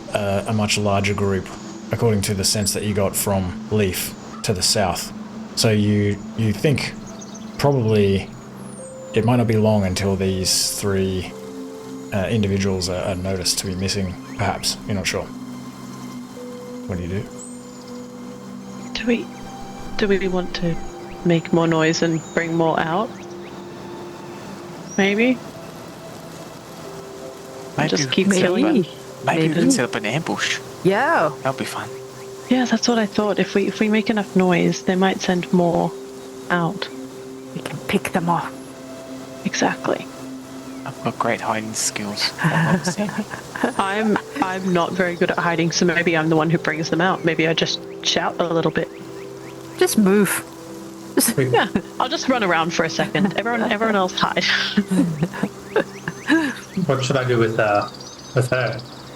S2: much larger group, according to the sense that you got from Leaf, to the south. So you think probably it might not be long until these 3 individuals are noticed to be missing, perhaps. You're not sure. What do you do?
S4: Do we want to make more noise and bring more out? Maybe? Just keep killing.
S3: Maybe we can set up an ambush.
S1: Yeah.
S3: That'll be fun.
S4: Yeah, that's what I thought. If we make enough noise, they might send more out.
S1: We can pick them off.
S4: Exactly.
S3: I've got great hiding skills.
S4: I'm not very good at hiding, so maybe I'm the one who brings them out. Maybe I just shout a little bit.
S1: Just move.
S4: Yeah, I'll just run around for a second. Everyone else hide.
S5: What should I do with her?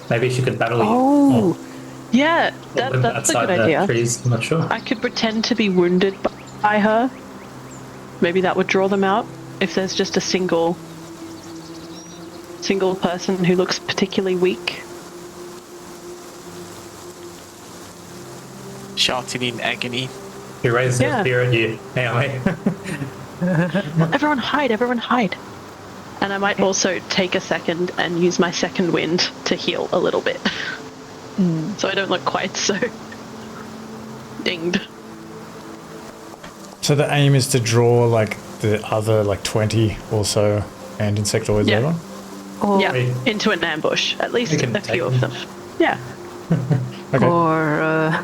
S5: Maybe she could battle you.
S1: Oh,
S4: yeah, that's a good idea.
S5: Trees, I'm not sure.
S4: I could pretend to be wounded by her. Maybe that would draw them out. If there's just a single person who looks particularly weak.
S3: Shouting in agony.
S5: He raised his spear at you, Naomi.
S4: Everyone hide. And I might also take a second and use my second wind to heal a little bit. So I don't look quite so dinged.
S2: So the aim is to draw like the other like 20 or so and insectoids
S4: Yeah.
S2: over?
S1: Or,
S4: Yeah, into an ambush. At least
S5: We can
S4: a few
S5: take
S4: of them. Yeah.
S2: Okay.
S1: or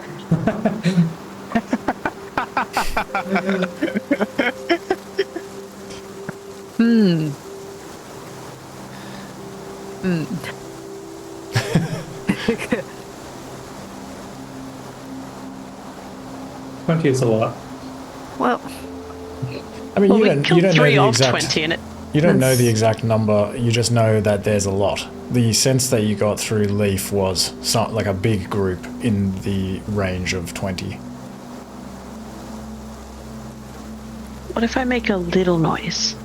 S5: Don't use a lot.
S1: well,
S2: I mean,
S4: Well,
S2: you
S4: we
S2: don't
S4: killed
S2: know
S4: 3
S2: the
S4: of
S2: exact
S4: 20 and it.
S2: you don't know the
S1: That's-
S2: exact number. You just know that there's a lot. The sense that you got through Leaf was like a big group in the range of 20.
S4: What if I make a little noise?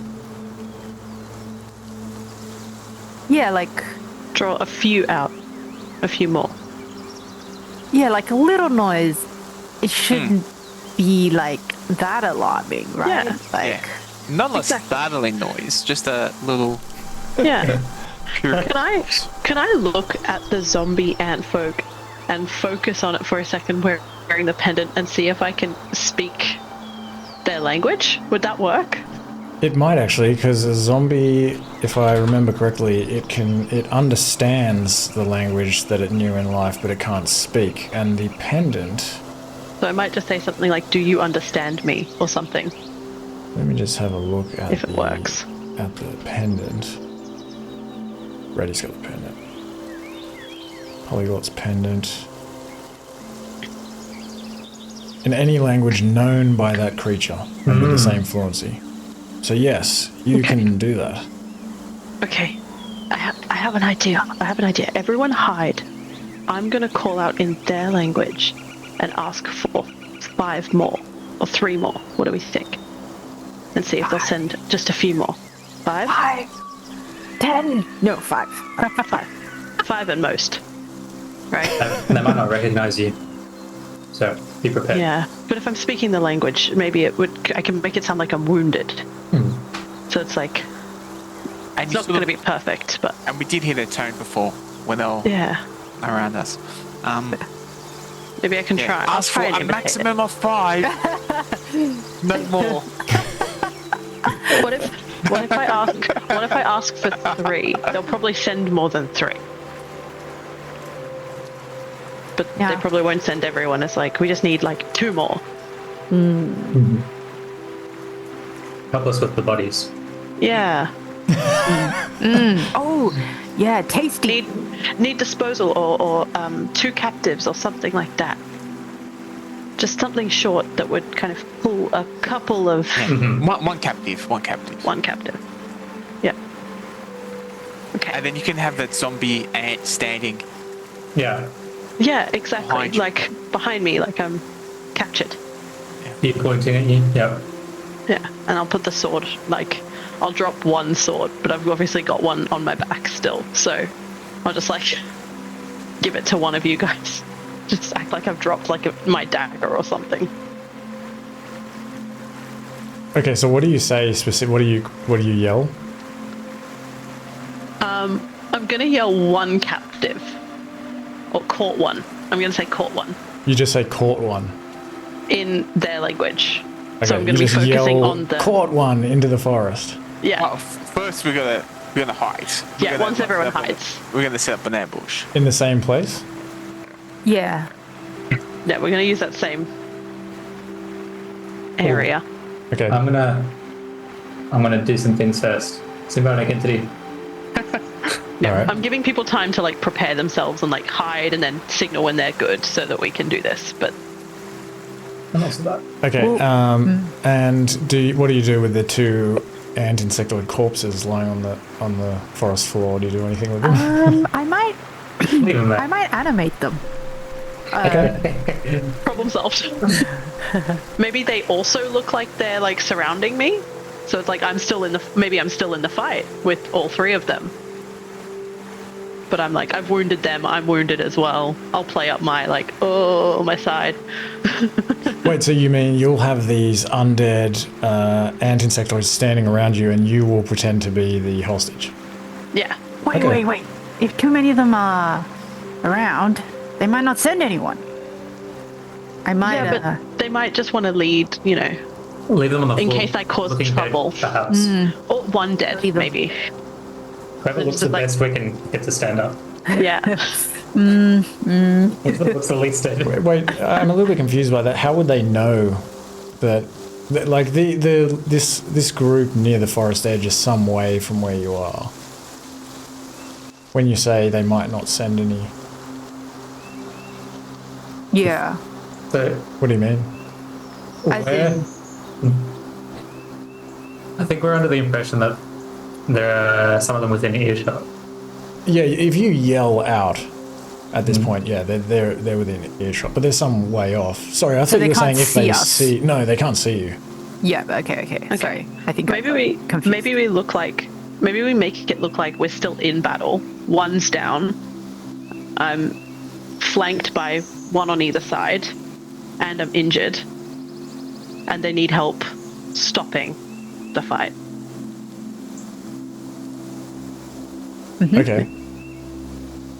S1: yeah, like
S4: Draw a few out. A few more.
S1: a little noise. It shouldn't be like that alarming, right?
S4: Yeah.
S1: Like,
S3: Not a
S4: Exactly.
S3: startling noise, just a little.
S4: Yeah.
S3: pure-
S4: Can I look at the zombie ant folk and focus on it for a second wearing the pendant and see if I can speak their language? Would that work?
S2: It might actually, because a zombie, if I remember correctly, it understands the language that it knew in life, but it can't speak. And the pendant.
S4: So I might just say something like, "Do you understand me?" or something.
S2: Let me just have a look at
S4: If it works.
S2: at the pendant. Reddy's got the pendant. Polyglot's pendant. In any language known by that creature and with the same fluency. So yes, you can do that.
S4: Okay. I have an idea. Everyone hide. I'm gonna call out in their language and ask for 5 more or 3 more. What do we think? And see if they'll send just a few more. 5?
S1: 10. No, 5.
S4: 5 at most. Right?
S5: And they might not recognize you. So be prepared.
S4: Yeah. But if I'm speaking the language, maybe I can make it sound like I'm wounded. So it's like,
S3: And
S4: it's not going to be perfect, but
S3: And we did hear their tone before when they were
S4: yeah.
S3: around us.
S4: Maybe I can try. I'll
S3: Ask for
S4: try and
S3: a
S4: imitate
S3: maximum of 5. No more.
S4: it. What if I ask for 3? They'll probably send more than 3. But
S1: Yeah.
S4: they probably won't send everyone. It's like, we just need like 2 more.
S5: Help us with the bodies.
S4: Yeah.
S1: Oh, yeah, tasty.
S4: Need disposal or 2 captives or something like that. Just something short that would kind of pull a couple of
S3: One captive.
S4: one captive. Yeah. Okay.
S3: And then you can have that zombie ant standing.
S5: Yeah.
S4: Yeah, exactly.
S3: Behind you.
S4: Like behind me, like I'm captured.
S5: Keep pointing at you. Yeah.
S4: Yeah, and I'll put the sword, like, I'll drop 1 sword, but I've obviously got one on my back still, so I'll just, like, give it to one of you guys. Just act like I've dropped, like, my dagger or something.
S2: Okay, so what do you say specific? What do you yell?
S4: I'm gonna yell 1 captive. Or caught 1. I'm gonna say caught 1.
S2: You just say caught one.
S4: In their language.
S2: Okay,
S4: So I'm
S2: you
S4: gonna be
S2: just
S4: focusing
S2: yell,
S4: on the...
S2: caught one into the forest.
S4: Yeah,
S3: Well, first we're gonna hide.
S4: yeah, once everyone hides.
S3: We're gonna set up an ambush.
S2: In the same place?
S1: Yeah.
S4: Yeah, we're gonna use that same area.
S2: Okay.
S5: I'm gonna do some things first. Symbiotic entity.
S4: Yeah,
S2: Alright.
S4: I'm giving people time to like prepare themselves and like hide and then signal when they're good so that we can do this. But
S5: And also that.
S2: Okay. And what do you do with the 2 ant insectoid corpses lying on the forest floor? Do you do anything with them?
S1: I might
S5: Leave them there.
S1: animate them.
S2: Okay.
S4: problem solved. Maybe they also look like they're like surrounding me. So it's like I'm still in the fight with all 3 of them. But I'm like, I've wounded them, I'm wounded as well. I'll play up my like, oh, my side.
S2: Wait, so you mean you'll have these undead ant insectoids standing around you and you will pretend to be the hostage?
S4: Yeah.
S1: Wait. If too many of them are around, they might not send anyone. I might.
S4: Yeah, but they might just want to lead, you know.
S5: Leave them on the
S4: in
S5: floor.
S4: case I cause
S5: looking dead,
S4: trouble.
S5: perhaps.
S4: Or one dead,
S1: Leave them.
S4: maybe.
S5: Whoever looks the best, we can get to stand up.
S4: Yeah.
S5: Whichever looks the least dead.
S2: Wait, I'm a little bit confused by that. How would they know that like this group near the forest edge is some way from where you are? When you say they might not send any.
S1: Yeah.
S5: So,
S2: What do you mean?
S1: As
S5: where?
S1: in-
S5: I think we're under the impression that there are some of them within earshot.
S2: Yeah, if you yell out at this point, yeah, they're within earshot, but they're some way off. Sorry, I thought
S1: they
S2: you were saying
S1: can't
S2: if they
S1: see us.
S2: see. No, they can't see you.
S1: Yeah. Okay. Sorry. I think
S4: Maybe
S1: I got confused.
S4: maybe we make it look like we're still in battle. One's down. I'm flanked by one on either side, and I'm injured. And they need help stopping the fight.
S2: Okay.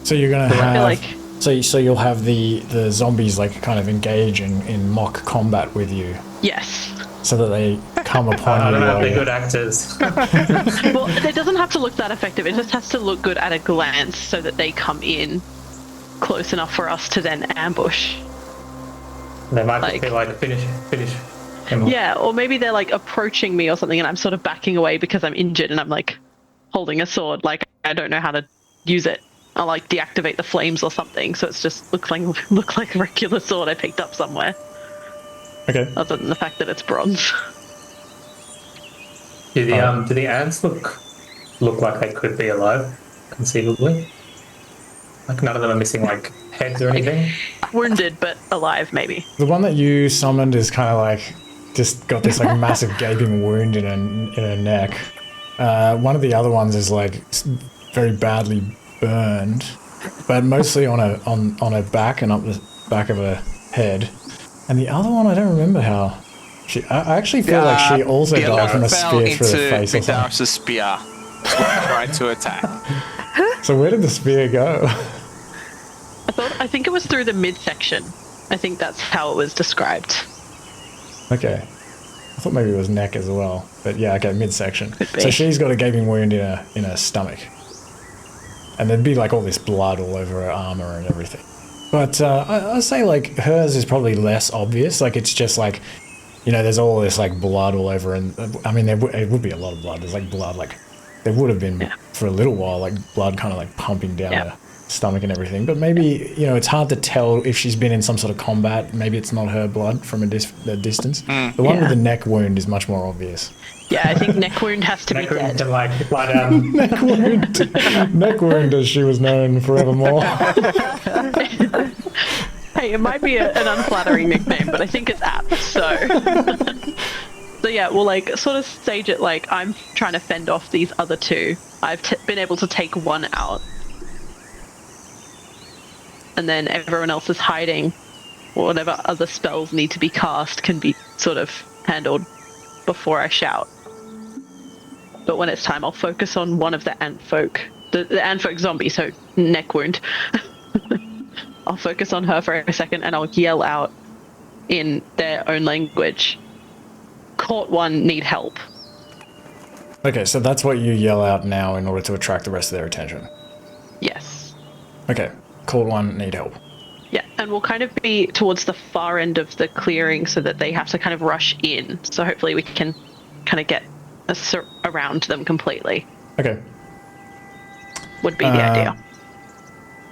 S2: So you're gonna
S4: I feel
S2: have.
S4: like
S2: So you'll have the zombies like kind of engage in mock combat with you,
S4: yes.
S2: so that they come
S5: I
S2: upon
S5: don't
S2: you.
S5: know if
S2: while
S5: they're
S2: you-
S5: good actors.
S4: Well, it doesn't have to look that effective. It just has to look good at a glance so that they come in close enough for us to then ambush.
S5: They might
S4: Like-
S5: be like, finish him.
S4: Yeah, or maybe they're like approaching me or something and I'm sort of backing away because I'm injured and I'm like holding a sword. Like I don't know how to use it. I'll like deactivate the flames or something so it's just look like a regular sword I picked up somewhere.
S2: Okay.
S4: Other than the fact that it's bronze.
S5: Do the ants look like they could be alive, conceivably? Like none of them are missing like heads or anything?
S4: Wounded but alive maybe.
S2: The one that you summoned is kind of like just got this like massive gaping wound in her neck. One of the other ones is like very badly burned, but mostly on her back and up the back of her head. And the other one, I don't remember how. I actually feel like she also
S3: the
S2: died
S3: other
S2: from a
S3: fell
S2: spear through the
S3: into
S2: face or something.
S3: Midas's spear. Tried to attack.
S2: So where did the spear go?
S4: I think it was through the midsection. I think that's how it was described.
S2: Okay. I thought maybe it was neck as well. But yeah, okay, midsection.
S4: Could be.
S2: So she's got a gaping wound in her stomach. And there'd be like all this blood all over her armor and everything. But I'd say like hers is probably less obvious. Like it's just like, you know, there's all this like blood all over, and I mean it would be a lot of blood. There's like blood, like there would have been for a little while, like blood kind of like pumping down her stomach and everything. But maybe, you know, it's hard to tell if she's been in some sort of combat. Maybe it's not her blood from a distance. The one with the neck wound is much more obvious.
S4: Yeah, I think neck wound has to be
S5: Neck wound
S4: dead.
S5: to like lie down.
S2: Neck wound, as she was known forevermore.
S4: Hey, it might be an unflattering nickname, but I think it's apt, so... So yeah, we'll like sort of stage it like I'm trying to fend off these other two. I've been able to take one out. And then everyone else is hiding. Whatever other spells need to be cast can be sort of handled before I shout. But when it's time, I'll focus on one of the antfolk. The antfolk zombie, so neck wound. I'll focus on her for a second and I'll yell out in their own language. Caught one, need help.
S2: Okay, so that's what you yell out now in order to attract the rest of their attention.
S4: Yes.
S2: Okay, caught one, need help.
S4: Yeah, and we'll kind of be towards the far end of the clearing so that they have to kind of rush in. So hopefully we can kind of get around them completely.
S2: Okay.
S4: Would be the idea.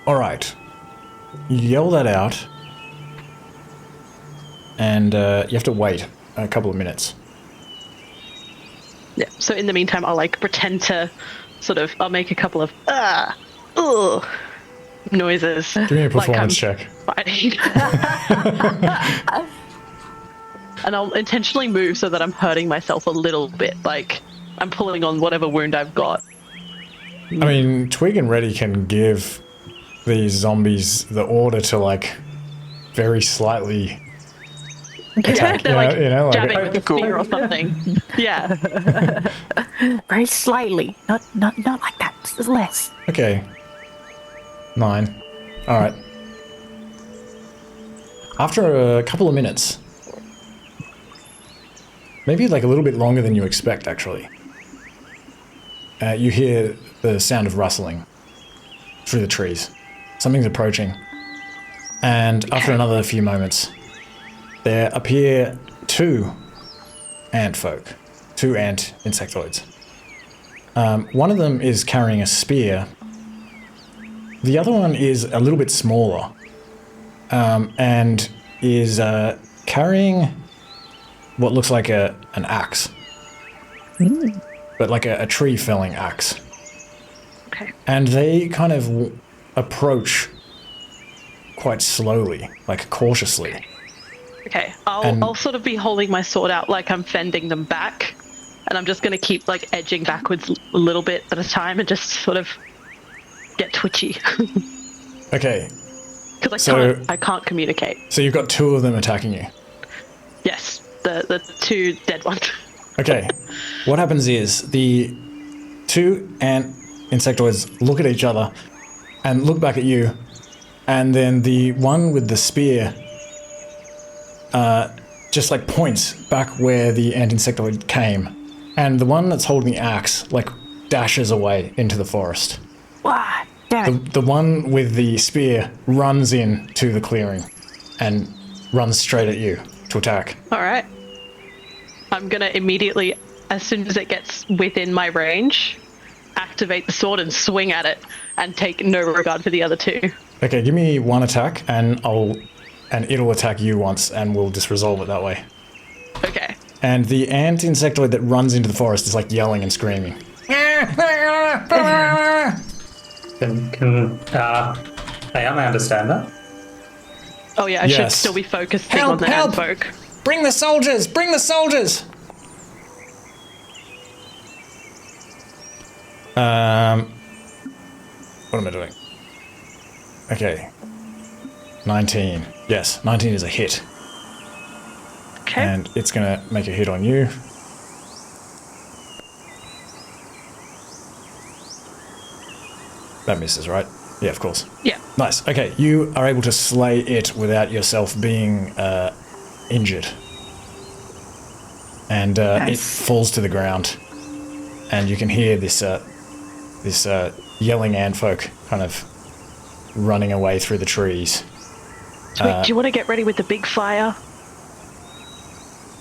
S2: All right. You yell that out, and you have to wait a couple of minutes.
S4: Yeah. So in the meantime, I'll like pretend to sort of. I'll make a couple of noises.
S2: Give me a performance
S4: like
S2: check.
S4: fighting. And I'll intentionally move so that I'm hurting myself a little bit, like I'm pulling on whatever wound I've got.
S2: I mean, Twig and Reddy can give these zombies the order to like very slightly attack.
S4: They're like
S2: like
S4: jabbing with a spear or something. Yeah.
S1: Very slightly. Not like that. Just less.
S2: Okay. 9. All right. After a couple of minutes, maybe like a little bit longer than you expect, actually. You hear the sound of rustling through the trees. Something's approaching. And after another few moments, there appear two ant folk, two ant insectoids. One of them is carrying a spear. The other one is a little bit smaller, and is carrying what looks like an axe. But like a tree felling axe.
S4: Okay.
S2: And they kind of approach quite slowly, like cautiously.
S4: Okay, I'll sort of be holding my sword out like I'm fending them back, and I'm just going to keep like edging backwards a little bit at a time and just sort of get twitchy.
S2: Okay.
S4: Because I can't communicate.
S2: So you've got two of them attacking you.
S4: Yes, the two dead ones.
S2: Okay. What happens is the two ant insectoids look at each other and look back at you, and then the one with the spear just like points back where the ant insectoid came, and the one that's holding the axe like dashes away into the forest.
S1: What? Damn it.
S2: The one with the spear runs in to the clearing and runs straight at you to attack.
S4: All right. I'm going to immediately, as soon as it gets within my range, activate the sword and swing at it and take no regard for the other two.
S2: Okay, give me one attack and it'll attack you once and we'll just resolve it that way.
S4: Okay.
S2: And the ant insectoid that runs into the forest is like yelling and screaming.
S5: Can Ayame understand that?
S4: Oh yeah, I should still be focusing on the ant folk.
S6: Bring the soldiers! Bring the soldiers!
S2: What am I doing? Okay. 19. Yes, 19 is a hit.
S4: Okay.
S2: And it's gonna make a hit on you. That misses, right? Yeah, of course.
S4: Yeah.
S2: Nice. Okay, you are able to slay it without yourself being injured. And it falls to the ground. And you can hear this yelling antfolk kind of running away through the trees.
S4: Sweet, do you want to get ready with the big fire?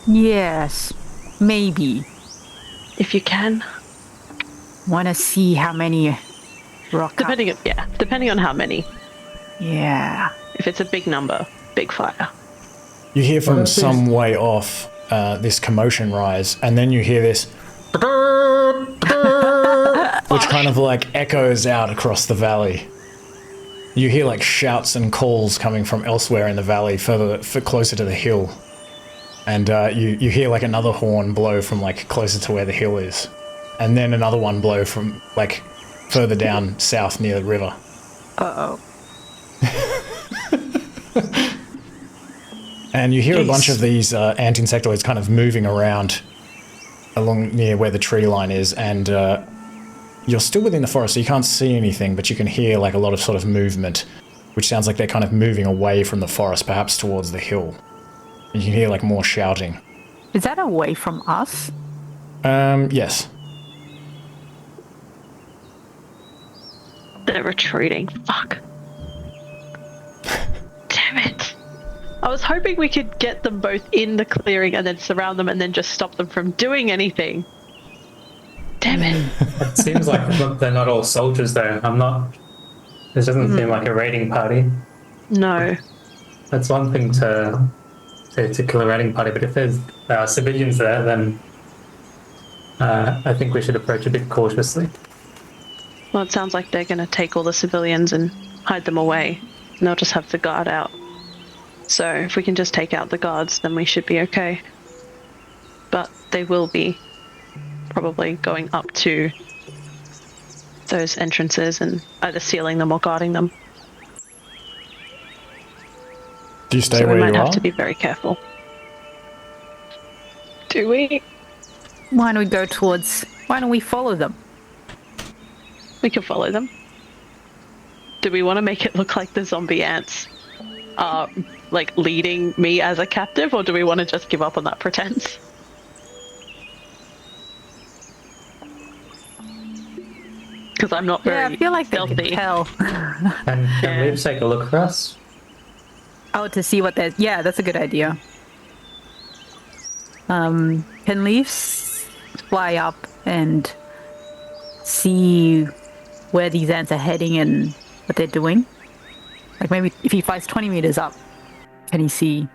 S1: Yes, maybe.
S4: If you can.
S1: Want to see how many rock
S4: Depending on how many.
S1: Yeah.
S4: If it's a big number, big fire.
S2: You hear from some way off this commotion rise, and then you hear this which kind of like echoes out across the valley. You hear like shouts and calls coming from elsewhere in the valley, closer to the hill. And you hear like another horn blow from like closer to where the hill is. And then another one blow from like further down south near the river.
S1: Uh-oh.
S2: And you hear a bunch of these ant insectoids kind of moving around along near where the tree line is, and you're still within the forest, so you can't see anything, but you can hear like a lot of sort of movement, which sounds like they're kind of moving away from the forest, perhaps towards the hill. You can hear like more shouting.
S1: Is that away from us?
S2: Yes.
S4: They're retreating. Fuck. Damn it. I was hoping we could get them both in the clearing and then surround them and then just stop them from doing anything. Damn it.
S5: It seems like they're not all soldiers though. This doesn't seem like a raiding party.
S4: No.
S5: That's one thing to kill a raiding party, but if there's civilians there, then I think we should approach a bit cautiously.
S4: Well, it sounds like they're going to take all the civilians and hide them away, and they'll just have the guard out. So if we can just take out the guards, then we should be okay. But they will be probably going up to those entrances and either sealing them or guarding them.
S2: Do you stay
S4: So
S2: where
S4: we
S2: you
S4: might
S2: are?
S4: have to be very careful. Do we?
S1: Why don't we follow them?
S4: We can follow them. Do we want to make it look like the zombie ants are like leading me as a captive, or do we want to just give up on that pretense? Because I'm not very
S1: Yeah, I feel like they
S4: stealthy.
S1: could tell.
S5: Can Leaf take a look for us?
S1: Oh, to see what they're... Yeah, that's a good idea. Can Leafs fly up and see where these ants are heading and what they're doing? Like maybe if he flies 20 meters up, can he see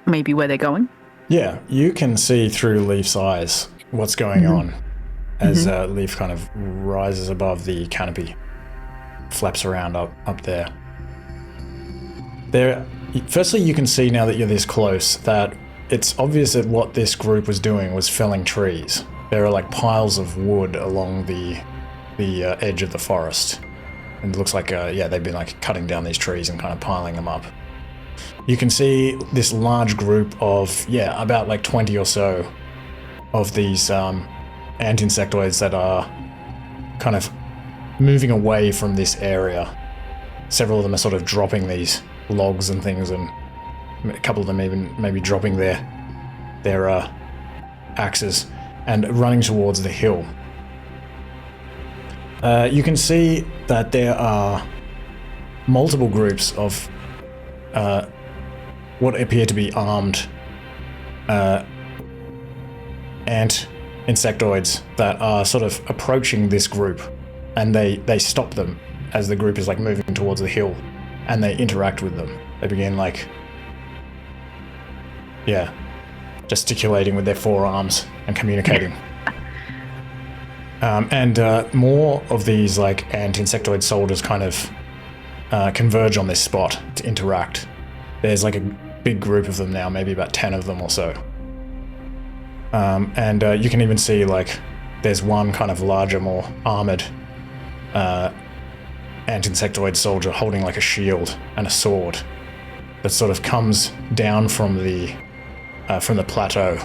S1: maybe where they're going?
S2: Yeah, you can see through Leaf's eyes what's going on as Leaf kind of rises above the canopy, flaps around up there. Firstly, you can see now that you're this close that it's obvious that what this group was doing was felling trees. There are like piles of wood along the edge of the forest. And it looks like, they've been like cutting down these trees and kind of piling them up. You can see this large group of, about like 20 or so of these ant insectoids that are kind of moving away from this area. Several of them are sort of dropping these logs and things, and a couple of them even maybe dropping their axes and running towards the hill. You can see that there are multiple groups of what appear to be armed ant insectoids that are sort of approaching this group, and they stop them as the group is like moving towards the hill, and they interact with them. They begin like gesticulating with their forearms and communicating. More of these like ant insectoid soldiers kind of converge on this spot to interact. There's like a big group of them now, maybe about 10 of them or so. You can even see like there's one kind of larger, more armored ant insectoid soldier holding like a shield and a sword that sort of comes down from the plateau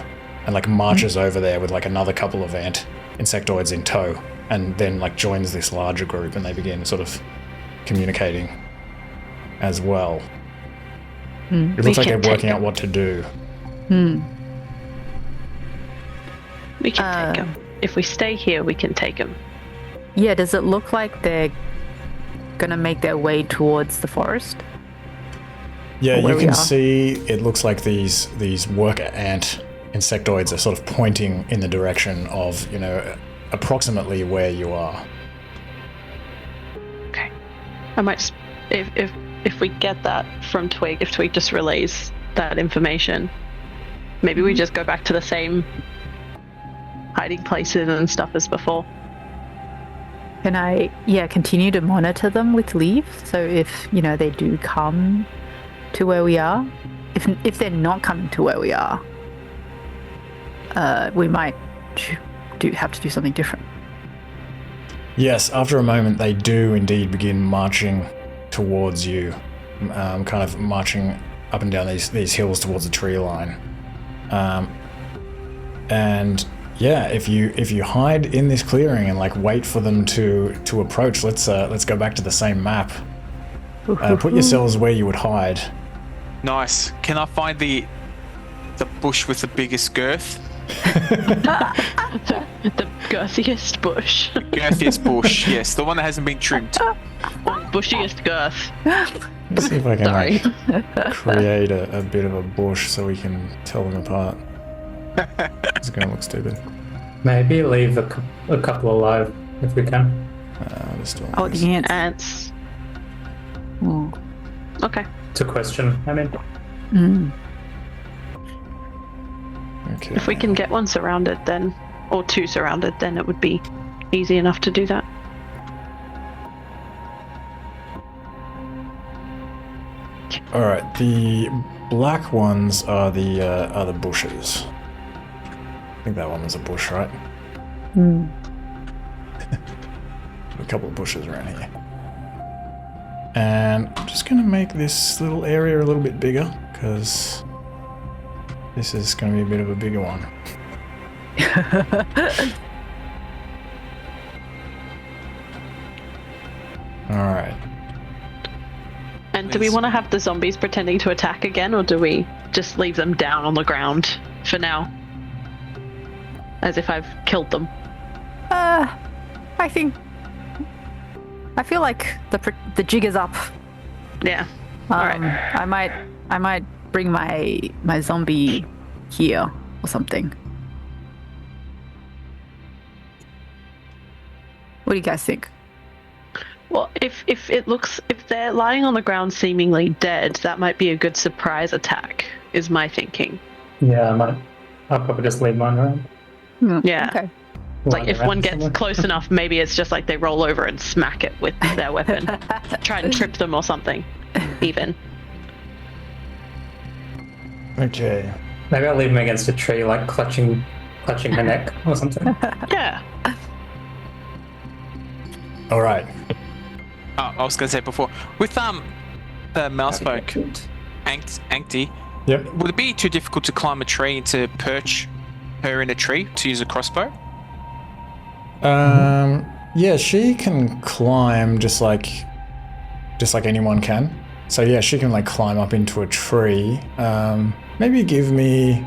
S2: and like marches over there with like another couple of ant insectoids in tow, and then like joins this larger group, and they begin sort of communicating as well. It looks like they're working out what to do.
S4: We can take them. If we stay here, we can take them.
S1: Yeah, does it look like they're gonna make their way towards the forest?
S2: Yeah, you can see it looks like these worker ant insectoids are sort of pointing in the direction of, approximately where you are.
S4: Okay. I might just, if we get that from Twig, if Twig just relays that information, maybe we just go back to the same hiding places and stuff as before.
S1: Can I, continue to monitor them with Leaf? So if, they do come to where we are, if they're not coming to where we are, we might have to do something different.
S2: Yes, after a moment they do indeed begin marching towards you, kind of marching up and down these hills towards the tree line. If you hide in this clearing and like wait for them to approach, let's go back to the same map. Put yourselves where you would hide.
S3: Nice. Can I find the bush with the biggest girth?
S4: The girthiest bush.
S3: Girthiest bush, yes. The one that hasn't been trimmed.
S4: Or bushiest girth.
S2: Let's see if I can create a bit of a bush so we can tell them apart. It's going to look stupid.
S5: Maybe leave a couple alive if we can.
S1: The ants.
S4: Okay.
S5: It's a question, I mean.
S2: Okay.
S4: If we can get one surrounded then, or two surrounded, then it would be easy enough to do that.
S2: Alright, the black ones are the bushes. I think that one was a bush, right? A couple of bushes around here. And I'm just going to make this little area a little bit bigger, because this is going to be a bit of a bigger one. Alright.
S4: And do we want to have the zombies pretending to attack again, or do we just leave them down on the ground for now? As if I've killed them.
S1: I feel like the jig is up.
S4: Yeah. All right.
S1: I might bring my zombie here or something. What do you guys think?
S4: Well, if they're lying on the ground seemingly dead, that might be a good surprise attack, is my thinking.
S5: Yeah, I'll probably just leave mine around.
S4: Yeah.
S1: Okay.
S4: Like if
S5: Lying
S4: one
S5: around
S4: gets
S5: somewhere.
S4: close enough, maybe it's just like they roll over and smack it with their weapon. Try and trip them or something. Even.
S2: Okay.
S5: Maybe I'll leave him against a tree, like clutching her neck or something.
S4: Yeah.
S2: All right.
S3: I was gonna say before with the Mousefolk, Ankti,
S2: Yep.
S3: would it be too difficult to climb a tree and to perch her in a tree to use a crossbow?
S2: Yeah, she can climb just like anyone can. So yeah, she can like climb up into a tree. Maybe give me.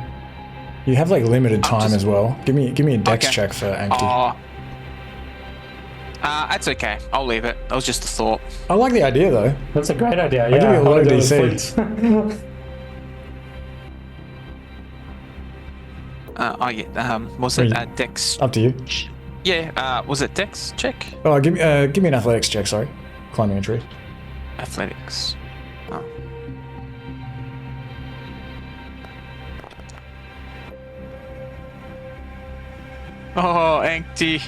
S2: You have like limited time as well. Give me a dex
S3: Okay.
S2: check for Ankti.
S3: Oh. That's okay. I'll leave it. That was just a thought.
S2: I like the idea though.
S5: That's a great idea.
S2: give you a low
S5: I'll do it
S2: DC.
S5: with fleet.
S3: Was
S2: Wait.
S3: it Dex?
S2: Up to you.
S3: Yeah. Was it Dex check?
S2: Oh, give me an athletics check. Sorry, climbing a tree.
S3: Athletics. Oh. Oh, Ankti.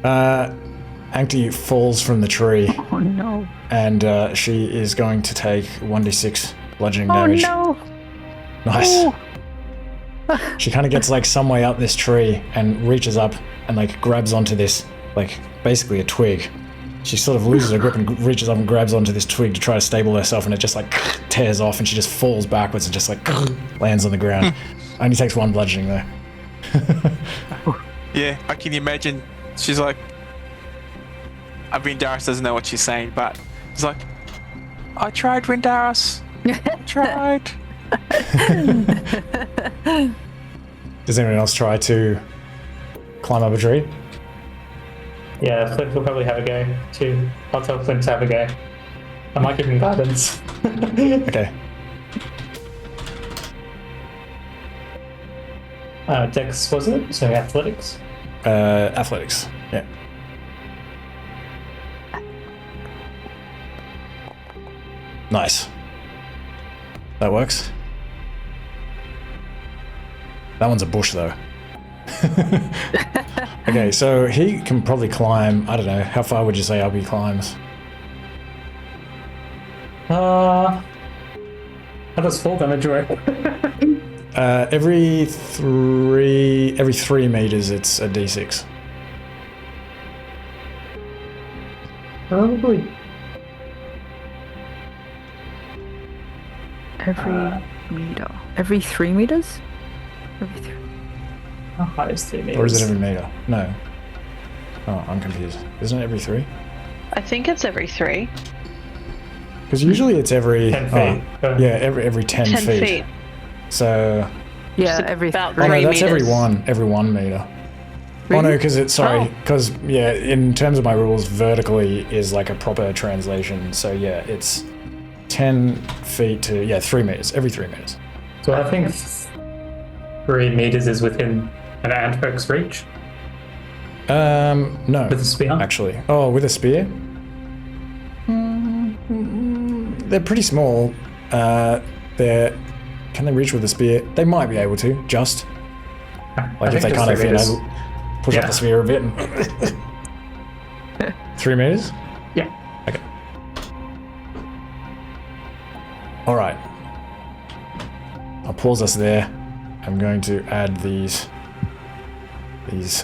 S2: Ankti falls from the tree,
S1: Oh no.
S2: and she is going to take 1d6 bludgeoning
S1: Oh
S2: damage.
S1: no.
S2: Nice.
S1: Oh.
S2: She kind of gets like some way up this tree and reaches up and like grabs onto this, like basically a twig. She sort of loses her grip and reaches up and grabs onto this twig to try to stable herself, and it just like tears off, and she just falls backwards and just like lands on the ground. Only takes 1 bludgeoning though.
S3: Yeah, I can imagine. She's like, I mean, Darius doesn't know what she's saying, but it's like, I tried, Windaris. I tried.
S2: Does anyone else try to climb up a tree?
S5: Yeah, Flint will probably have a go too. I'll tell Flint to have a go. I might give him guidance.
S2: Okay.
S5: Dex, was it? So athletics.
S2: Athletics. Yeah. Nice. That works. That one's a bush though. Okay, so he can probably climb, I don't know, how far would you say Albie climbs?
S5: How does fall damage work?
S2: Every 3 meters it's a d6.
S5: Probably.
S1: Every meter. Every 3 meters? Every 3.
S5: How high is 3 meters?
S2: Or is it every meter? No. Oh, I'm confused. Isn't it every 3?
S4: I think it's every 3.
S2: Because usually it's every
S5: 10 feet.
S2: yeah, every 10
S4: 10
S2: feet.
S4: feet.
S2: So
S1: Yeah,
S4: Just
S1: every
S4: about
S1: 3.
S2: oh no,
S4: 3
S2: that's
S4: meters.
S2: every 1 meter. Oh
S1: Really?
S2: no, because it's sorry,
S4: Oh.
S2: because yeah, in terms of my rules, vertically is like a proper translation. So yeah, it's 10 feet to 3 meters. Every 3 meters.
S5: So I think 3 meters is within an antfolk's reach
S2: No,
S5: with a spear.
S2: actually. Oh, with a spear? They're pretty small. Can they reach with a spear? They might be able to, just. Like if they kind of, push up
S5: Yeah.
S2: the sphere a bit. And 3 meters?
S5: Yeah.
S2: Okay. All right. I'll pause us there. I'm going to add these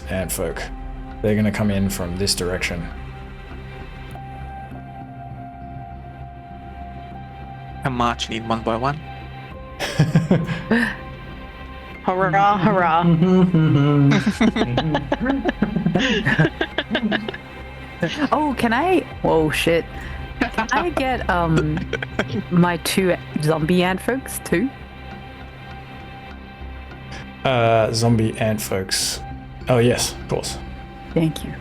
S2: antfolk. They're going to come in from this direction.
S3: I'm marching in one by one.
S4: Hurrah, hurrah.
S1: Oh, can I? Whoa, shit. Can I get my 2 zombie antfolks too?
S2: Zombie antfolks. Oh yes, of course.
S1: Thank you.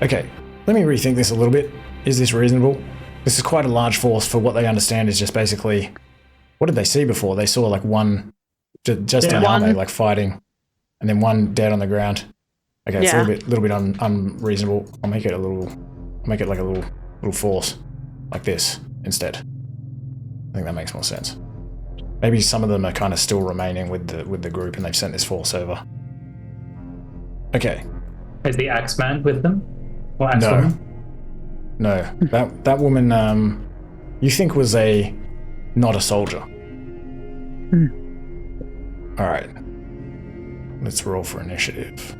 S2: Okay, let me rethink this a little bit. Is this reasonable? This is quite a large force for what they understand is just basically... What did they see before? They saw like one... Just an Yao Mei, like fighting. And then one dead on the ground. Okay, it's a little bit unreasonable. I'll make it like a little force. Like this instead. I think that makes more sense. Maybe some of them are kind of still remaining with the group and they've sent this force over. Okay.
S5: Is the Axeman with them? Or Axewoman?
S2: No. That woman you think was not a soldier. Alright. Let's roll for initiative.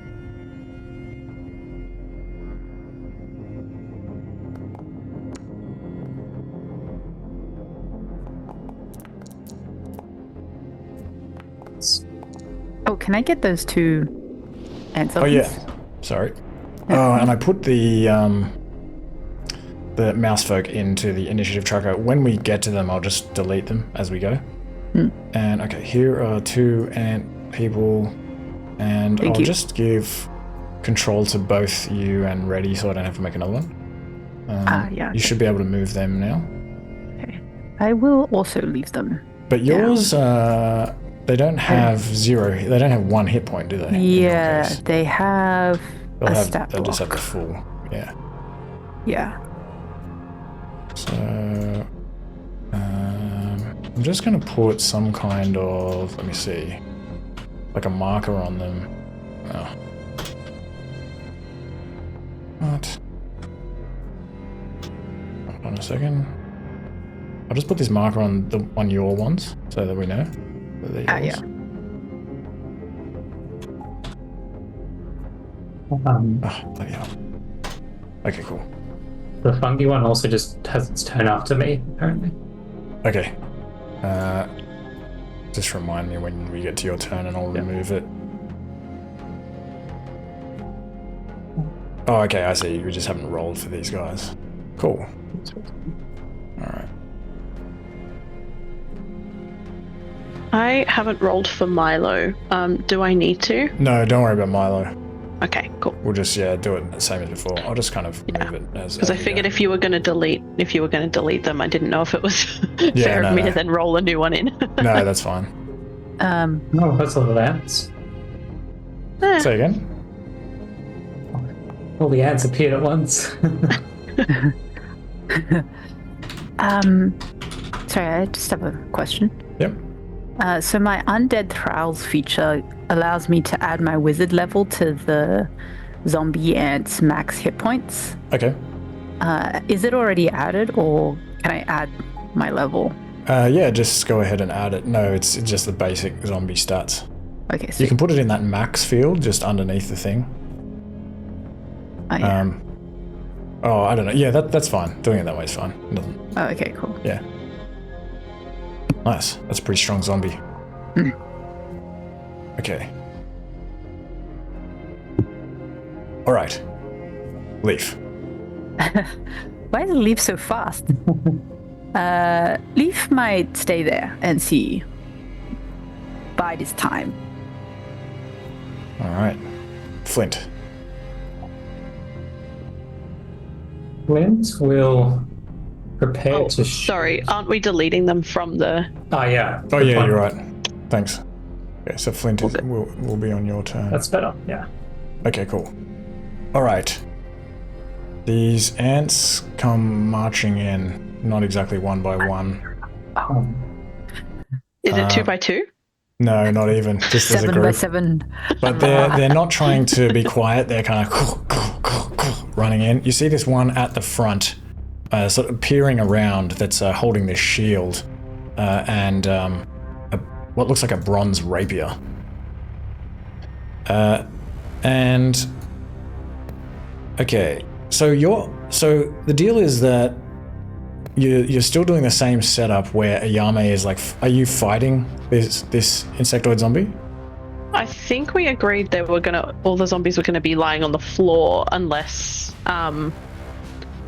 S1: Oh, can I get those 2 answers?
S2: Oh yeah. Sorry. Oh, and I put the Mousefolk into the initiative tracker. When we get to them, I'll just delete them as we go. And okay, here are 2 ant people, and I'll just give control to both you and Reddy, so I don't have to make another one.
S1: Yeah.
S2: You should be able to move them now.
S1: Okay. I will also leave them.
S2: But yours, they don't have 0. They don't have 1 hit point, do they?
S1: Yeah, they have a stat
S2: They'll just have
S1: block.
S2: the full. Yeah.
S1: Yeah.
S2: So, I'm just going to put some kind of, let me see, like a marker on them. Oh. What? Hold on a second. I'll just put this marker on your ones so that we know that they're yours.
S1: Yeah.
S2: Oh, bloody hell. Okay, cool.
S5: The fungi one also just has its turn after me, apparently.
S2: Okay. Just remind me when we get to your turn and I'll remove it. Oh, okay, I see. We just haven't rolled for these guys. Cool. Alright.
S4: I haven't rolled for Milo. Do I need to?
S2: No, don't worry about Milo.
S4: Okay, cool.
S2: We'll just do it the same as before. I'll just kind of move it as
S4: Because I figured if you were going to delete them, I didn't know if it was fair of me to then roll a new one in.
S2: No, that's fine.
S5: Oh, that's all the ants.
S2: Say again?
S5: All the ants appeared at once.
S1: Sorry, I just have a question.
S2: Yep.
S1: So my Undead Thralls feature allows me to add my wizard level to the zombie ant's max hit points.
S2: Okay.
S1: Is it already added, or can I add my level?
S2: Yeah, just go ahead and add it. No, it's just the basic zombie stats.
S1: Okay, so
S2: you can put it in that max field just underneath the thing.
S1: I don't
S2: know. Yeah, that's fine. Doing it that way is fine.
S1: Oh, okay, cool.
S2: Yeah. Nice. That's a pretty strong zombie. Okay. Alright. Leaf.
S1: Why is Leaf so fast? Leaf might stay there and see. Bide his time.
S2: Alright. Flint.
S5: Flint will prepare to...
S4: Sorry, aren't we deleting them from the...
S5: Oh, yeah.
S2: Oh, yeah, you're right. Thanks. Okay, so Flint will be on your turn.
S5: That's better, yeah.
S2: Okay, cool. Alright. These ants come marching in, not exactly one by one.
S4: Is it 2 by 2?
S2: No, not even. Just as a
S1: 7
S2: group.
S1: by 7.
S2: But they're not trying to be quiet. They're kind of running in. You see this one at the front, sort of peering around, that's holding this shield and what looks like a bronze rapier. And okay, so the deal is that you're still doing the same setup where a Yao Mei is like, are you fighting this insectoid zombie?
S4: I think we agreed that all the zombies were gonna be lying on the floor unless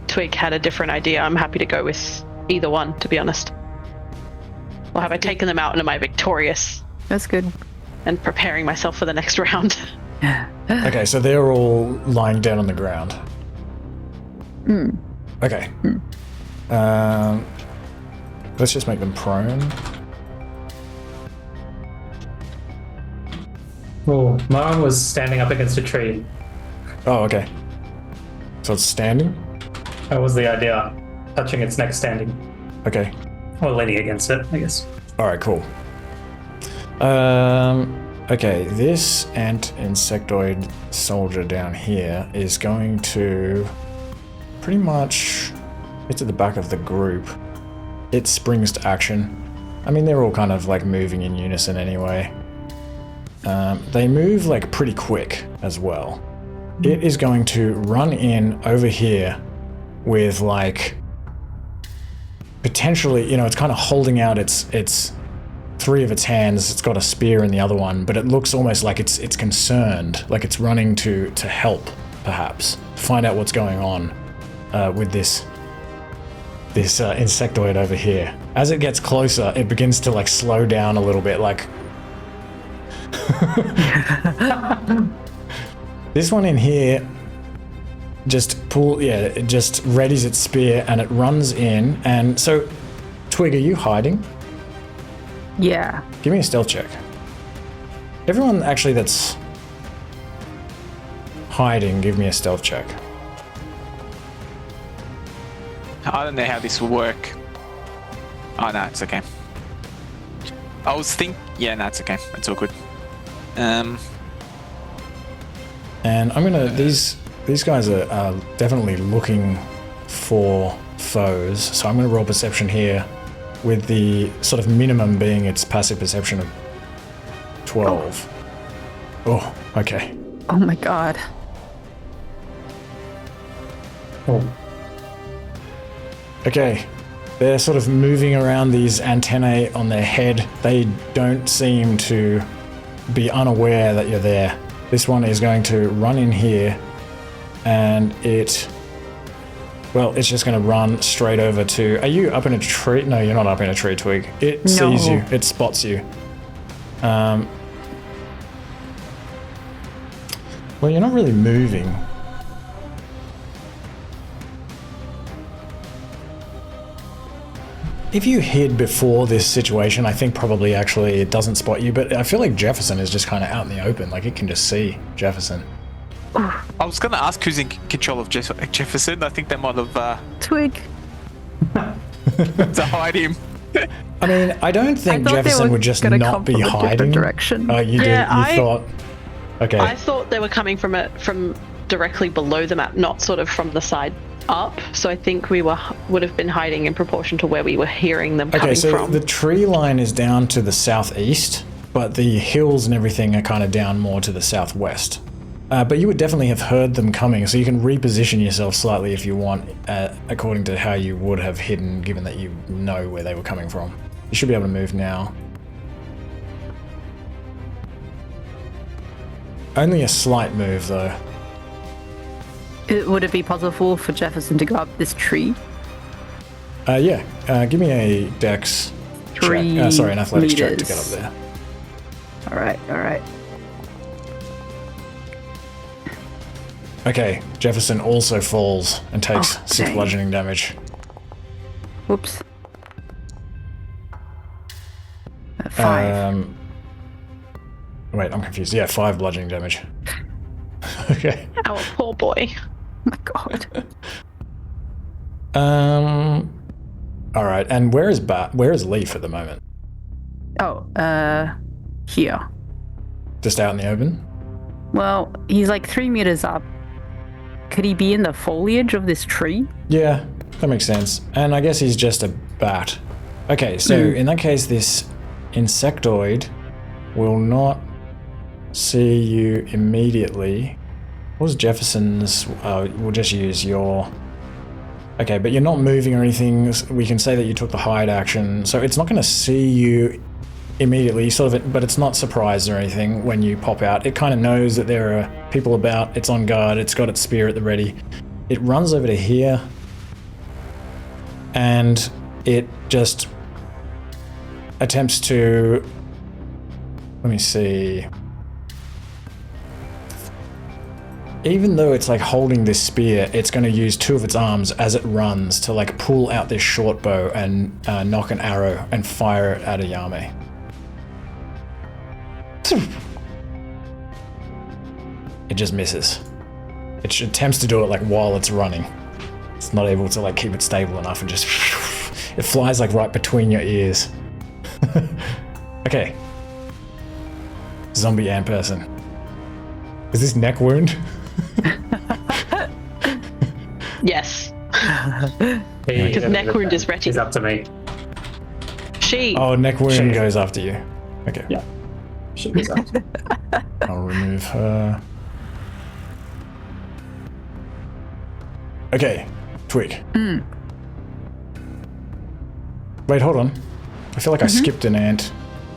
S4: Twig had a different idea. I'm happy to go with either one, to be honest. Or have I taken them out and am I victorious?
S1: That's good.
S4: And preparing myself for the next round.
S2: Okay, so they're all lying down on the ground. Okay. Let's just make them prone.
S5: Oh, mine was standing up against a tree.
S2: Oh, okay. So it's standing?
S5: That was the idea. Touching its neck standing.
S2: Okay.
S5: Or leaning against it, I guess.
S2: Alright, cool. Okay, this insectoid soldier down here is going to pretty much get to the back of the group. It springs to action. I mean, they're all kind of like moving in unison anyway. They move like pretty quick as well. It is going to run in over here with like potentially, it's kind of holding out its three of its hands. It's got a spear in the other one, but it looks almost like it's concerned, like it's running to help, perhaps, to find out what's going on with this insectoid over here. As it gets closer, it begins to like slow down a little bit, like this one in here just it just readies its spear and it runs in. And so, Twig, are you hiding?
S1: Yeah.
S2: Give me a stealth check. Everyone actually that's hiding, give me a stealth check.
S3: I don't know how this will work. Oh no, it's okay. I was yeah, no, it's okay. It's all good.
S2: And I'm gonna these guys are definitely looking for foes, so I'm gonna roll perception here with the sort of minimum being its passive perception of 12. Oh, okay.
S1: Oh my god.
S5: Oh.
S2: Okay. They're sort of moving around these antennae on their head. They don't seem to be unaware that you're there. This one is going to run in here and it's just going to run straight over to... Are you up in a tree? No, you're not up in a tree, Twig. It sees you. It spots you. Well, you're not really moving. If you hid before this situation, I think probably actually it doesn't spot you, but I feel like Jefferson is just kind of out in the open. Like, it can just see Jefferson.
S3: I was going to ask who's in control of Jefferson. I think they might have...
S1: Twig.
S3: to hide him.
S2: I mean, I don't think Jefferson would just not be hiding.
S1: Direction.
S2: Oh, you did? You thought... Okay.
S4: I thought they were coming from directly below the map, not sort of from the side up. So I think we would have been hiding in proportion to where we were hearing them coming from.
S2: Okay, so the tree line is down to the southeast, but the hills and everything are kind of down more to the southwest. But you would definitely have heard them coming, so you can reposition yourself slightly if you want, according to how you would have hidden, given that you know where they were coming from. You should be able to move now. Only a slight move, though.
S1: Would it be possible for Jefferson to go up this tree?
S2: Yeah. Give me a dex check. An athletics check to get up there.
S1: Alright.
S2: Okay, Jefferson also falls and takes 6 bludgeoning damage.
S1: Whoops. 5.
S2: Wait, I'm confused. Yeah, 5 bludgeoning damage. Okay.
S4: Our poor boy.
S1: Oh my god.
S2: Alright, and where is Leaf at the moment?
S1: Here.
S2: Just out in the open?
S1: Well, he's like 3 meters up. Could he be in the foliage of this tree?
S2: Yeah, that makes sense. And I guess he's just a bat. Okay, so in that case, this insectoid will not see you immediately. What was Jefferson's? We'll just use your... Okay, but you're not moving or anything. We can say that you took the hide action, so it's not going to see you immediately, but it's not surprised or anything when you pop out. It kind of knows that there are people about. It's on guard. It's got its spear at the ready. It runs over to here, and it just attempts to... Let me see. even though it's like holding this spear, it's going to use 2 of its arms as it runs to like pull out this short bow and knock an arrow and fire it at a Yao Mei. It just misses. It attempts to do it like while it's running. It's not able to like keep it stable enough and just it flies like right between your ears. Okay. Zombie ant person. Is this neck wound?
S4: Yes. Because neck wound is retty.
S5: She's up to me.
S4: She.
S2: Oh, neck wound goes after you. Okay.
S5: Yeah. She goes up to me.
S2: I'll remove her. Okay, Twig. Wait, hold on. I feel like I skipped an ant.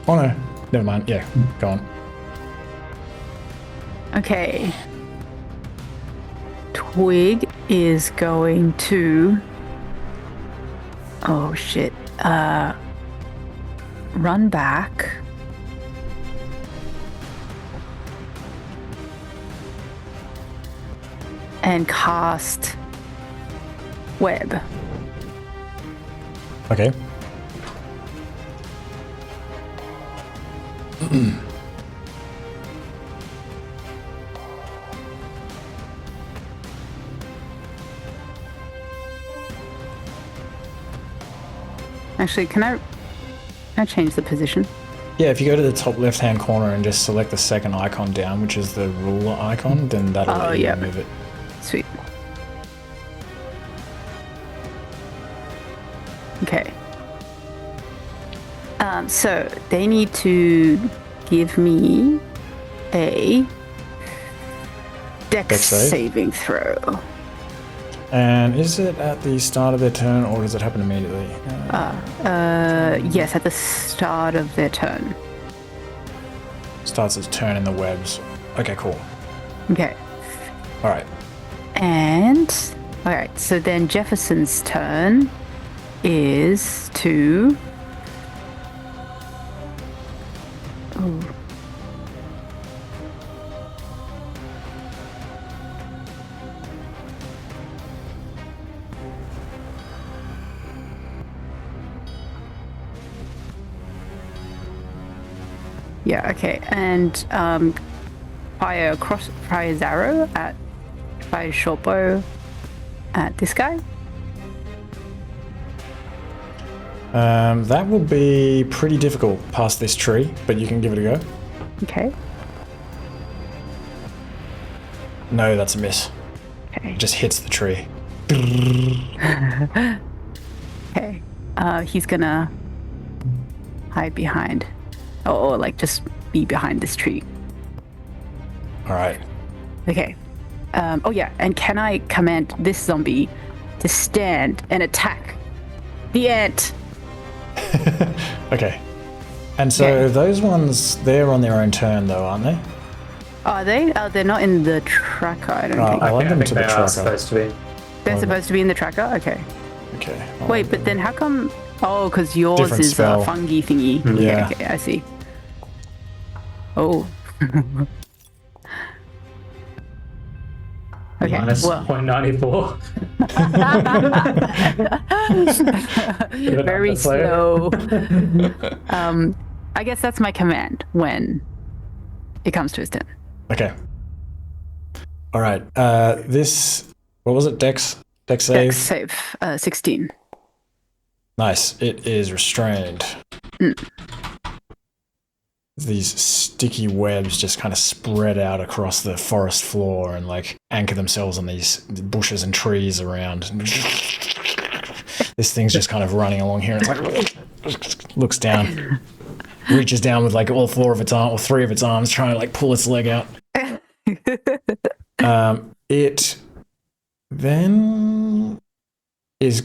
S2: Oh no, never mind. Yeah, go on.
S1: Okay. Twig is going to... Oh shit. Run back. And cast web.
S2: Okay.
S1: Actually, can I change the position?
S2: Yeah, if you go to the top left-hand corner and just select the second icon down, which is the ruler icon, then that'll let you move it.
S1: Sweet. Okay. So they need to give me a Dex
S2: save?
S1: saving throw.
S2: And is it at the start of their turn, or does it happen immediately?
S1: Yes, at the start of their turn.
S2: Starts its turn in the webs. Okay, cool.
S1: Okay.
S2: All right.
S1: And all right, so then Jefferson's turn is to. Ooh. Yeah. Okay, and fire his arrow at. Fire short bow at this guy.
S2: That will be pretty difficult past this tree, but you can give it a go.
S1: Okay.
S2: No, that's a miss.
S1: Okay.
S2: It just hits the tree.
S1: Okay. He's gonna hide behind, or like just be behind this tree.
S2: All right.
S1: Okay. Oh yeah, and can I command this zombie to stand and attack the ant?
S2: Okay. And so those ones, they're on their own turn though, aren't they?
S1: Are they? Oh, they're not in the tracker, I don't think.
S2: I'll add them
S5: I think
S2: to the
S5: they are
S2: tracker.
S5: supposed to be.
S1: They're supposed to be in the tracker? Okay.
S2: Okay.
S1: Wait, but then how come... Oh, because yours
S2: Different
S1: is
S2: spell.
S1: a fungi thingy.
S2: Yeah.
S1: Okay, I see. Oh. Okay,
S5: Minus
S1: well...
S5: 0.94.
S1: Very slow. I guess that's my command when it comes to his turn.
S2: Okay. All right. This... What was it? Dex save?
S1: Dex save, 16.
S2: Nice. It is restrained. These sticky webs just kind of spread out across the forest floor and like anchor themselves on these bushes and trees around. This thing's just kind of running along here. It's like looks down, reaches down with like all 4 of its arms or 3 of its arms, trying to like pull its leg out. It then is.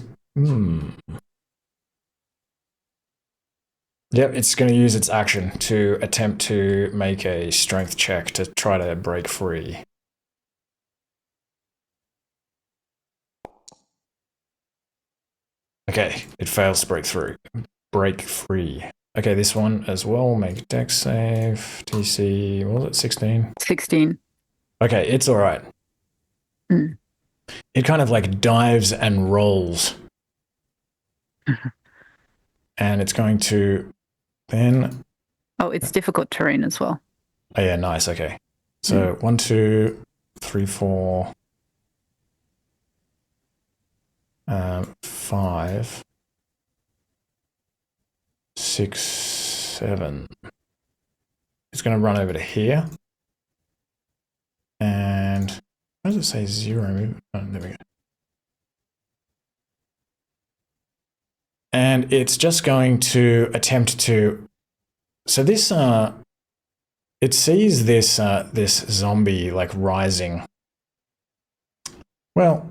S2: Yep, it's going to use its action to attempt to make a strength check to try to break free. Okay, it fails to break free. Okay, this one as well. Make a dex save. TC, what was it, 16?
S1: 16.
S2: Okay, it's all right.
S1: Mm.
S2: It kind of like dives and rolls. And it's going to then...
S1: Oh, it's difficult terrain as well.
S2: Oh yeah, nice, okay. So 1, 2, 3, 4... 5, 6, 7. It's going to run over to here. And why does it say 0? Oh, there we go. And it's just going to attempt to... So this, it sees this, this zombie like rising. Well,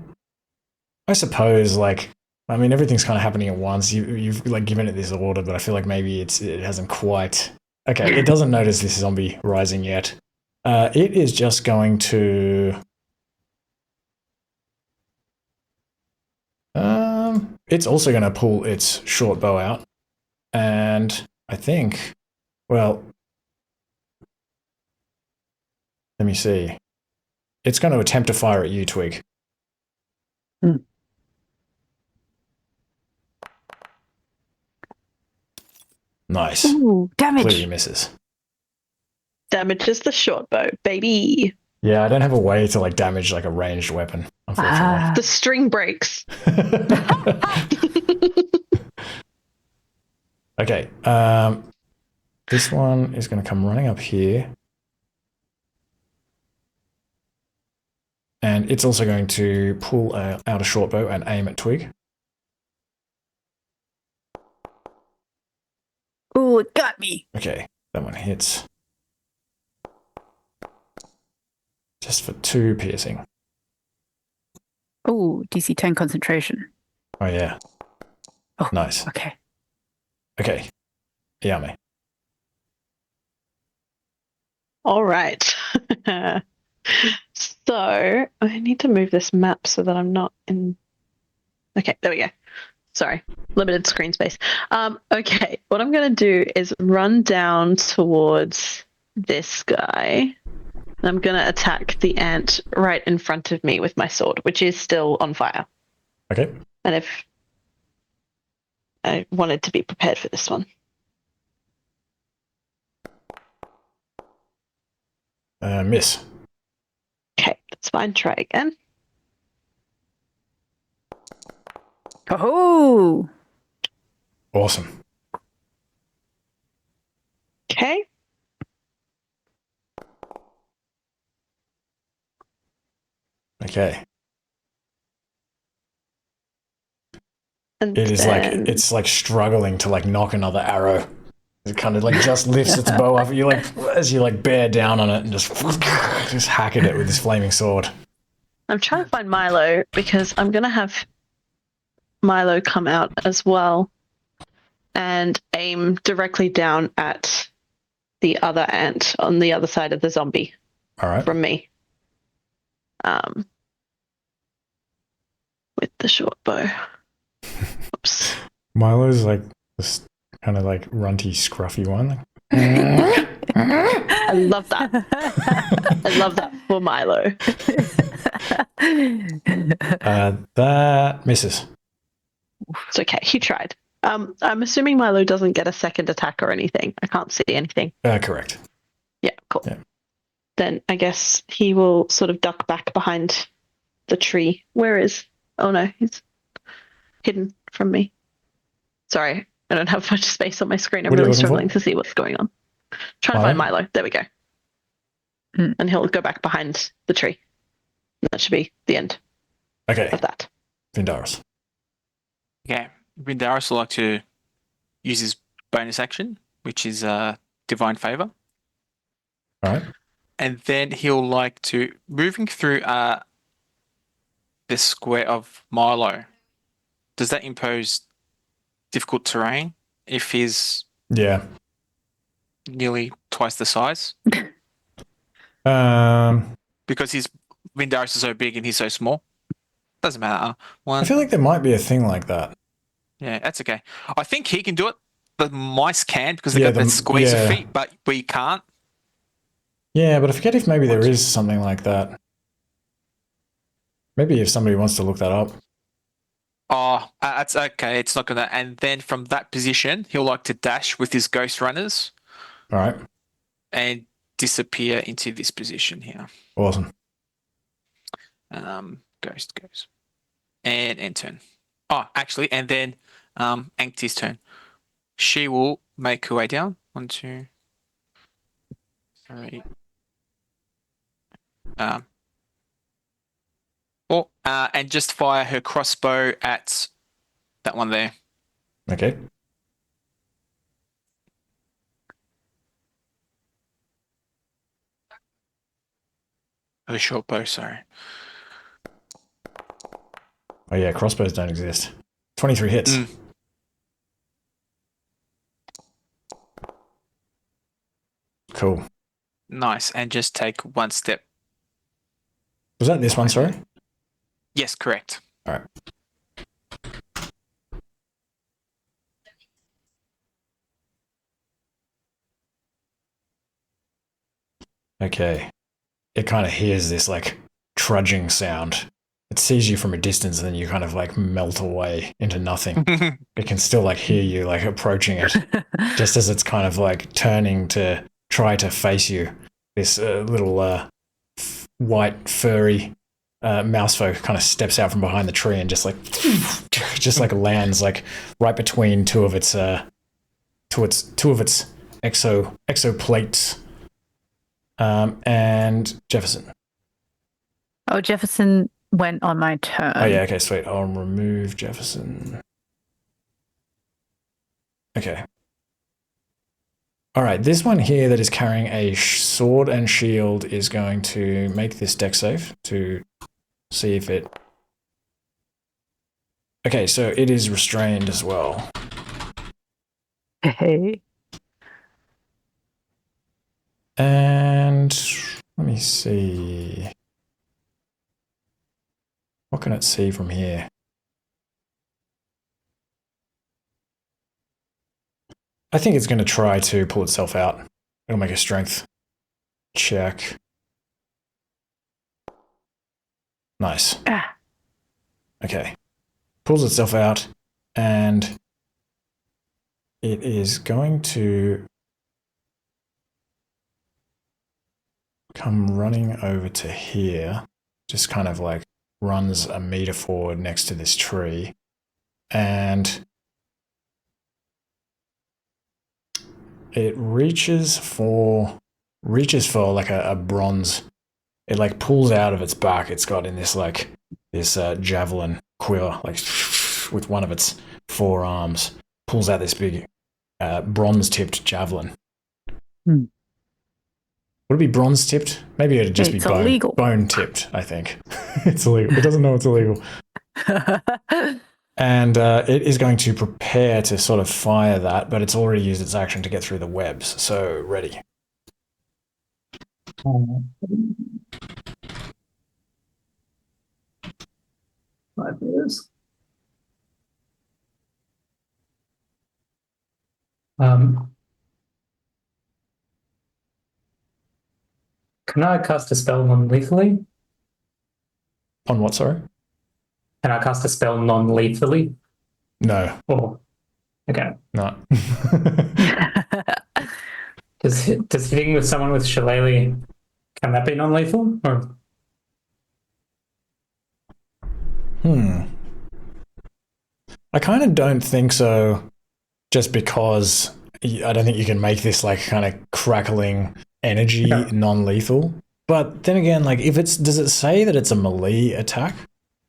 S2: I suppose, like, I mean, everything's kind of happening at once. You've like given it this order, but I feel like maybe it hasn't quite. Okay, it doesn't notice this zombie rising yet. It is just going to. It's also going to pull its short bow out, and I think, well, let me see. It's going to attempt to fire at you, Twig.
S1: Mm.
S2: Nice.
S1: Ooh, damage.
S2: Clearly misses.
S4: Damages the short bow, baby.
S2: Yeah, I don't have a way to like damage like a ranged weapon, unfortunately.
S4: The string breaks.
S2: Okay, this one is going to come running up here. And it's also going to pull out a short bow and aim at Twig.
S1: Ooh, it got me.
S2: Okay, that one hits. Just for 2 piercing.
S1: Ooh, DC 10 concentration.
S2: Oh, yeah.
S1: Oh,
S2: nice.
S1: Okay.
S2: Okay, Yao Mei.
S4: All right. So I need to move this map so that I'm not in. Okay, there we go. Sorry, limited screen space. Okay, what I'm going to do is run down towards this guy. And I'm going to attack the ant right in front of me with my sword, which is still on fire.
S2: Okay.
S4: And if I wanted to be prepared for this one.
S2: Miss.
S4: Okay, that's fine. Try again.
S1: Oh,
S2: Awesome.
S4: Okay.
S2: Okay.
S4: And
S2: It is
S4: then...
S2: like, it's like struggling to like knock another arrow. It kind of like just lifts its bow up. You like, as you like bear down on it and just hack at it with this flaming sword.
S4: I'm trying to find Milo because I'm going to have Milo come out as well and aim directly down at the other ant on the other side of the zombie.
S2: All right.
S4: From me. With the short bow. Oops.
S2: Milo's like this kind of like runty, scruffy one.
S4: I love that. I love that for Milo.
S2: That misses.
S4: It's okay. He tried. I'm assuming Milo doesn't get a second attack or anything. I can't see anything.
S2: Correct.
S4: Yeah, cool.
S2: Yeah.
S4: Then I guess he will sort of duck back behind the tree. Where is... Oh no, he's hidden from me. Sorry, I don't have much space on my screen. I'm
S2: What are you
S4: really
S2: looking
S4: struggling
S2: for?
S4: to see what's going on. Trying to find Milo. There we go. And he'll go back behind the tree. That should be the end
S2: Okay.
S4: of that.
S2: Vindaris.
S3: Okay. Vindaris will like to use his bonus action, which is Divine Favor.
S2: All right.
S3: And then he'll like to, moving through this square of Milo, does that impose difficult terrain if he's
S2: Yeah.
S3: nearly twice the size? Because his Vindaris is so big and he's so small? Doesn't matter.
S2: I feel like there might be a thing like that.
S3: Yeah, that's okay. I think he can do it. The mice can because they
S2: Yeah,
S3: got that squeeze
S2: yeah.
S3: of feet, but we can't.
S2: Yeah, but I forget if maybe there is something like that. Maybe if somebody wants to look that up.
S3: Oh, that's okay. It's not gonna. And then from that position, he'll like to dash with his ghost runners
S2: All right.
S3: and disappear into this position here.
S2: Awesome.
S3: Ghost goes. And end turn. Oh, actually, and then Ankti's turn. She will make her way down. 1, 2, 3. And just fire her crossbow at that one there.
S2: Okay.
S3: Her short bow, sorry.
S2: Oh yeah, crossbows don't exist. 23 hits. Cool.
S3: Nice. And just take 1 step.
S2: Was that this one, sorry?
S3: Yes, correct.
S2: All right. Okay. It kind of hears this like trudging sound. It sees you from a distance and then you kind of like melt away into nothing. It can still like hear you like approaching it just as it's kind of like turning to try to face you. This little white furry mousefolk kind of steps out from behind the tree and just like lands like right between two of its exoplates. And Jefferson.
S1: Oh, Jefferson went on my turn.
S2: Oh yeah, okay, sweet. I'll remove Jefferson. Okay. All right, this one here that is carrying a sword and shield is going to make this deck save to see if it... Okay, so it is restrained as well.
S1: Hey.
S2: And let me see. What can it see from here? I think it's going to try to pull itself out. It'll make a strength check. Nice. Okay. Pulls itself out and it is going to come running over to here. Just kind of like runs a meter forward next to this tree and it reaches for like a bronze. It like pulls out of its back. It's got in this like this javelin quiver, like with one of its forearms, pulls out this big bronze tipped javelin. Would it be bronze tipped? Maybe it'd just be bone tipped, I think. It's illegal. It doesn't know it's illegal. And it is going to prepare to sort of fire that, but it's already used its action to get through the webs. So, ready.
S5: Five meters. Can I cast a spell non-lethally?
S2: On what, sorry?
S5: Can I cast a spell non-lethally?
S2: No.
S5: Oh, okay.
S2: No.
S5: Does hitting with someone with shillelagh, can that be non-lethal? Or?
S2: I kind of don't think so, just because I don't think you can make this like kind of crackling energy non-lethal. But then again, like if it's, does it say that it's a melee attack?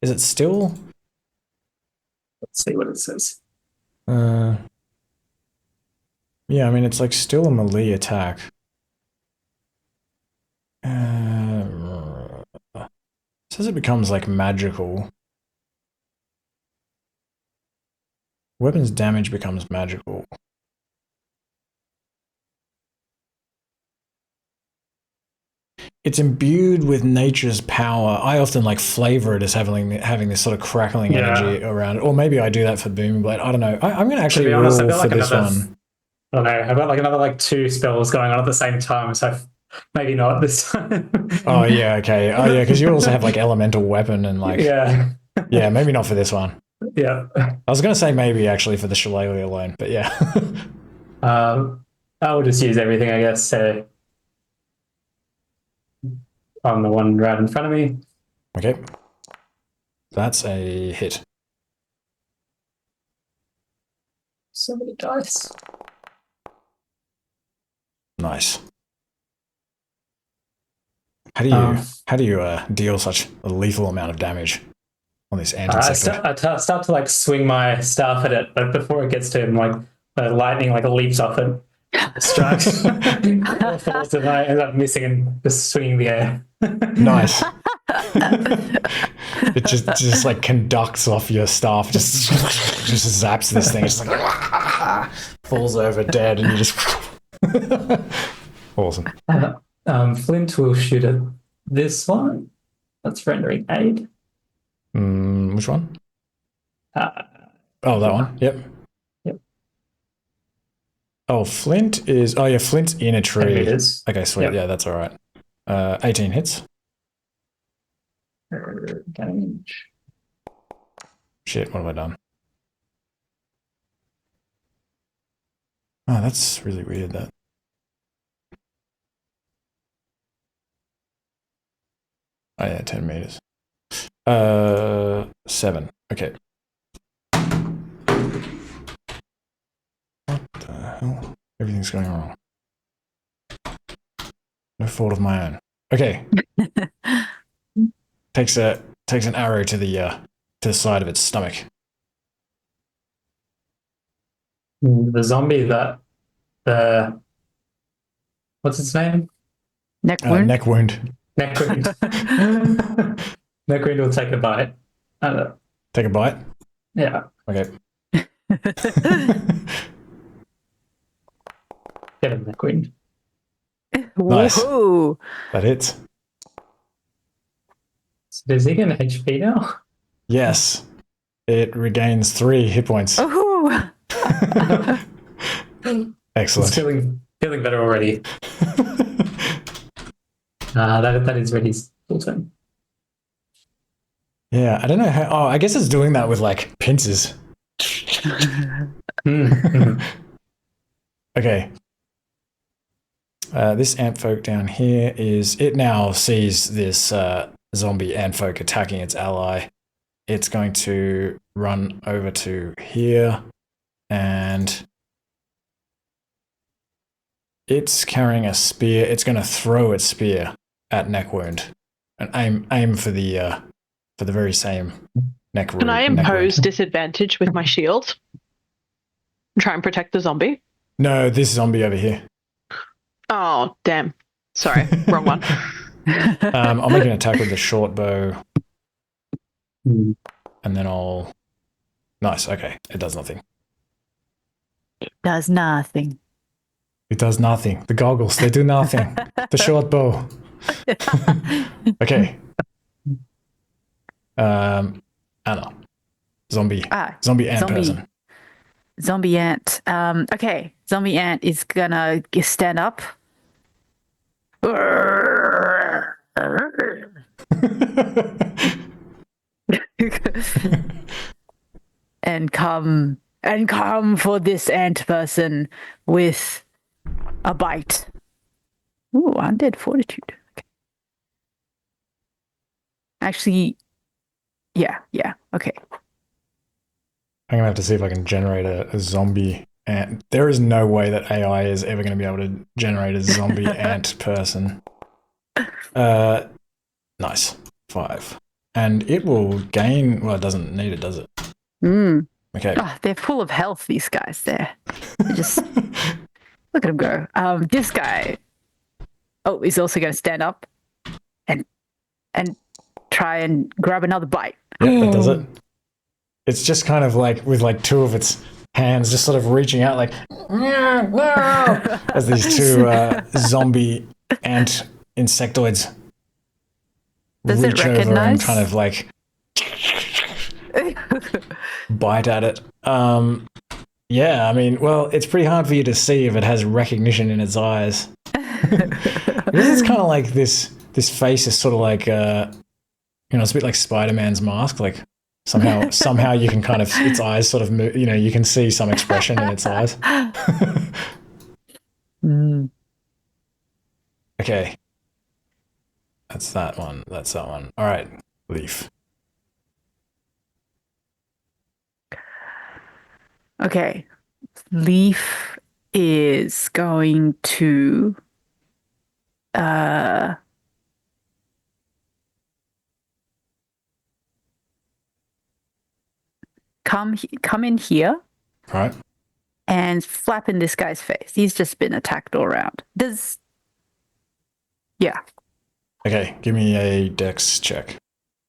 S2: Is it still?
S5: Let's see what it says.
S2: Yeah, I mean it's like still a melee attack. It says it becomes like magical. Weapons damage becomes magical. It's imbued with nature's power. I often like flavor it as having this sort of crackling energy around it. Or maybe I do that for Booming Blade. I don't know. I'm going to actually roll for this one.
S5: I don't know. I've got like another like 2 spells going on at the same time. So Maybe not this time.
S2: Oh yeah, okay. Oh yeah, because you also have like elemental weapon and like
S5: Yeah.
S2: yeah, maybe not for this one.
S5: Yeah.
S2: I was gonna say maybe actually for the shillelagh alone, but yeah.
S5: I will just use everything, I guess. So on the one right in front of me.
S2: Okay. That's a hit.
S5: So many dice.
S2: Nice. How do you deal such a lethal amount of damage on this
S5: I
S2: anti-insectoid?
S5: start to like swing my staff at it, but before it gets to him, like the lightning like leaps off it, strikes, falls, and I end up missing and just swinging the air.
S2: Nice. It just like conducts off your staff, just zaps this thing. It's just like falls over dead, and you just awesome.
S5: Flint will shoot at this one. That's rendering aid.
S2: Which one?
S5: Uh,
S2: Oh, that one. Yep.
S5: Yep.
S2: Oh, Flint is. Oh yeah, Flint's in a
S5: 10
S2: tree.
S5: meters.
S2: Okay, sweet.
S5: Yep.
S2: Yeah, that's all right. 18 hits.
S5: Damage.
S2: Shit, what have I done? Oh, that's really weird. That. Oh yeah, 10 meters. 7. Okay. What the hell? Everything's going wrong. No fault of my own. Okay. Takes an arrow to the side of its stomach.
S5: The zombie that what's its name?
S1: Neck wound.
S2: Neck wound.
S5: Neck wound. Neck wound will take a bite.
S2: Take a bite.
S5: Yeah.
S2: Okay.
S5: Get a neck wound.
S2: Nice.
S1: Woohoo!
S2: That hits.
S5: So does he get an HP now?
S2: Yes. It regains 3 hit points.
S1: Woohoo!
S2: Excellent.
S5: It's feeling better already. That is Reddy's full turn.
S2: Yeah, I don't know how. Oh, I guess it's doing that with like pincers. Okay. This antfolk down here it now sees this zombie antfolk attacking its ally. It's going to run over to here and it's carrying a spear. It's going to throw its spear at neck wound and aim for the very same neck wound.
S4: Can I impose disadvantage with my shield? Try and protect the zombie?
S2: No, this zombie over here.
S4: Oh, damn. Sorry, wrong one.
S2: I'll make an attack with the short bow.
S5: Hmm.
S2: And then I'll... Nice, okay. It does nothing.
S1: It does nothing.
S2: It does nothing. The goggles, they do nothing. The short bow. Okay. Anna. Zombie ant person.
S1: Zombie ant. Okay. Zombie ant is gonna stand up. and come for this ant person with a bite. Ooh, undead fortitude. Okay. Actually, yeah, okay.
S2: I'm gonna have to see if I can generate a zombie ant. There is no way that AI is ever gonna be able to generate a zombie ant person. Nice. 5. And it will gain, well, it doesn't need it, does it? Okay.
S1: Oh, they're full of health, these guys there. Just look at him go. This guy, he's also going to stand up and try and grab another bite.
S2: Yep, that does it. It's just kind of like with like 2 of its hands just sort of reaching out like no, as these 2 zombie ant insectoids
S1: Does
S2: reach
S1: it
S2: over and
S1: recognize?
S2: kind of like bite at it. Yeah, I mean, well, it's pretty hard for you to see if it has recognition in its eyes. This is kind of like this face is sort of like it's a bit like Spider-Man's mask. Like somehow you can kind of its eyes sort of move. You can see some expression in its eyes. Okay, that's that one. That's that one. All right, Leaf.
S1: Okay. Leaf is going to come in here
S2: All right.
S1: and flap in this guy's face. He's just been attacked all around. Yeah.
S2: Okay, give me a dex check.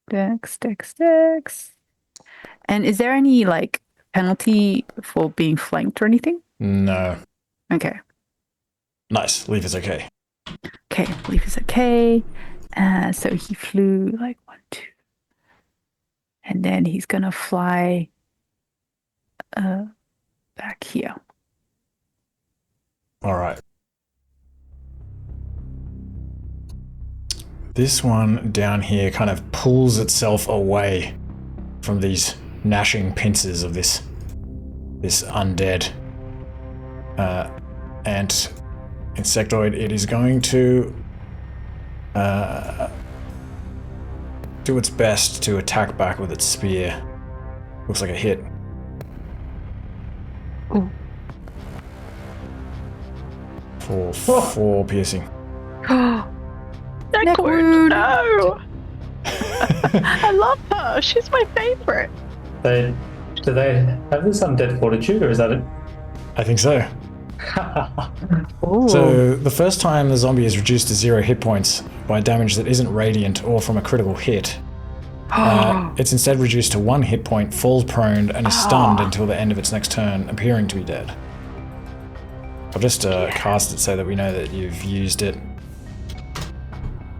S1: Dex. And is there any like penalty for being flanked or anything?
S2: No.
S1: Okay.
S2: Nice. Leaf is okay.
S1: Okay, Leaf is okay. So he flew like 1, 2. And then he's gonna fly back here.
S2: All right. This one down here kind of pulls itself away from these gnashing pincers of this undead ant insectoid. It is going to do its best to attack back with its spear. Looks like a hit.
S1: Ooh.
S2: For 4 piercing.
S4: Neck wound. No. I love her. She's my favorite.
S5: Do they have this undead fortitude, or is that it?
S2: I think so.
S1: Ooh.
S2: So the first time the zombie is reduced to 0 hit points by damage that isn't radiant or from a critical hit, it's instead reduced to 1 hit point, falls prone, and is stunned until the end of its next turn, appearing to be dead. I'll just cast it so that we know that you've used it.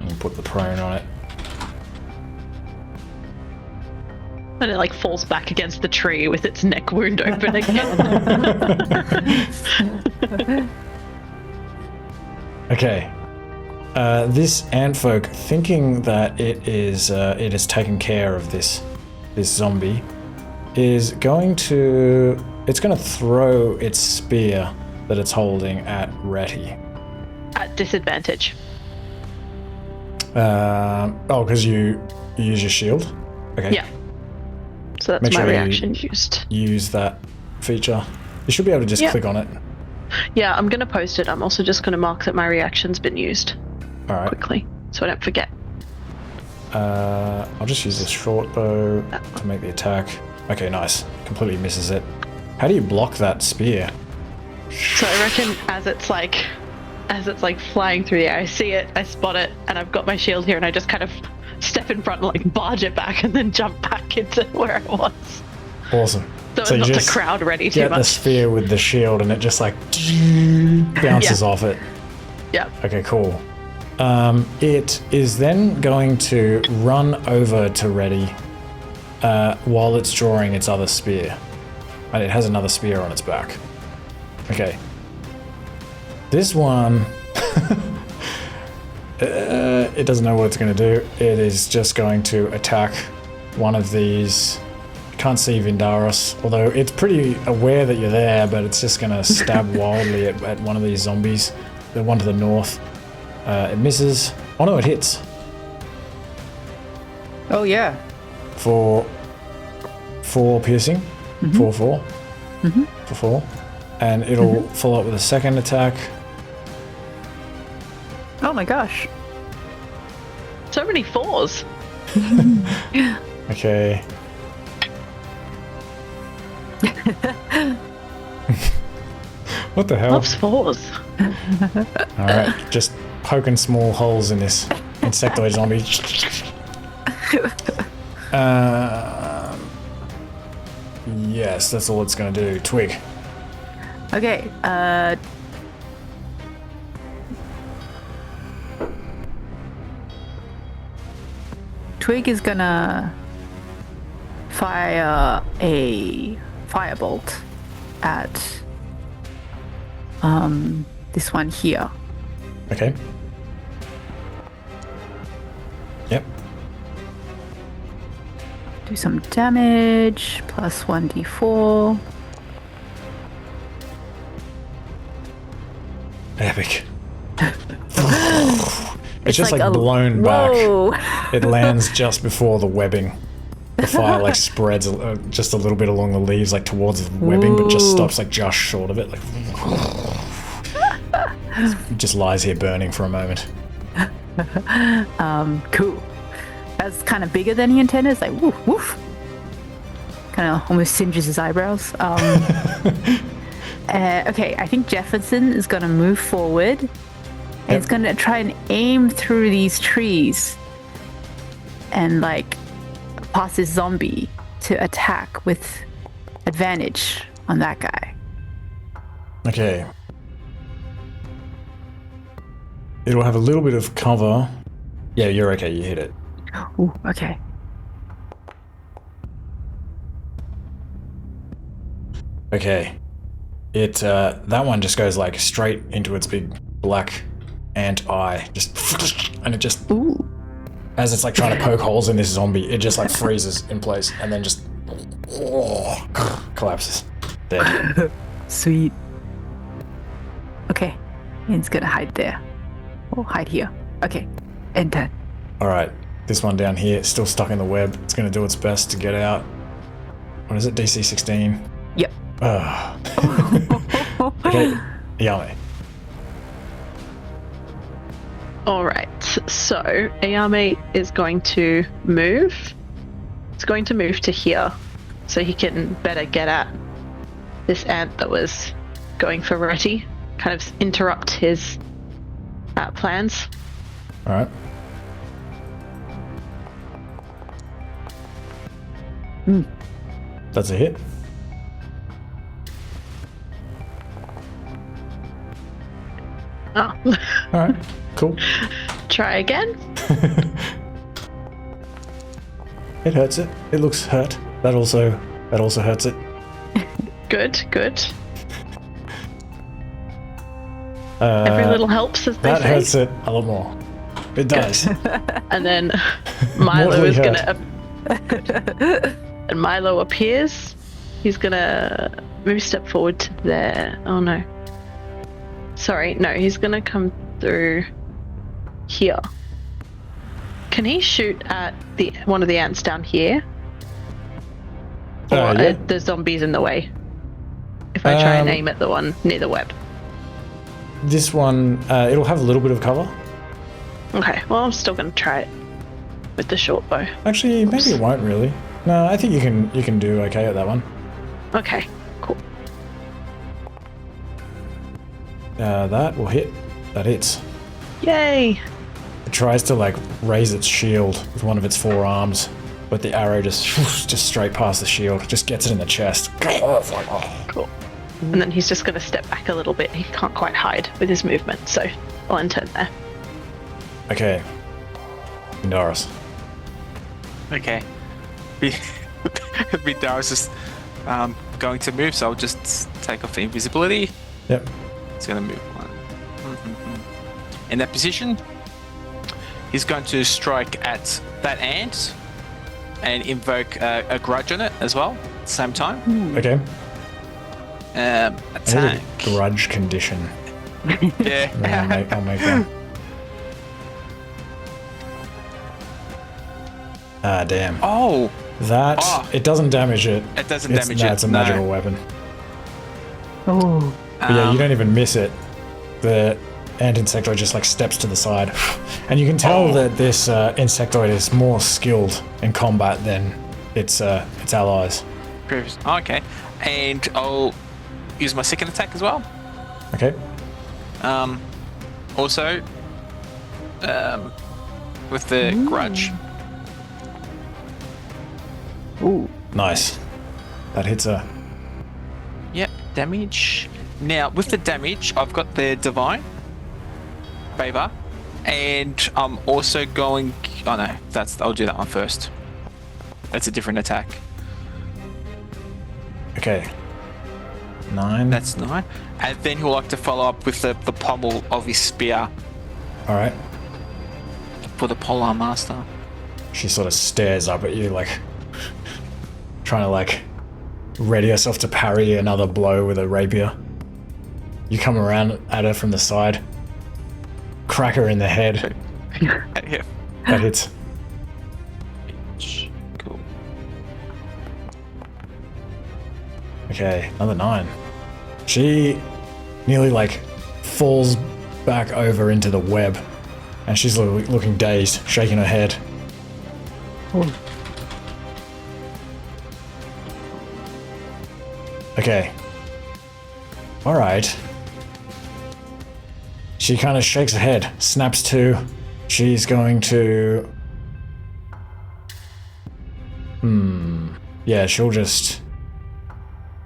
S2: And put the prone on it.
S4: And it like falls back against the tree with its neck wound open again.
S2: Okay. This antfolk, thinking that it has taken care of this zombie, is going to throw its spear that it's holding at Ratty.
S4: At disadvantage.
S2: Because you use your shield? Okay.
S4: Yeah. So that's
S2: Make
S4: my
S2: sure you
S4: reaction used.
S2: Use that feature. You should be able to just click on it.
S4: Yeah, I'm going to post it. I'm also just going to mark that my reaction's been used
S2: Alright.
S4: quickly, so I don't forget.
S2: I'll just use this short bow to make the attack. Okay, nice. Completely misses it. How do you block that spear?
S4: So I reckon as it's like flying through the air, I see it, I spot it, and I've got my shield here, and I just kind of step in front and like barge it back and then jump back into where it was.
S2: Awesome.
S4: So
S2: you
S4: not
S2: just
S4: to crowd ready too
S2: get
S4: much.
S2: the spear with the shield and it just like bounces off it.
S4: Yeah.
S2: Okay, cool. It is then going to run over to Reddy while it's drawing its other spear. And it has another spear on its back. Okay. This one... it doesn't know what it's going to do. It is just going to attack one of these... Can't see Vindaros, although it's pretty aware that you're there, but it's just going to stab wildly at one of these zombies. The one to the north. It misses. Oh no, it hits.
S1: Oh yeah.
S2: For 4 piercing. 4. For 4. And it'll follow up with a second attack.
S1: Oh my gosh.
S4: So many 4s.
S2: Okay. What the hell?
S4: Loves 4s.
S2: Alright, just poking small holes in this insectoid zombie. Yes, that's all it's going to do. Twig.
S1: Okay. Twig is gonna fire a firebolt at this one here.
S2: Okay.
S1: do some damage. Plus 1d4.
S2: Epic. It's just like
S1: a-
S2: blown
S1: Whoa.
S2: back. It lands just before the webbing. The fire like spreads just a little bit along the leaves, like towards the webbing, but just
S1: Ooh.
S2: stops like just short of it. Like, it just lies here burning for a moment.
S1: Cool. That's kind of bigger than he intended. It's like woof woof. Kind of almost singes his eyebrows. Okay, I think Jefferson is gonna move forward. And he's gonna try and aim through these trees and like past this zombie to attack with advantage on that guy.
S2: Okay. It'll have a little bit of cover. Yeah, you're okay. You hit it.
S1: Ooh, okay.
S2: Okay. It that one just goes like straight into its big black ant eye, and it just
S1: Ooh.
S2: as it's like trying to poke holes in this zombie, it just like freezes in place and then just collapses. Dead.
S1: Sweet. Okay. It's gonna hide there. Oh, hide here. Okay. Enter.
S2: All right, this one down here, it's still stuck in the web. It's gonna do its best to get out. What is it? DC 16.
S1: Yep.
S2: Okay, Yao Mei.
S4: All right. So Ayame is going to move. It's going to move to here, so he can better get at this ant that was going for Reti. Kind of interrupt his plans.
S2: All right. That's a hit.
S4: Oh.
S2: All right, cool.
S4: Try again.
S2: It hurts it. It looks hurt. That also hurts it.
S4: Good, good. Every little helps, as they
S2: That
S4: say.
S2: hurts it a lot more. It does.
S4: And then Milo
S2: Mortally
S4: is
S2: hurt.
S4: gonna. And Milo appears. He's gonna maybe step forward to there. Oh no. Sorry, no, he's gonna come through here. Can he shoot at one of the ants down here? Or
S2: Yeah.
S4: are the zombies in the way? If I try and aim at the one near the web.
S2: This one, it'll have a little bit of cover.
S4: Okay, well I'm still gonna try it with the short bow.
S2: Actually, maybe it won't really. No, I think you can do okay at that one.
S4: Okay, cool.
S2: That will hit. That hits.
S4: Yay!
S2: It tries to like raise its shield with one of its forearms, but the arrow just straight past the shield, just gets it in the chest.
S4: Cool. And then he's just going to step back a little bit. He can't quite hide with his movement, so I'll enter there.
S2: Okay. Doris.
S3: Okay. Vidar is just going to move, so I'll just take off the invisibility.
S2: Yep.
S3: It's going to move one. In that position, he's going to strike at that ant and invoke a grudge on it as well at the same time.
S2: Okay. I
S3: Attack.
S2: need a grudge condition.
S3: Yeah.
S2: Yeah, I'll make one. Ah, damn.
S3: Oh,
S2: That, it doesn't damage it.
S3: it doesn't damage it.
S2: It's a magical weapon.
S1: Oh.
S2: But yeah, you don't even miss it. The ant insectoid just like steps to the side. And you can tell that this insectoid is more skilled in combat than its allies.
S3: Okay. And I'll use my second attack as well.
S2: Okay.
S3: Also, with the grudge.
S1: Ooh.
S2: Nice. That hits her.
S3: Yep, damage. Now, with the damage, I've got the divine favor, and I'm also going. Oh no, I'll do that one first. That's a different attack.
S2: Okay. 9.
S3: That's 9. And then he'll like to follow up with the pommel of his spear
S2: Alright.
S3: for the Polar Master.
S2: She sort of stares up at you like, trying to like ready herself to parry another blow with a rapier. You come around at her from the side, crack her in the head.
S3: Yeah.
S2: That hits.
S3: Cool.
S2: Okay, another 9. She nearly like falls back over into the web, and she's looking dazed, shaking her head. Okay. Alright. She kind of shakes her head, snaps to. She's going to... Yeah, she'll just...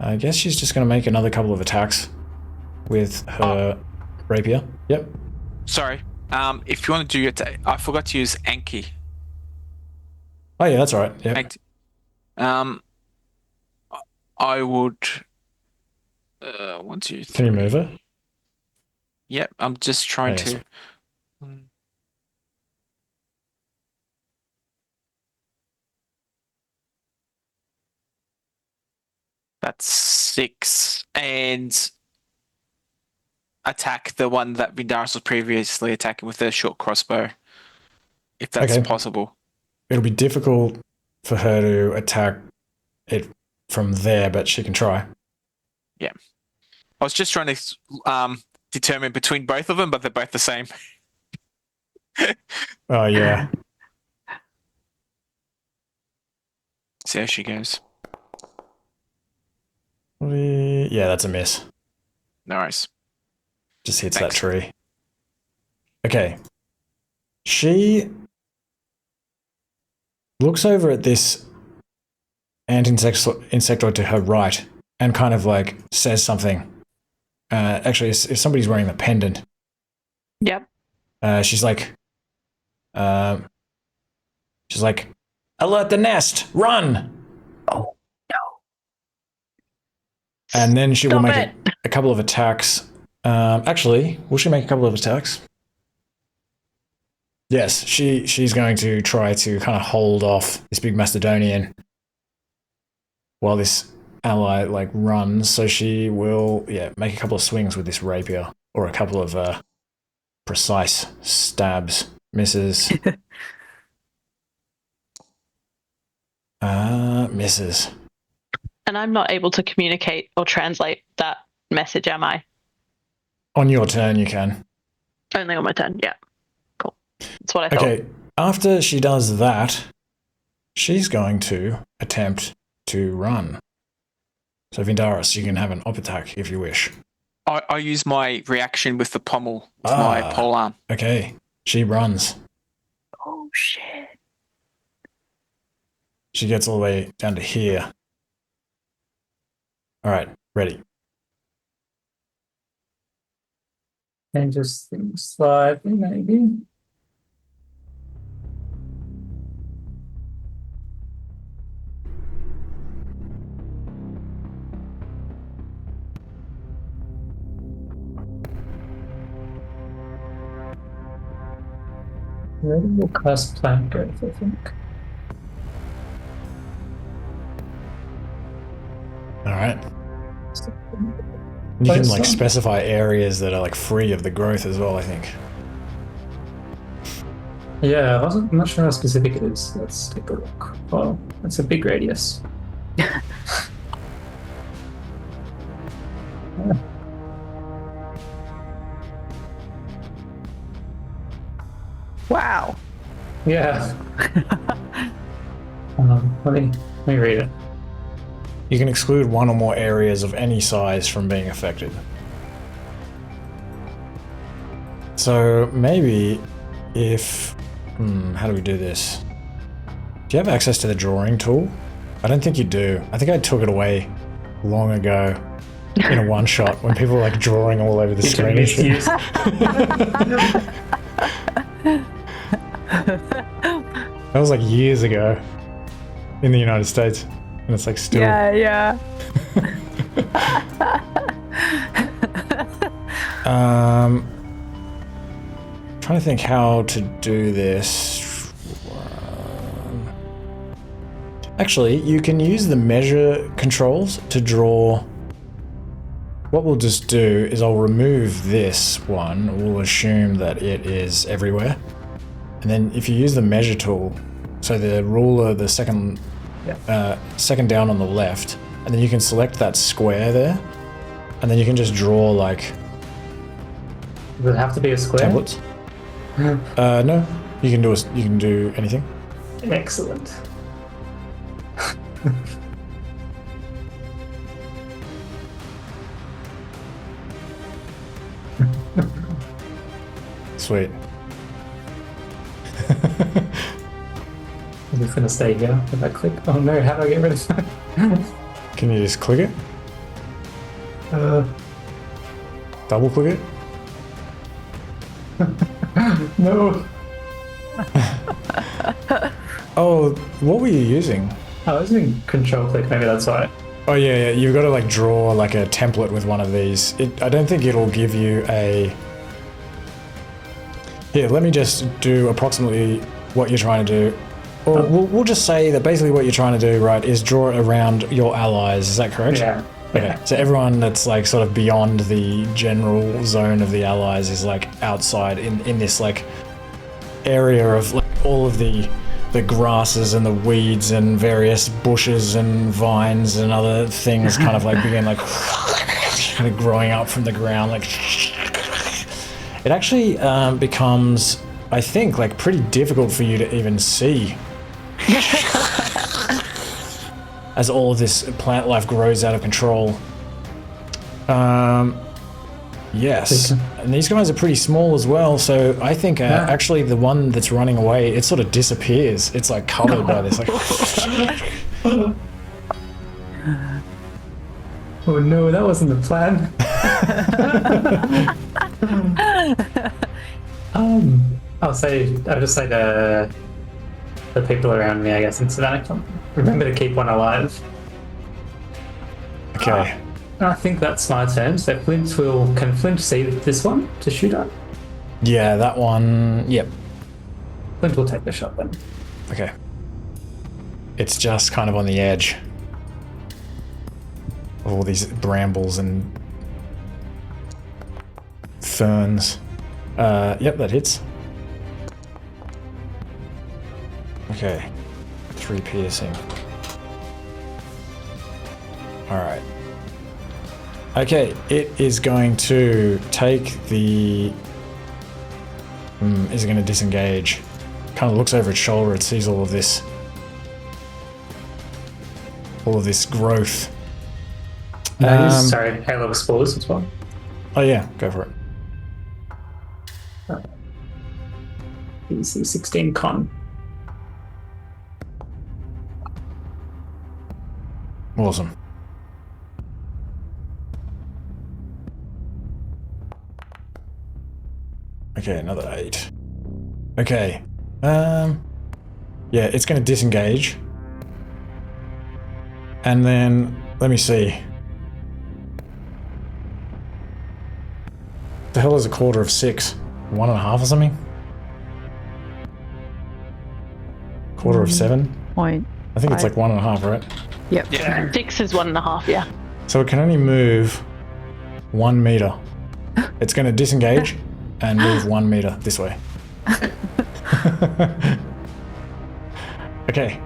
S2: I guess she's just going to make another couple of attacks with her rapier. Yep.
S3: Sorry. If you want to do your I forgot to use Anki.
S2: Oh yeah, that's alright. Yeah.
S3: I would... 1, 2, 3.
S2: Can you move her?
S3: Yep, I'm just trying
S2: Yes.
S3: to... That's 6. And attack the one that Vindaris was previously attacking with a short crossbow. If that's
S2: Okay.
S3: possible.
S2: It'll be difficult for her to attack it from there, but she can try.
S3: Yeah. I was just trying to determine between both of them, but they're both the same.
S2: Oh yeah.
S3: See how she goes.
S2: Yeah, that's a miss.
S3: No worries.
S2: Just hits
S3: Thanks.
S2: that tree. Okay. She looks over at this insectoid to her right and kind of like says something. Actually, if somebody's wearing the pendant,
S4: Yep.
S2: she's like, alert the nest, run!
S1: Oh, no.
S2: And then she will
S4: Stop
S2: make a couple of attacks. Actually, will she make a couple of attacks? Yes, she's going to try to kind of hold off this big Macedonian while this ally like runs. So she will, make a couple of swings with this rapier, or a couple of precise stabs. Misses. Misses.
S4: And I'm not able to communicate or translate that message, am I?
S2: On your turn, you can.
S4: Only on my turn, yeah. Cool. That's what I thought.
S2: Okay, after she does that, she's going to attempt to run. So Vindaris, you can have an op attack if you wish.
S3: I use my reaction with the pommel with my pole arm.
S2: Okay, she runs.
S1: Oh, shit.
S2: She gets all the way down to here. All right, ready.
S5: Changes things slightly, maybe. Where will cast plant go, I think?
S2: All right. You can like specify areas that are like free of the growth as well, I think.
S5: Yeah, I'm not sure how specific it is. Let's take a look. Well, it's a big radius.
S1: Wow.
S5: Yeah. Let me read it.
S2: You can exclude one or more areas of any size from being affected. So maybe if... how do we do this? Do you have access to the drawing tool? I don't think you do. I think I took it away long ago in a one-shot when people were like drawing all over the screen and shit. That was like years ago in the United States. And it's like still...
S1: Yeah.
S2: Trying to think how to do this. Actually, you can use the measure controls to draw. What we'll just do is I'll remove this one. We'll assume that it is everywhere. And then if you use the measure tool, so the ruler, the second down on the left, and then you can select that square there, and then you can just draw like
S5: Does it have to be a square?
S2: templates. No, you can do anything.
S5: Excellent.
S2: Sweet.
S5: I'm just gonna stay here. If I click, oh no, how do I get rid of that?
S2: Can you just click it? Double click it?
S5: No.
S2: Oh, what were you using?
S5: I was doing control click. Maybe that's why.
S2: Oh yeah, you've got to like draw like a template with one of these. I don't think it'll give you a... Here, let me just do approximately what you're trying to do. Or we'll just say that basically what you're trying to do, right, is draw it around your allies. Is that correct?
S5: Yeah.
S2: Okay, so everyone that's like sort of beyond the general zone of the allies is like outside in this like area of like all of the grasses and the weeds and various bushes and vines and other things kind of like begin like kind of growing up from the ground. Like it actually becomes, I think, like pretty difficult for you to even see as all of this plant life grows out of control. Yes, and these guys are pretty small as well, so I think actually the one that's running away, it sort of disappears. It's like covered by this. Like
S5: Oh no, that wasn't the plan. I'll just say the people around me, I guess, in Savannah, remember to keep one alive.
S2: Okay.
S5: I think that's my turn. So can Flint see this one to shoot at?
S2: Yeah, that one. Yep.
S5: Flint will take the shot then.
S2: Okay. It's just kind of on the edge of all these brambles and ferns. Yep, that hits. Okay. 3 piercing. Alright. Okay, it is going to take the... is it going to disengage? Kind of looks over its shoulder, it sees all of this growth.
S5: Sorry, Halo of Spores as well.
S2: Oh yeah, go for it.
S5: DC 16 con.
S2: Awesome. Okay, another 8. Okay. Yeah, it's going to disengage. And then, let me see. The hell is a quarter of 6? 1.5 or something? Quarter of 7?
S1: Point.
S2: I think it's like 1.5, right?
S1: Yep.
S3: Yeah.
S4: 6 is 1.5, yeah.
S2: So it can only move 1 meter. It's going to disengage and move 1 meter this way. Okay.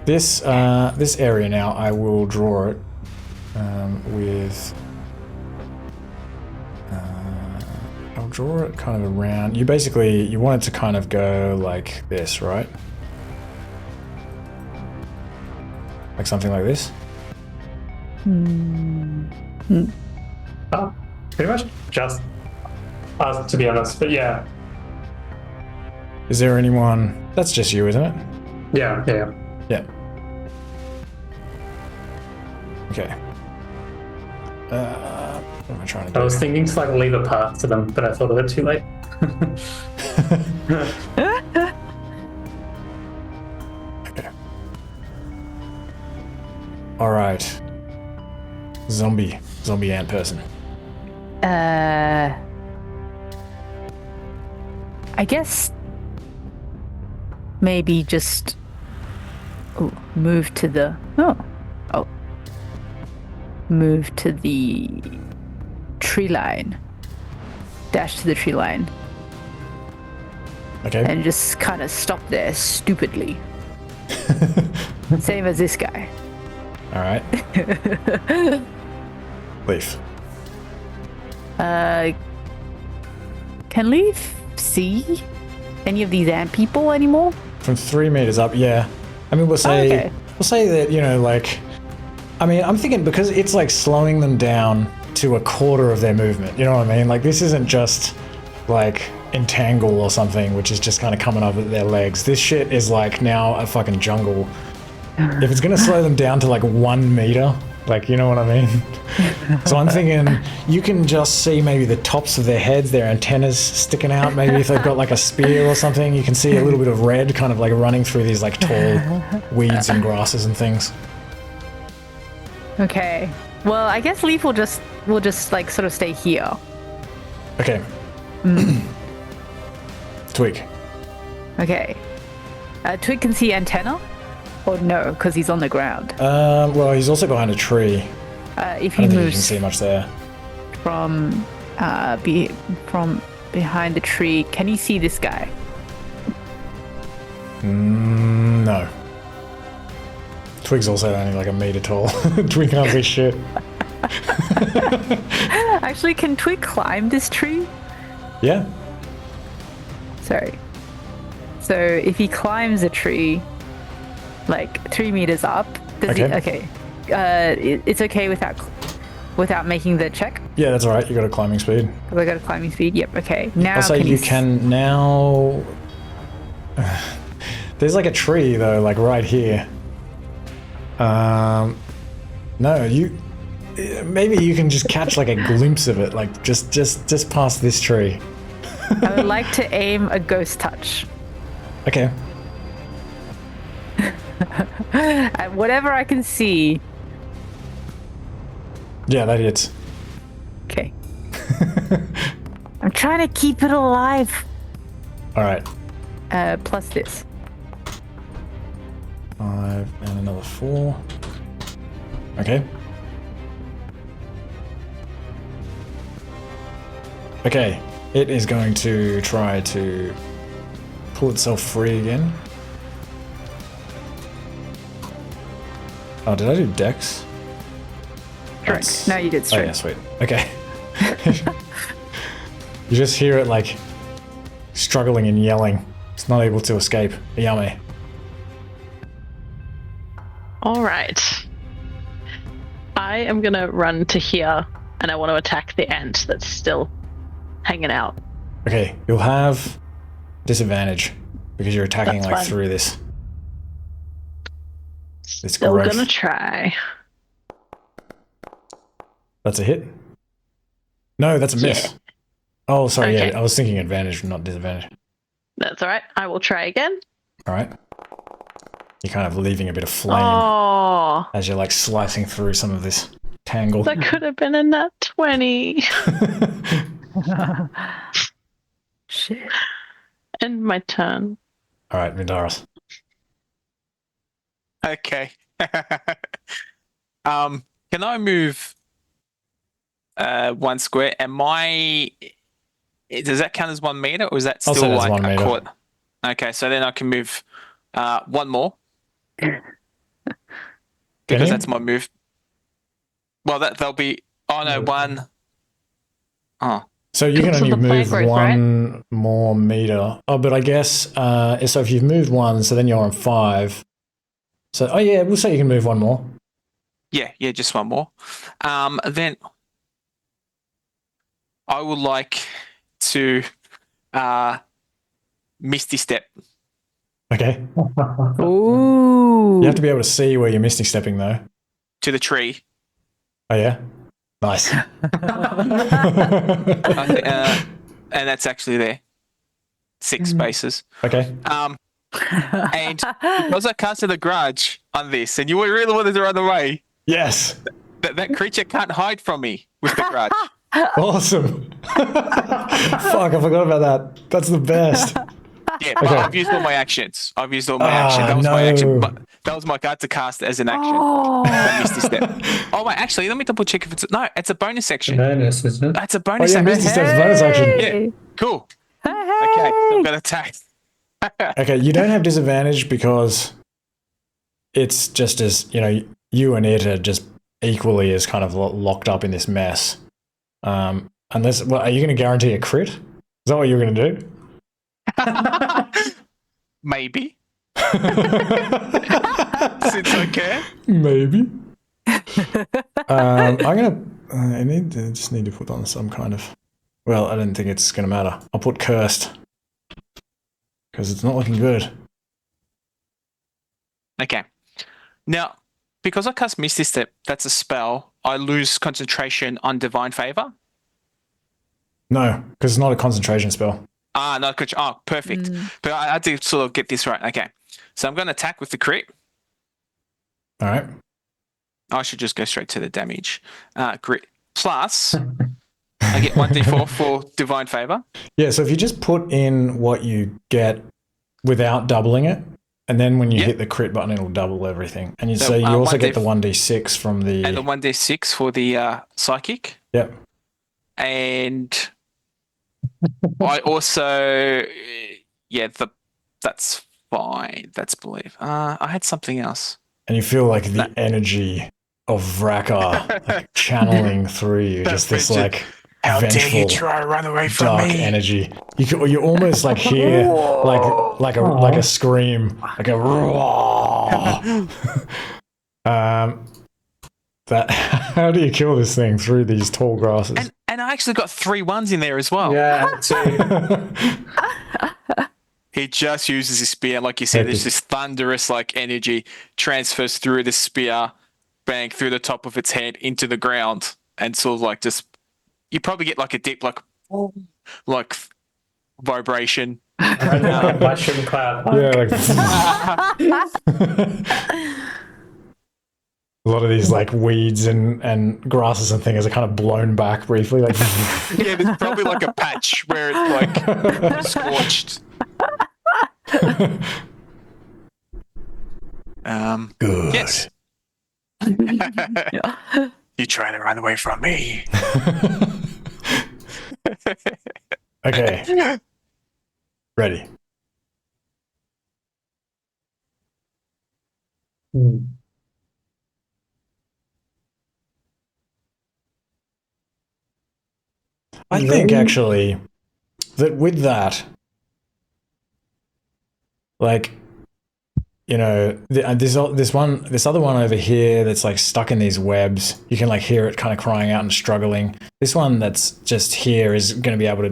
S2: This area now, I will draw it with. I'll draw it kind of around. You want it to kind of go like this, right? Like something like this.
S5: Pretty much just us, to be honest, but yeah.
S2: Is there anyone? That's just you, isn't it?
S5: Yeah.
S2: Yeah. Okay. What am I trying to do?
S5: I was thinking to like leave a path to them, but I thought of it too late.
S2: Okay. All right. Zombie ant person.
S1: I guess maybe just move to the move to the tree line. Dash to the tree line.
S2: Okay.
S1: And just kind of stop there stupidly. Same as this guy.
S2: All right. Leaf.
S1: Can Leaf see any of these ant people anymore?
S2: From 3 meters up, yeah. I mean, we'll say that, you know, like, I mean, I'm thinking because it's like slowing them down to a quarter of their movement. You know what I mean? Like, this isn't just like entangle or something, which is just kind of coming up at their legs. This shit is like now a fucking jungle. If it's gonna slow them down to like 1 meter, like, you know what I mean? So I'm thinking you can just see maybe the tops of their heads, their antennas sticking out. Maybe if they've got like a spear or something, you can see a little bit of red kind of like running through these like tall weeds and grasses and things.
S1: Okay. Well, I guess Leaf will just like sort of stay here.
S2: Okay. Twig.
S1: Okay. Twig can see antenna, or no, because he's on the ground.
S2: Well, he's also behind a tree.
S1: If
S2: I
S1: he
S2: don't think you can
S1: moves
S2: see much there.
S1: from behind the tree, can he see this guy?
S2: No. Twig's also only like a meter tall. Twig can't see shit.
S1: Actually, can Twig climb this tree?
S2: Yeah.
S1: Sorry. So if he climbs a tree, like 3 meters up, does he? Okay. It's okay without making the check.
S2: Yeah, that's all right. You got a climbing speed.
S1: Because I got a climbing speed. Yep. Okay. Now
S2: Also, you can now. There's like a tree though, like right here. No, you. Maybe you can just catch like a glimpse of it, like just past this tree.
S1: I would like to aim a ghost touch.
S2: Okay.
S1: At whatever I can see.
S2: Yeah, that hits.
S1: Okay. I'm trying to keep it alive.
S2: All right.
S1: Plus this.
S2: 5 and another 4. Okay. Okay. It is going to try to pull itself free again. Oh, did I do Dex?
S1: Correct. No, you did
S2: Oh
S1: straight.
S2: yeah, sweet. Okay. You just hear it like struggling and yelling. It's not able to escape. Yao Mei.
S4: All right. I am going to run to here and I want to attack the ant that's still hanging out.
S2: Okay, you'll have disadvantage because you're attacking
S4: That's
S2: like
S4: fine.
S2: through this. It's
S4: Still
S2: growth.
S4: gonna try.
S2: That's a hit? No, that's a miss.
S4: Yeah.
S2: Oh, sorry,
S4: Okay.
S2: yeah, I was thinking advantage, not disadvantage.
S4: That's all right. I will try again.
S2: All right. You're kind of leaving a bit of flame
S4: Oh,
S2: as you're like slicing through some of this tangle.
S4: that could have been a nat 20.
S1: Shit.
S4: End my turn.
S2: All right, Mindaris.
S3: Okay. Can I move 1 square? Does that count as 1 meter, or is that
S2: I'll
S3: still
S2: say that's
S3: like
S2: 1
S3: a
S2: meter.
S3: quarter? Okay, so then I can move 1 more
S2: Can
S3: because
S2: you?
S3: that's my move. Well, that'll be. Oh no, 1. Oh,
S2: So you can
S4: So
S2: only
S4: the plant
S2: move
S4: growth,
S2: 1 more meter. Oh, but I guess, so if you've moved 1, so then you're on 5. So, oh yeah, we'll say you can move 1 more.
S3: yeah, just 1 more. Then I would like to Misty Step.
S2: Okay.
S1: Ooh.
S2: You have to be able to see where you're misty stepping though.
S3: To the tree.
S2: Oh yeah? Nice.
S3: I think, and that's actually there. 6 spaces.
S2: Okay.
S3: And because I casted a grudge on this, and you really wanted to run away,
S2: Yes.
S3: that creature can't hide from me with the grudge.
S2: Awesome. Fuck, I forgot about that. That's the best.
S3: Yeah, but
S2: Okay.
S3: I've used all my actions. That was my action. But that was my card to cast as an action. I missed this step. Oh wait, actually, let me double check if it's it's a bonus action.
S5: Bonus, isn't it?
S3: That's a bonus
S2: yeah,
S3: action.
S2: Misty Step's bonus action.
S3: Yeah, cool. Okay, so I'm gonna attack.
S2: Okay, you don't have disadvantage because it's just as, you and it are just equally as kind of locked up in this mess. Unless, are you going to guarantee a crit? Is that what you're going to do?
S3: Maybe. Since I can.
S2: Maybe. I'm gonna. I just need to put on some kind of. Well, I don't think it's gonna matter. I'll put cursed because it's not looking good.
S3: Okay. Now, because I cast Misty Step, that's a spell. I lose concentration on Divine Favor.
S2: No, because it's not a concentration spell.
S3: No, perfect. But I had to sort of get this right. Okay. So I'm going to attack with the crit.
S2: All right.
S3: I should just go straight to the damage. Crit. Plus, I get 1d4 for Divine Favor.
S2: Yeah, so if you just put in what you get without doubling it, and then when you hit the crit button, it'll double everything. And you also get the 1d6 from the...
S3: And the 1d6 for the Psychic.
S2: Yep.
S3: And I also... that's fine. That's believe. I had something else.
S2: And you feel like the energy of Vraka channeling through you. Just this
S3: how
S2: vengeful,
S3: dare you try to run away from
S2: dark
S3: me?
S2: energy. You almost hear like a scream, like a roar. How do you kill this thing through these tall grasses?
S3: And I actually got 3 1s in there as well.
S5: Yeah, too.
S3: He just uses his spear, like you said. There's this thunderous energy transfers through the spear, bang through the top of its head into the ground, and sort of just you probably get a deep vibration.
S5: Mushroom cloud.
S2: Yeah, a lot of these weeds and grasses and things are kind of blown back briefly.
S3: Yeah, there's probably a patch where it's scorched.
S2: Good.
S3: Yes. You trying to run away from me?
S2: Okay. Ready. I think actually that with that, this other one over here that's stuck in these webs, you can hear it kind of crying out and struggling. This one that's just here is going to be able to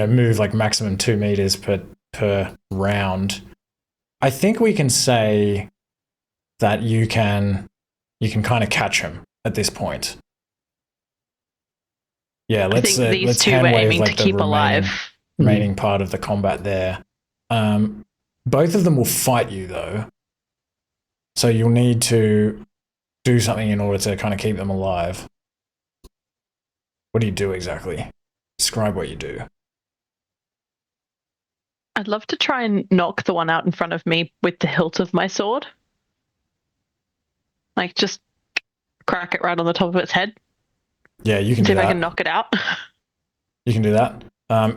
S2: move maximum 2 meters per round. I think we can say that you can kind of catch him at this point. Yeah, let's
S4: these two were
S2: hand wave
S4: aiming to keep alive.
S2: Remaining part of the combat there. Both of them will fight you though, so you'll need to do something in order to kind of keep them alive. What do you do exactly? Describe what you do.
S4: I'd love to try and knock the one out in front of me with the hilt of my sword. Just crack it right on the top of its head.
S2: Yeah, you can do
S4: see
S2: that.
S4: if I can knock it out.
S2: You can do that.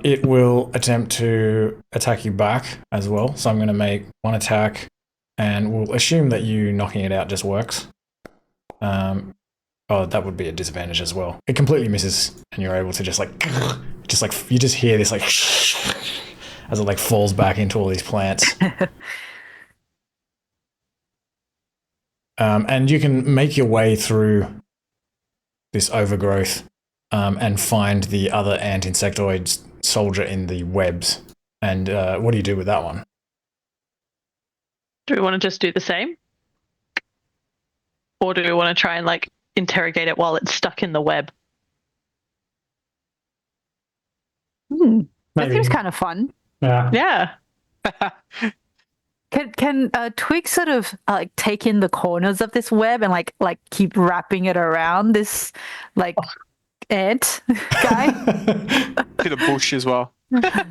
S2: It will attempt to attack you back as well. So I'm going to make one attack, and we'll assume that you knocking it out just works. Oh, that would be a disadvantage as well. It completely misses, and you're able to you just hear this as it falls back into all these plants. And you can make your way through this overgrowth and find the other ant-insectoid soldier in the webs. And what do you do with that one?
S4: Do we want to just do the same? Or do we want to try and interrogate it while it's stuck in the web?
S1: That seems kind of fun.
S5: Yeah.
S4: Yeah.
S1: Can Twig sort of take in the corners of this web and keep wrapping it around this ant guy?
S3: To the bush as well.
S2: Yeah,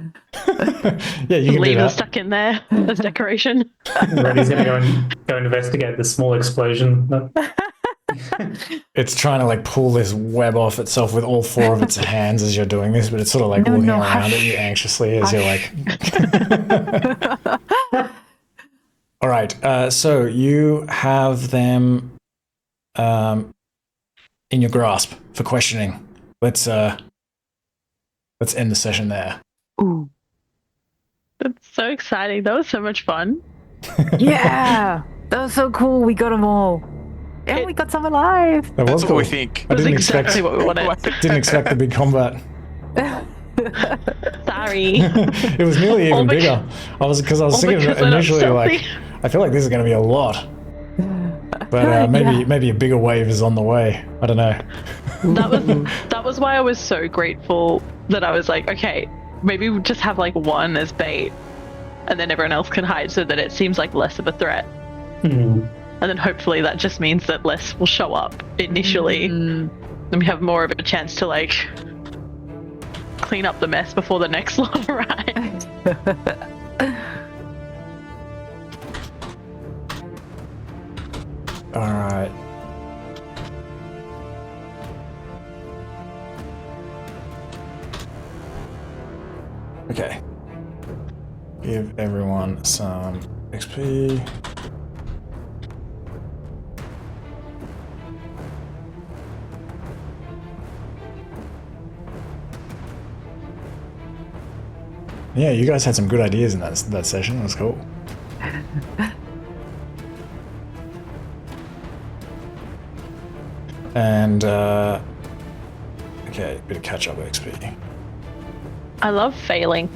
S2: you can do
S4: Leave them
S2: that.
S4: stuck in there as decoration.
S5: Reddy's gonna go investigate the small explosion.
S2: It's trying to like pull this web off itself with all 4 of its hands as you're doing this, but it's sort of like
S1: No,
S2: looking
S1: no,
S2: around
S1: hush.
S2: at you anxiously as you're like. All right, so you have them in your grasp for questioning. Let's end the session there.
S1: Ooh.
S4: That's so exciting. That was so much fun.
S1: Yeah, that was so cool. We got them all, and we got some alive.
S2: That was
S3: That's
S2: cool.
S3: what we think.
S2: I
S4: That's
S2: didn't
S4: exactly
S2: expect.
S4: what we wanted.
S2: Didn't expect the big combat.
S4: Sorry.
S2: It was nearly even
S4: All
S2: bigger. I was
S4: because
S2: thinking
S4: they're not
S2: initially like,
S4: stealthy.
S2: I feel like this is going to be a lot, but maybe a bigger wave is on the way. I don't know.
S4: That was why I was so grateful that I was like, okay, maybe we just have like one as bait, and then everyone else can hide so that it seems like less of a threat.
S5: Hmm.
S4: And then hopefully that just means that less will show up initially, and we have more of a chance to like clean up the mess before the next lot arrives.
S2: All right. Okay. Give everyone some XP. Yeah, you guys had some good ideas in that session. It was cool. And okay, bit of catch-up XP.
S4: I love failing.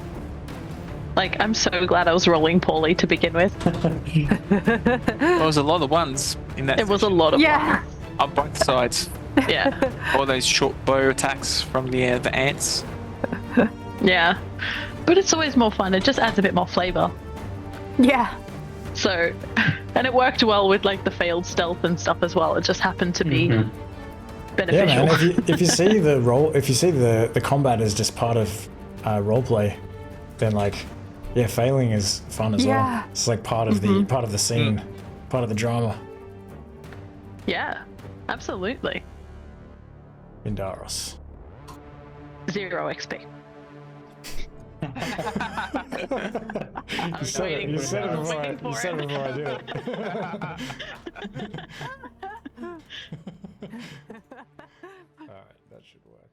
S4: Like, I'm so glad I was rolling poorly to begin with.
S3: There was a lot of ones in that.
S4: It was a lot of
S1: Yeah.
S3: on both sides.
S4: fun. Yeah.
S3: All those short bow attacks from the ants.
S4: Yeah. But it's always more fun. It just adds a bit more flavor.
S1: Yeah.
S4: So, and it worked well with like the failed stealth and stuff as well. It just happened to be
S2: Yeah,
S4: beneficial.
S2: man. If you see the combat as just part of roleplay, then like, yeah, failing is fun as well.
S1: Yeah.
S2: It's like part of the scene, part of the drama.
S4: Yeah, absolutely.
S2: Indaros.
S4: 0 XP.
S2: You said it. You said it before. You said it before I did it. All right, that should work.